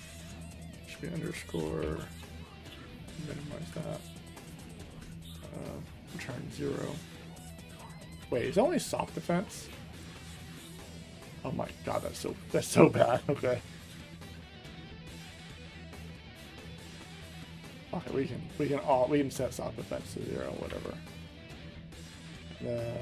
should be underscore, minimize that. Return 0. Wait, is it only soft defense? Oh my god, that's so bad. Okay. Okay, we can set soft defense to 0, whatever. Then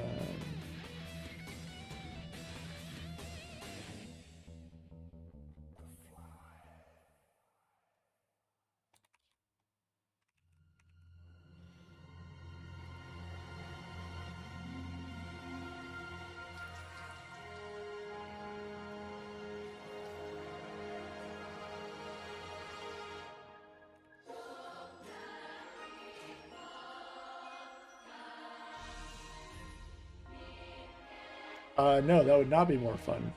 No, that would not be more fun.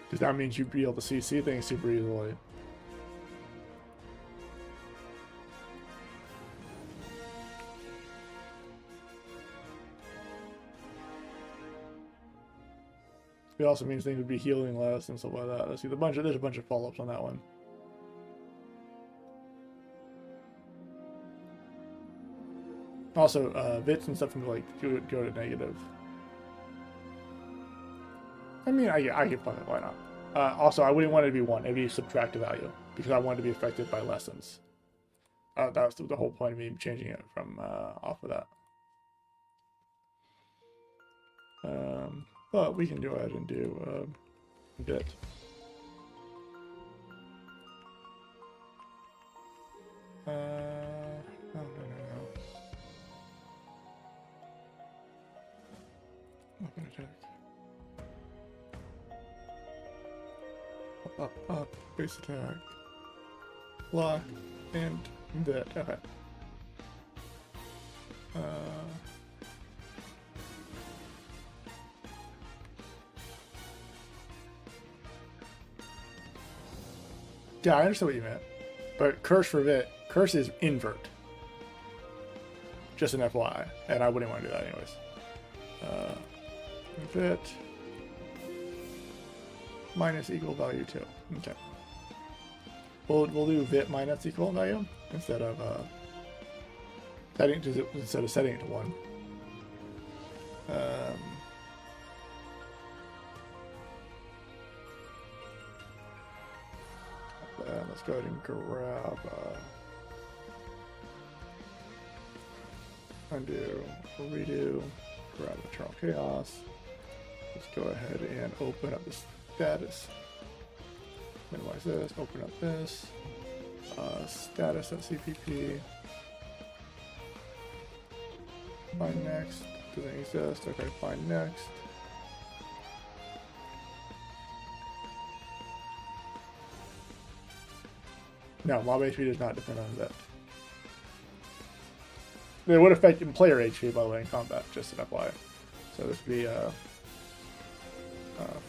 Because that means you'd be able to CC things super easily. It also means things would be healing less and stuff like that. Let's see, there's a bunch of follow-ups on that one. Also, VITs and stuff can like go to negative. I mean, I could play it, why not? Also, I wouldn't want it to be 1, it'd be subtract a value, because I want it to be affected by lessons. That was the whole point of me changing it from off of that. But we can go ahead and do VIT. No. Not gonna check. Up, base attack, block, and VIT. Okay. Yeah, I understand what you meant. But curse for VIT, curse is invert. Just an FYI, and I wouldn't want to do that anyways. VIT minus equal value 2. Okay. We'll do VIT minus equal value instead of setting it to 1. Let's go ahead and grab undo, redo, grab Eternal Chaos. Let's go ahead and open up the status. Minimize this, open up this. Status.cpp. Find next. Doesn't exist. Okay, find next. No, mob HP does not depend on that. It would affect player HP, by the way, in combat, just an FYI. So this would be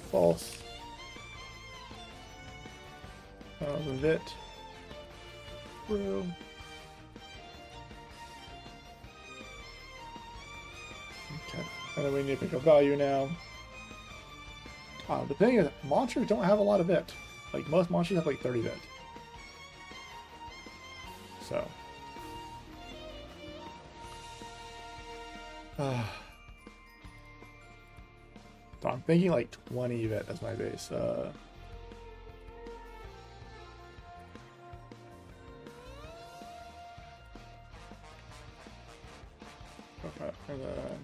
false. VIT. True. Okay. And then we need to pick a value now. The thing is, monsters don't have a lot of VIT. Like, most monsters have like 30 VIT. So. So I'm thinking like 20 VIT as my base. Okay, and then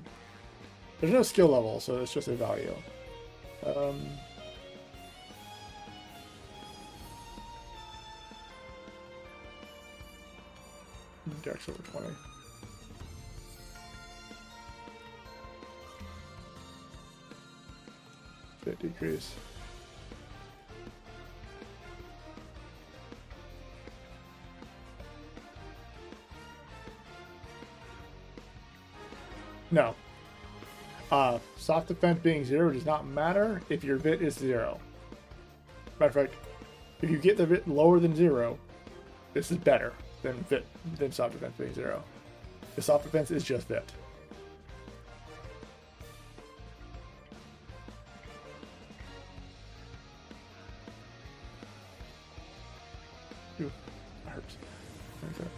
there's no skill level, so it's just a value. Dex over 20. Bit decrease. No. Soft defense being 0 does not matter if your VIT is 0. Matter of fact, if you get the VIT lower than 0, this is better than soft defense being 0. The soft defense is just VIT. Ooh, that hurts. Okay.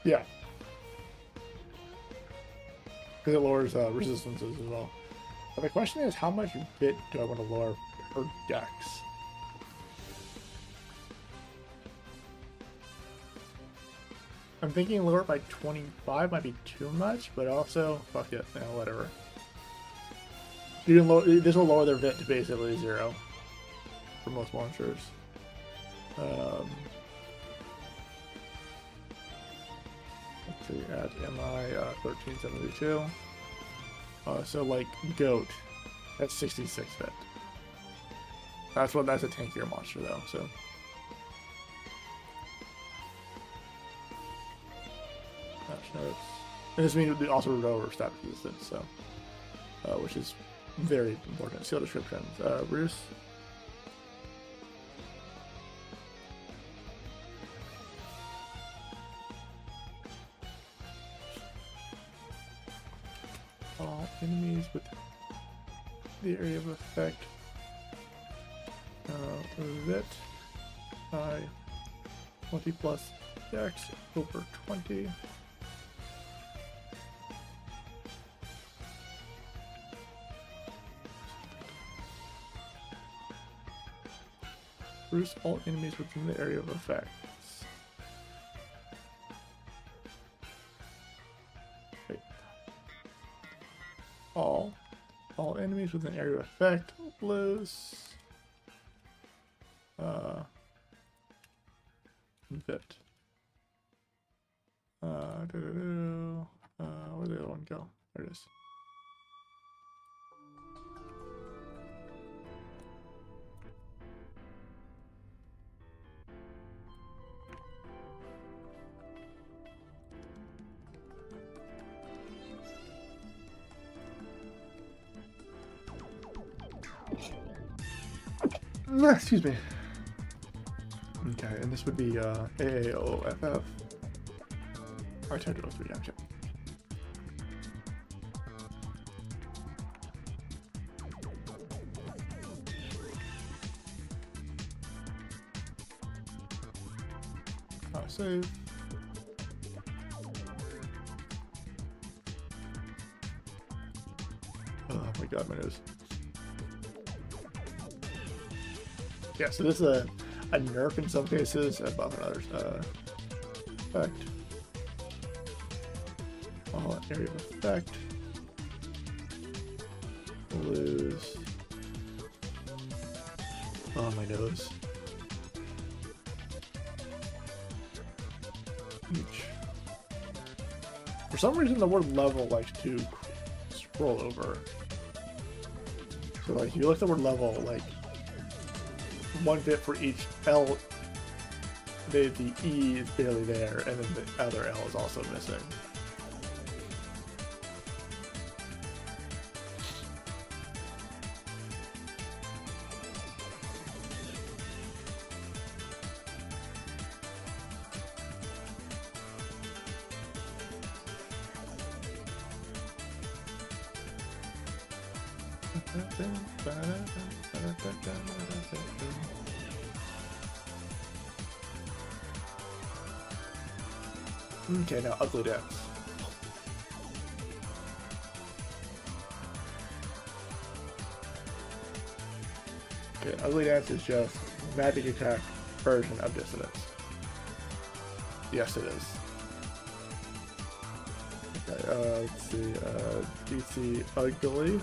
Yeah. Because it lowers resistances as well. But the question is, how much bit do I want to lower per dex? I'm thinking lower it by 25 might be too much, but also, fuck it, yeah, whatever. You can lower, this will lower their bit to basically 0 for most monsters. Let's see, at MI 1372. So like goat, that's 66 bit. That's a tankier monster though. So patch notes, and this means also lower stat resistance. So which is very important. Skill descriptions. Bruce. All enemies with the area of effect that by 20 plus dex over 20. Bruce all enemies within the area of effect. All enemies with an area of effect lose bit. Where'd the other one go? There it is. Excuse me. Okay, and this would be AAOFF. I typed it 03, gotcha. Save. Oh my god, my nose. Yeah, so this is a nerf in some cases, a buff in others. Effect. All area of effect. Lose. Oh, my nose. Each. For some reason, the word level likes to scroll over. So, like, if you look at the word level, like, 1 bit for each L, the E is barely there, and then the other L is also missing. Okay, now Ugly Dance. Okay, Ugly Dance is just magic attack version of Dissonance. Yes, it is. Okay, let's see, DC Ugly.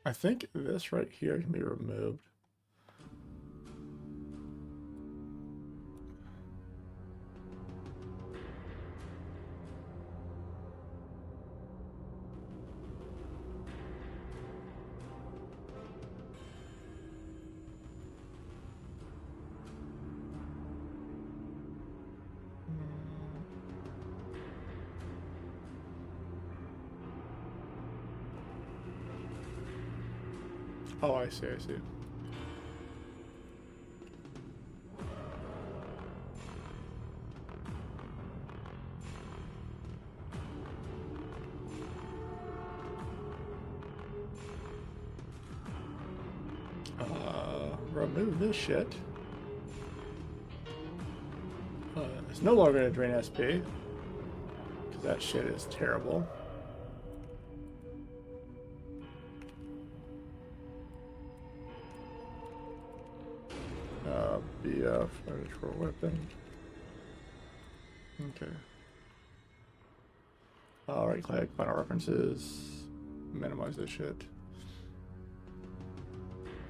I think this right here can be removed. Oh, I see, I see. Remove this shit. It's no longer going to drain SP. Because that shit is terrible. BF underscore weapon. Okay. Right click, final references. Minimize this shit.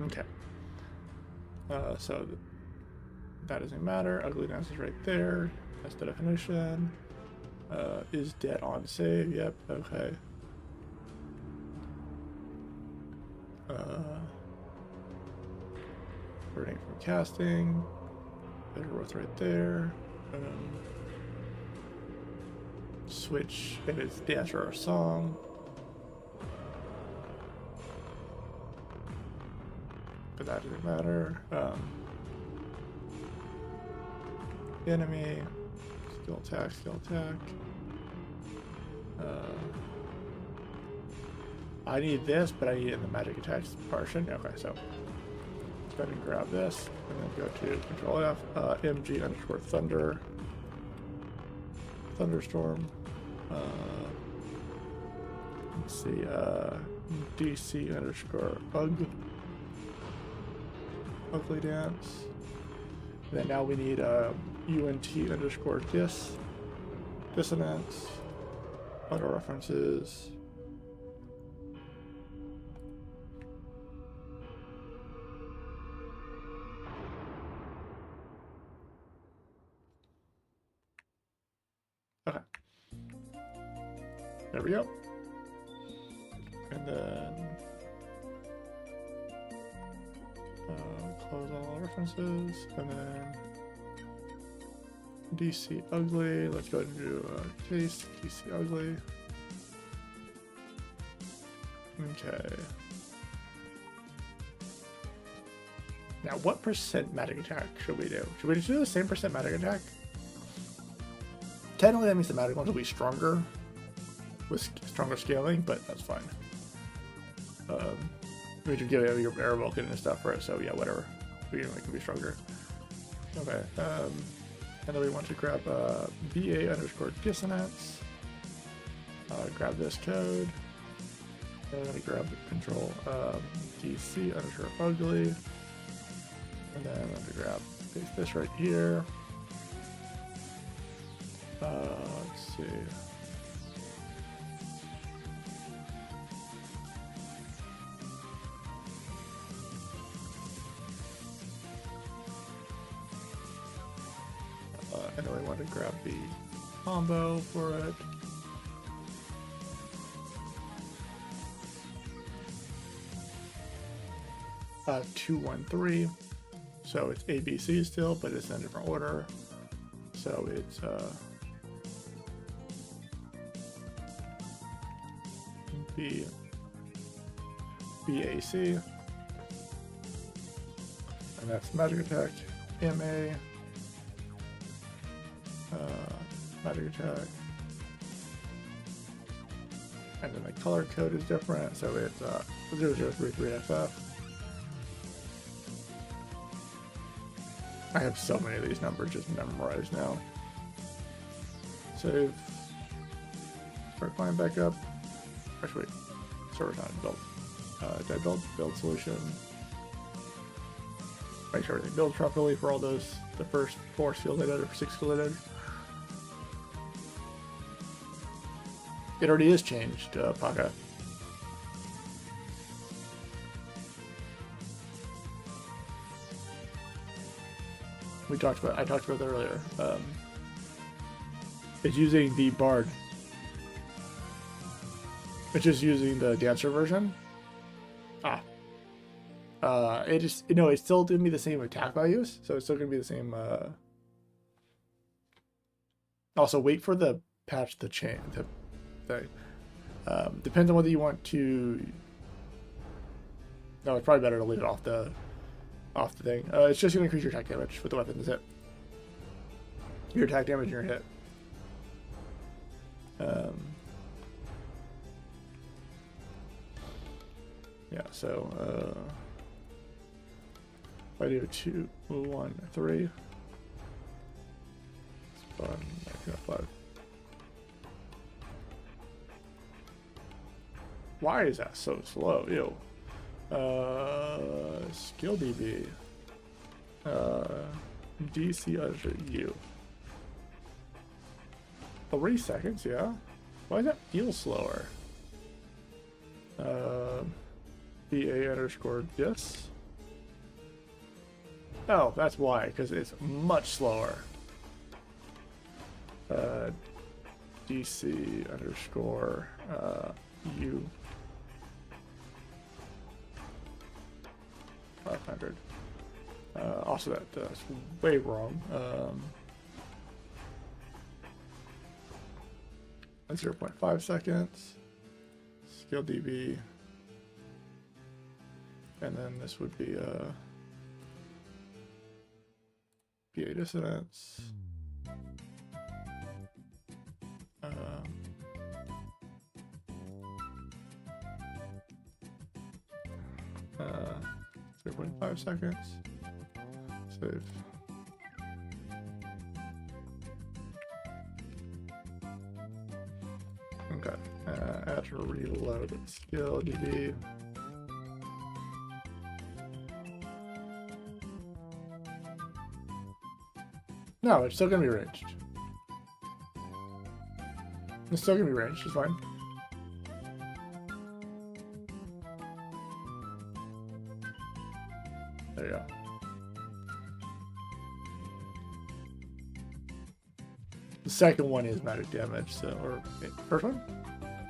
Okay. So that doesn't matter. Ugliness is right there. That's the definition. Is dead on save? Yep. Okay. Burning from casting. There's what's right there. Switch if it's dance or a song. But that doesn't matter. Enemy. Skill attack, skill attack. I need this, but I need it in the magic attacks portion. Okay, so let's go ahead and grab this and then go to Control F, MG underscore thunder, thunderstorm. Let's see, DC underscore ugly dance. And then now we need UNT underscore dissonance, auto references. Okay. There we go. And then close all references, and then DC ugly. Let's go ahead and do a case DC ugly. Okay. Now, what percent magic attack should we do? Should we just do the same percent magic attack? Technically, that means the magic ones will be stronger with stronger scaling, but that's fine. We should give it your Air Vulcan and stuff for it, so yeah, whatever. We can make it be stronger. Okay, and then we want to grab BA underscore dissonance. Grab this code. And then grab Control DC underscore ugly. And then I'm going to grab paste this right here. Let's see. And then we want to grab the combo for it. Uh, 213. So it's ABC still, but it's in a different order. So it's BAC, and that's magic attack, MA, magic attack, and then the color code is different, so it's 0033FF. I have so many of these numbers just memorized now. Save. Start climbing back up. Actually, server's not built. Build solution. Make sure everything builds properly for all those, the first 4 skills I did or 6 skills I did. It already is changed, Paka. I talked about that earlier. It's using the Bard. It's just using the Dancer version. It just, it's still gonna be the same attack values, so it's still gonna be the same. Also, wait for the patch to change. Depends on whether you want to. No, it's probably better to leave it off the thing. It's just gonna increase your attack damage with the weapon. That's it. Your attack damage and your hit. Yeah, so if I do 2, 1, 3, Spawn 1905. Why is that so slow? Ew. Skill DB. DC under U. 3 seconds, yeah. Why does that feel slower? BA underscore dis. Oh, that's why, because it's much slower. DC underscore U 500. Also, that's way wrong. 0.5 seconds. Skill DB. And then this would be PA dissonance. 0.5 seconds. Save. Okay. Add to reload skill DB. No, it's still gonna be ranged. It's still gonna be ranged, it's fine. There you go. The second one is magic damage, so, or first one?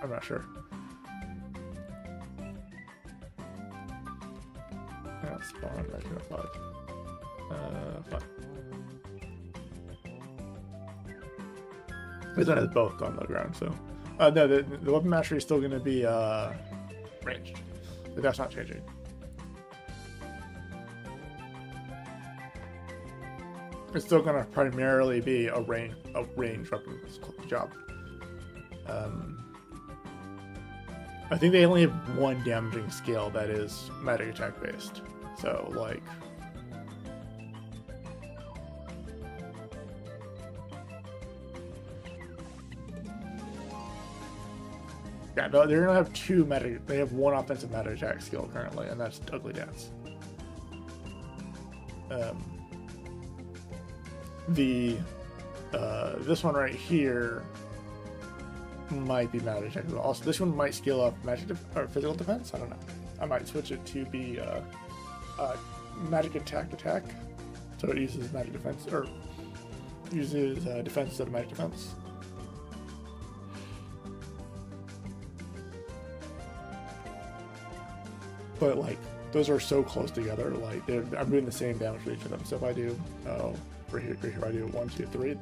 I'm not sure. Yeah, spawn back to 5. 5. This one has both on the ground, so. No, the weapon mastery is still going to be ranged, but that's not changing. It's still going to primarily be a range weapon job. I think they only have one damaging skill that is magic attack based. So like, yeah, no, they're gonna have two magic. They have one offensive magic attack skill currently, and that's Ugly Dance. This one right here might be magic attack. Also, this one might scale up magic or physical defense. I don't know. I might switch it to be magic attack. So it uses magic defense or uses defense instead of magic defense. But like those are so close together. Like I'm doing the same damage for each of them. So if I do right here I do 1, 2, 3.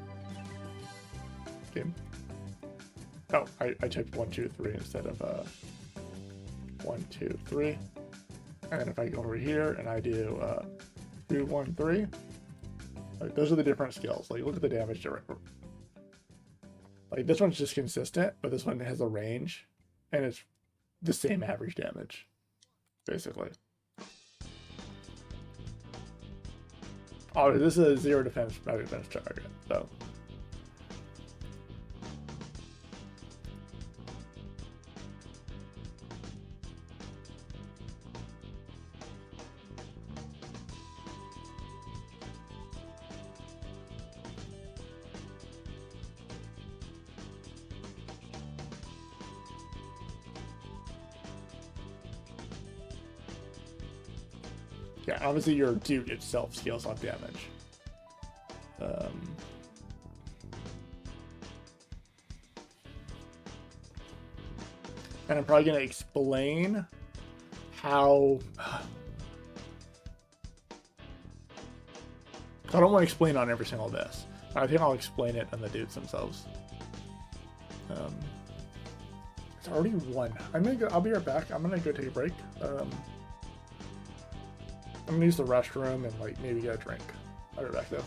Game. Oh, I typed 1, 2, 3 instead of 1, 2, 3. And then if I go over here and I do 2, 1, 3, like those are the different skills. Like look at the damage difference. Like this one's just consistent, but this one has a range, and it's the same average damage, basically. Oh, this is a 0 defense, magic defense target, so. Yeah, obviously your dude itself scales off damage. And I'm probably going to explain how... I don't want to explain on every single this. I think I'll explain it on the dudes themselves. It's already 1. I'll be right back. I'm gonna go take a break. I'm gonna use the restroom and like maybe get a drink. I'll be right back though.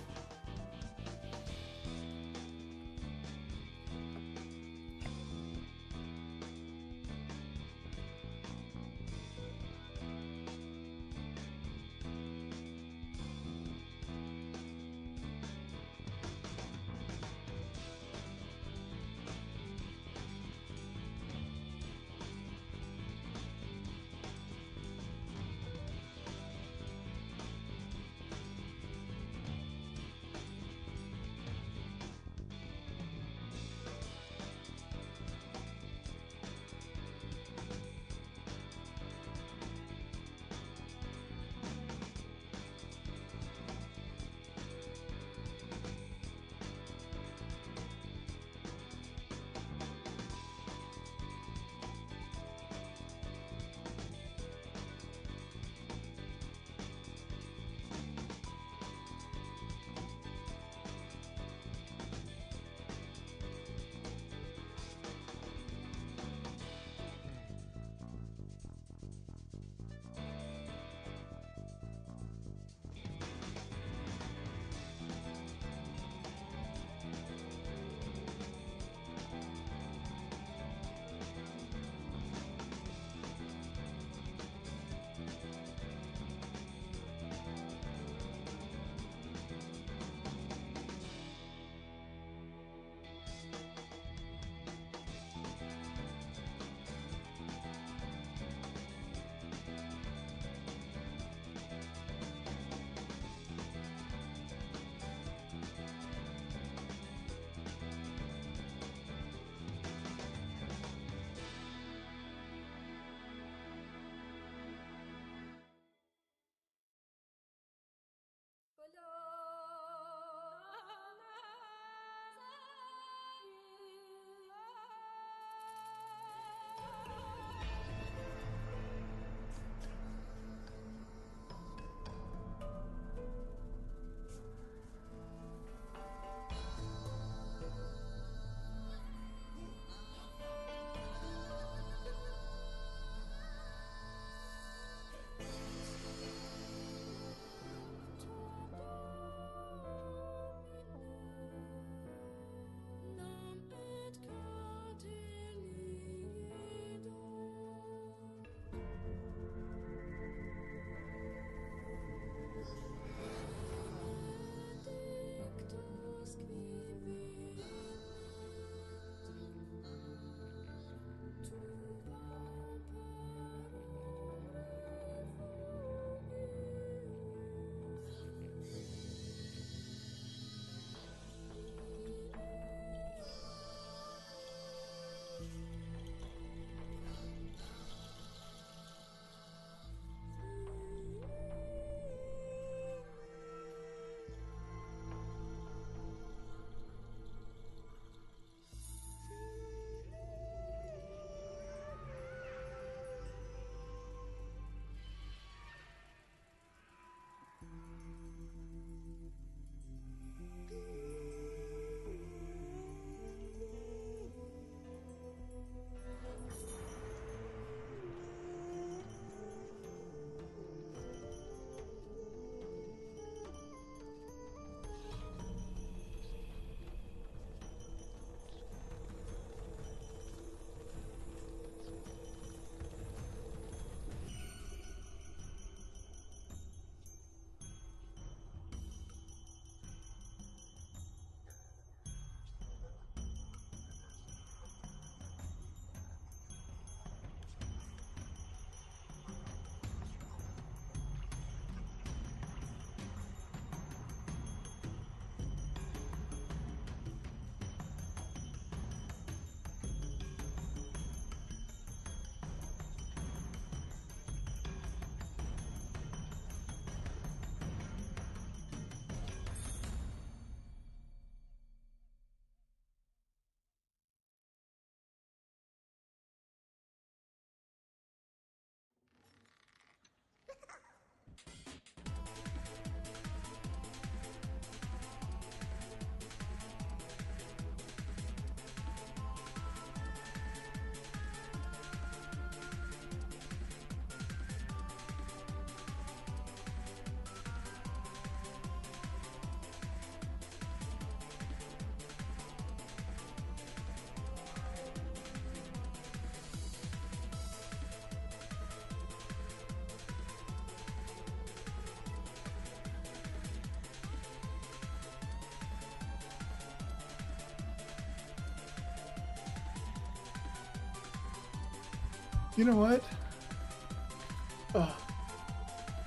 You know what?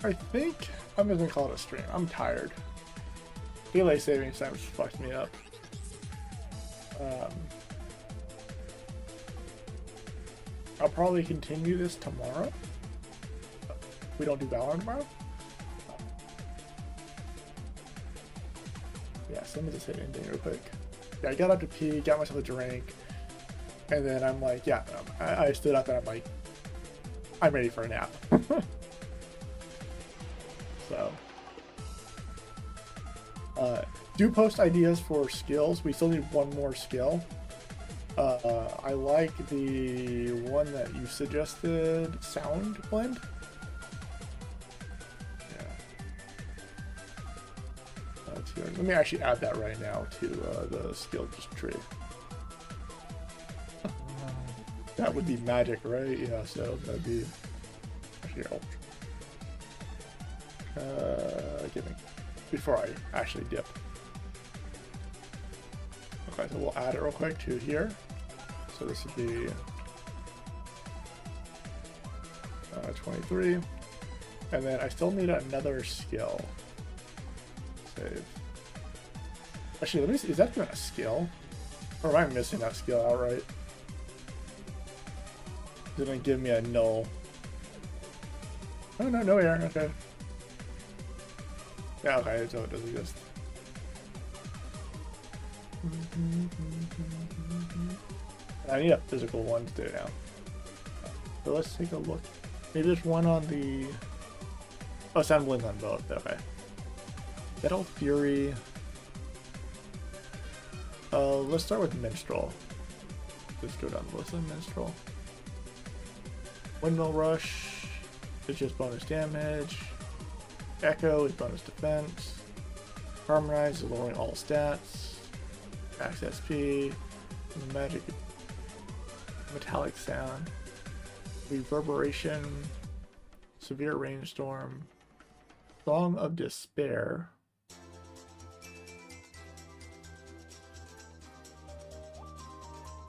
I think I'm just gonna call it a stream. I'm tired. Daylight savings time just fucked me up. I'll probably continue this tomorrow. We don't do Valorant tomorrow. Yeah, so let me just hit ending real quick. Yeah, I got up to pee, got myself a drink, and then I'm like, yeah, I stood up and I'm like, I'm ready for a nap. So, do post ideas for skills. We still need one more skill. I like the one that you suggested, sound blend. Yeah. That's good. Let me actually add that right now to the skill tree. That would be magic, right? Yeah, so that'd be actually give me before I actually dip. Okay, so we'll add it real quick to here. So this would be 23, and then I still need another skill. Save. Actually, let me see. Is that even a skill, or am I missing that skill outright? Didn't give me a null. Oh no, no error. Okay. Yeah, okay, so it does exist. I need a physical one to do it now. So let's take a look. Maybe there's one on the... Oh, sound blends on both. Okay. Battle Fury. Let's start with Minstrel. Let's go down the list of Minstrel. Windmill Rush is just bonus damage. Echo is bonus defense. Harmonize is lowering all stats. Max SP. Magic. Metallic sound. Reverberation. Severe rainstorm. Song of Despair.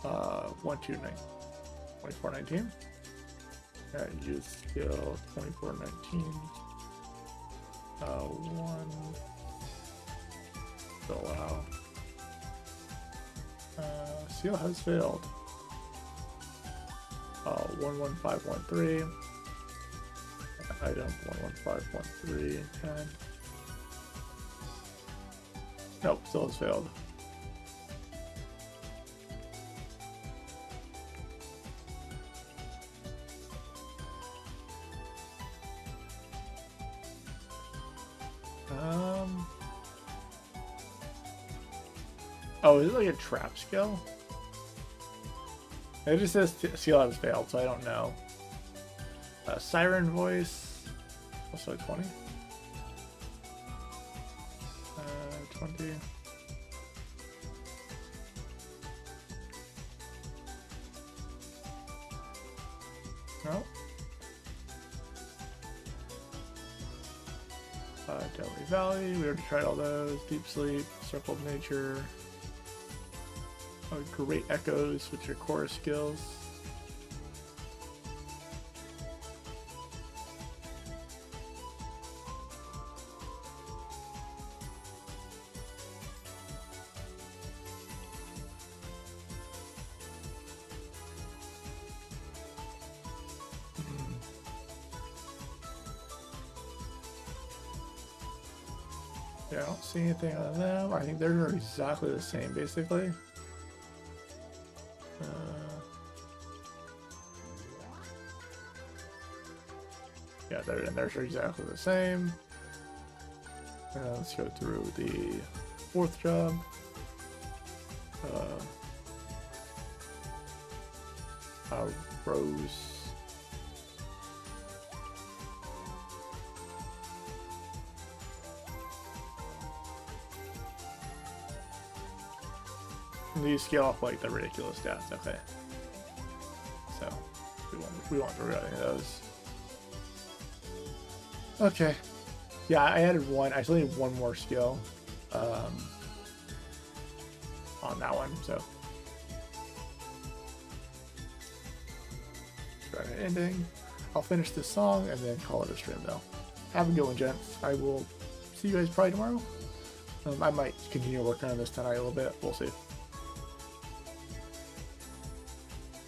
Uh, 2419. Use skill 2419. One. Allow. Seal has failed. 11513. Item 11513. 10. Nope, still has failed. Oh, is it like a trap skill? It just says seal has failed, so I don't know. Siren voice, also 20. 20. No. Delhi Valley, we already tried all those. Deep Sleep, Circle of Nature. Great Echoes, which are core skills. Yeah, I don't see anything on them. I think they're exactly the same, basically. Yeah, theirs are exactly the same. Let's go through the fourth job. Rose. These scale off like the ridiculous stats, okay. So we won't do any of those. Okay. Yeah, I added one. I still need one more skill on that one, so. ending. I'll finish this song and then call it a stream though. Have a good one, gents. I will see you guys probably tomorrow. I might continue working on this tonight a little bit. We'll see.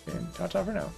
And ta-ta for now.